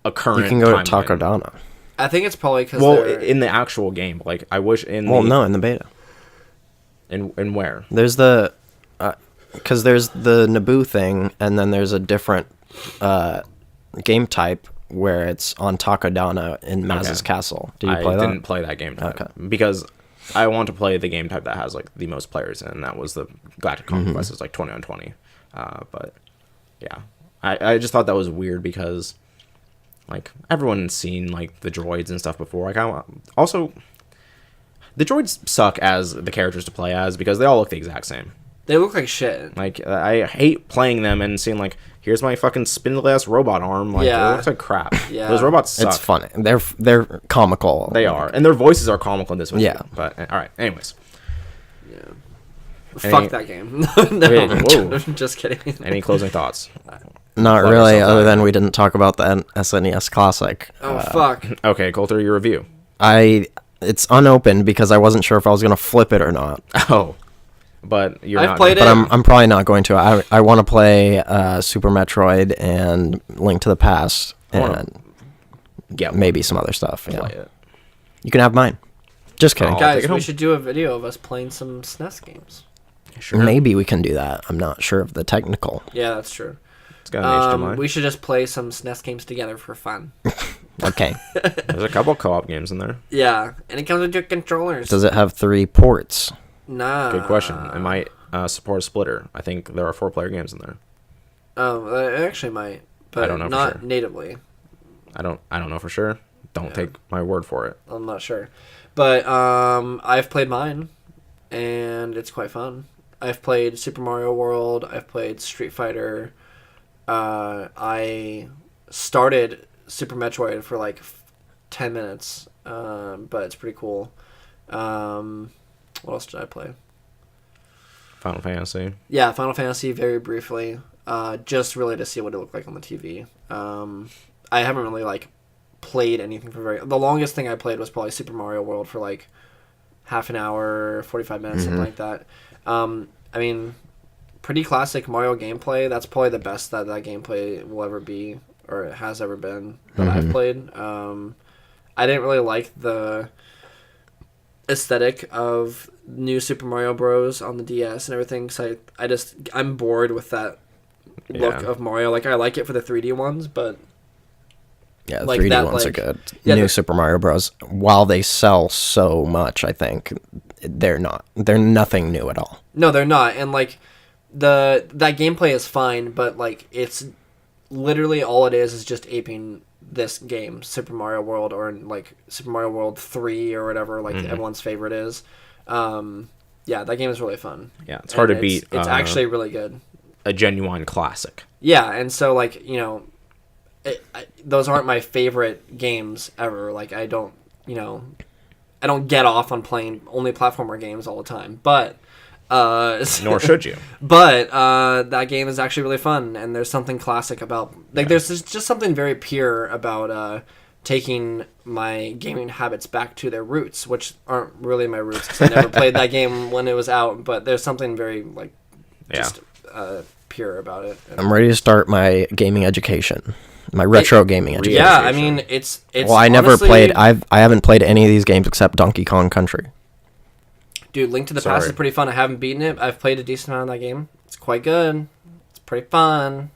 a current. You can go to timeline. Takodana. I think it's probably because Well, in the actual game, like I wish in No, in the beta. in where There's the, because there's the Naboo thing, and then there's a different game type where it's on Takodana in Maz's Okay. castle. Did you I play that? didn't play that game type Okay. because I want to play the game type that has like the most players in, and that was the Galactic Conquest. It's like 20 on 20. But yeah, I just thought that was weird because like everyone's seen like the droids and stuff before. Like also the droids suck as the characters to play as because they all look the exact same. they look like shit. Like I hate playing them and seeing like here's my fucking spindly ass robot arm. Like Yeah. it looks like crap. Yeah. Those robots suck. It's funny. They're comical. They are, and their voices are comical in this one. Yeah. too. But all right. Anyways, Fuck that game. No, Wait, whoa. just kidding. any closing thoughts? Not Fuck really, yourself other out. than we didn't talk about the SNES Classic. Oh fuck. Okay, Coulter, your review. It's unopened because I wasn't sure if I was gonna flip it or not. Oh, but you're I've not. played But it. I'm probably not going to. I want to play Super Metroid and Link to the Past wanna and Yeah, maybe some other stuff. play Yeah. it. You can have mine. Just kidding. Oh. take Guys, it we home. should do a video of us playing some SNES games. Sure. Maybe we can do that. I'm not sure of the technical. Yeah, that's true. It's got an HDMI. We should just play some SNES games together for fun. Okay. There's a couple co-op games in there. Yeah, and it comes with your controllers. Does it have 3 ports? Nah. Good question. It might support a splitter. I think there are 4-player games in there. It actually might, but I don't know for not sure. natively. I don't know for sure. Don't take my word for it. I'm not sure, but I've played mine, and it's quite fun. I've played Super Mario World. I've played Street Fighter. I started Super Metroid for like 10 minutes, but it's pretty cool. What else did I play? Final Fantasy. Yeah, Final Fantasy very briefly, just really to see what it looked like on the TV. I haven't really like played anything for very. The longest thing I played was probably Super Mario World for like half an hour, 45 minutes, something like that. I mean, pretty classic Mario gameplay. That's probably the best that gameplay will ever be, or it has ever been that I've played. I didn't really like the aesthetic of new Super Mario Bros. On the DS and everything, so I'm bored with that look Yeah. of Mario. Like, I like it for the 3D ones, but Yeah, the Like 3D that, ones are like- good. Yeah, New the- Super Mario Bros. While they sell so much, I think they're not. They're nothing new at all. no, they're not. And like that gameplay is fine, but like it's literally all it is just aping this game, Super Mario World, or like Super Mario World 3 or whatever, like everyone's favorite is. Yeah, that game is really fun. Yeah, it's hard And to beat. It's actually really good. a genuine classic. Yeah, and so like, you know, those aren't my favorite games ever. Like, I don't get off on playing only platformer games all the time, but Nor should you. but that game is actually really fun, and there's something classic about there's just something very pure about taking my gaming habits back to their roots, which aren't really my roots because I never played that game when it was out. But there's something very like just pure about it. I'm ready to start my gaming education, my retro gaming education. Yeah, I mean it's. Well, I never honestly- played. I haven't played any of these games except Donkey Kong Country. Dude, Link to the Past Sorry. is pretty fun. I haven't beaten it. I've played a decent amount of that game. It's quite good. It's pretty fun.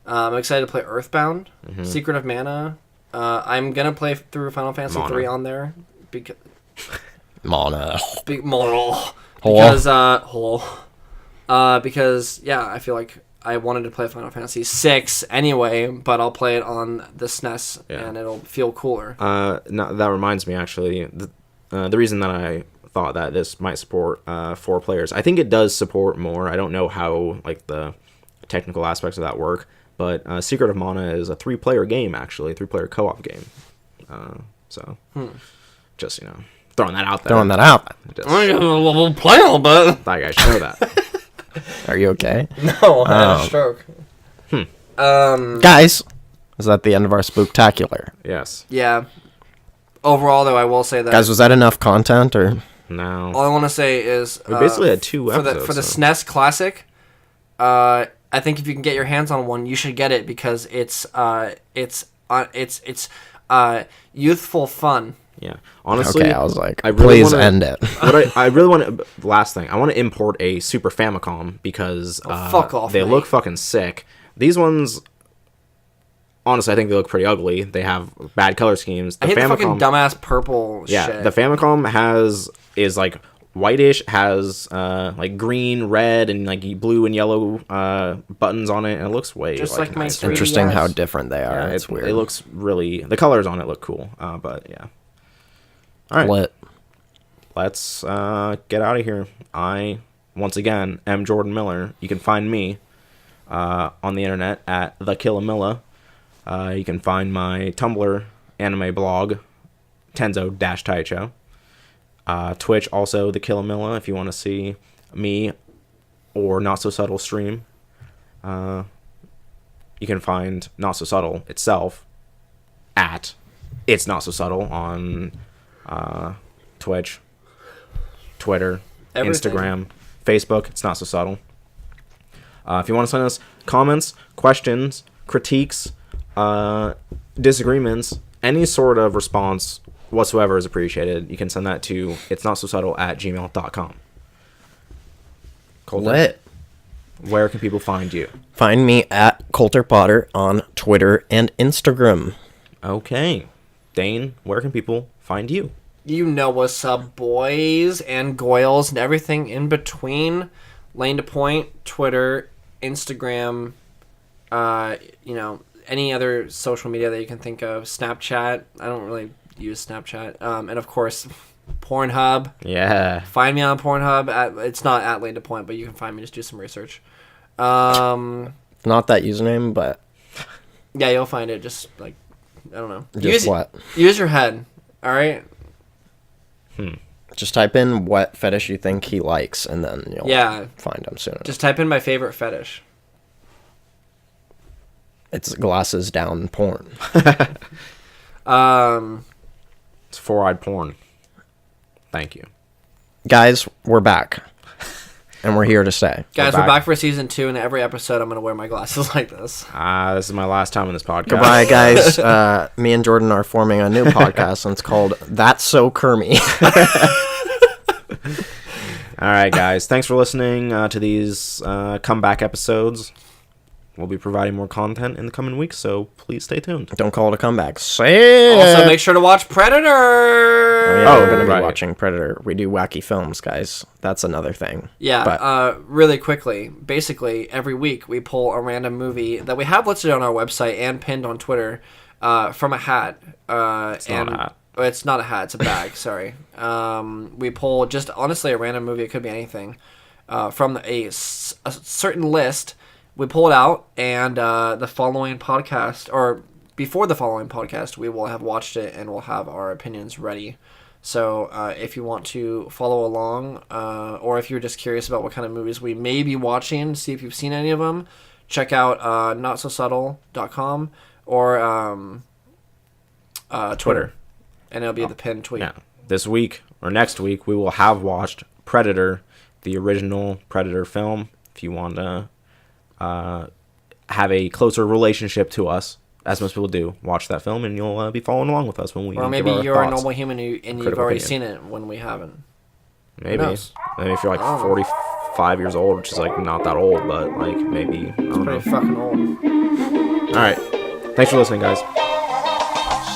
I'm excited to play Earthbound, Secret of Mana. I'm gonna play through Final Fantasy Mana. 3 on there because Mana. because I feel like I wanted to play Final Fantasy VI anyway, but I'll play it on the SNES and it'll feel cooler. No, that reminds me, actually, the reason that I thought that this might support 4 players, I think it does support more. I don't know how like the technical aspects of that work, but Secret of Mana is a 3-player game, actually, 3-player co-op game. Just throwing that out there. We'll play all that. Thought you guys should know that. Are you okay? No, I had a stroke. Guys, is that the end of our spooktacular? Yes. Yeah. Overall, though, I will say that... Guys, was that enough content, or...? No. All I want to say is... We basically had 2 episodes. For the SNES Classic, I think if you can get your hands on one, you should get it because it's youthful fun. Yeah. Honestly, okay, I was like, please end it. I really want to... Last thing. I want to import a Super Famicom because fuck off, they mate. look fucking sick. These ones... Honestly, I think they look pretty ugly. They have bad color schemes. I hate the fucking dumbass purple shit. The Famicom is like whitish, has like green, red, and like blue and yellow buttons on it, and it looks way Just like my nicer. 3DS. Interesting how different they are. Yeah, it's weird. It looks really... The colors on it look cool, but yeah. All right. Lit. Let's get out of here. I, once again, am Jordan Miller. You can find me on the internet at The Killamilla. You can find my Tumblr anime blog, Tenzo-Taicho. Twitch, also The Killamilla, if you want to see me or Not So Subtle stream. You can find Not So Subtle itself at It's Not So Subtle on Twitch, Twitter, Everything. Instagram, Facebook. It's Not So Subtle. If you want to send us comments, questions, critiques, disagreements, any sort of response whatsoever is appreciated. You can send that to itsnotsosubtle@gmail.com. Colter, Lit. where can people find you? Find me at Coulter Potter on Twitter and Instagram. Okay. Dane, where can people find you? You know what's up, boys and goyles and everything in between. Lane to Point, Twitter, Instagram, any other social media that you can think of. Snapchat. I don't really use Snapchat. And of course, Pornhub. Yeah. Find me on Pornhub. It's not at Lane to Point, but you can find me. Just do some research. Not that username, but Yeah, you'll find it. Just I don't know. just what? Use your head. All right. Just type in what fetish you think he likes, and then you'll find him soon. Just type in my favorite fetish. It's glasses down porn. It's 4-eyed porn. Thank you. Guys, we're back. And we're here to stay. Guys, we're back for season 2, and every episode I'm going to wear my glasses like this. This is my last time on this podcast. Goodbye, guys. Me and Jordan are forming a new podcast, and it's called That's So Kermy. All right, guys. Thanks for listening to these comeback episodes. We'll be providing more content in the coming weeks, so please stay tuned. Don't call it a comeback. Say it. Also, make sure to watch Predator! We're going to be right. watching Predator. We do wacky films, guys. That's another thing. Yeah, But really quickly, basically, every week we pull a random movie that we have listed on our website and pinned on Twitter from a hat. It's not a hat. It's not a hat, it's a bag, sorry. We pull just, honestly, a random movie, it could be anything, from a certain list. We pull it out, and the following podcast, or before the following podcast, we will have watched it, and we'll have our opinions ready. So if you want to follow along, or if you're just curious about what kind of movies we may be watching, see if you've seen any of them, check out notsosubtle.com or Twitter. And it'll be the pinned tweet. Yeah. This week, or next week, we will have watched Predator, the original Predator film. If you want to have a closer relationship to us, as most people do, watch that film, and you'll be following along with us when we. Or maybe give our you're thoughts. a normal human and you've already seen it when we haven't. Maybe. knows? Maybe if you're like 5 years old, which is like not that old, but like maybe I don't know. Pretty fucking old. All right, thanks for listening, guys.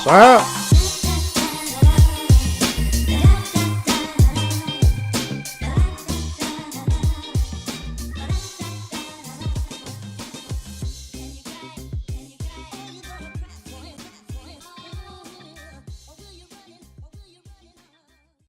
Sup?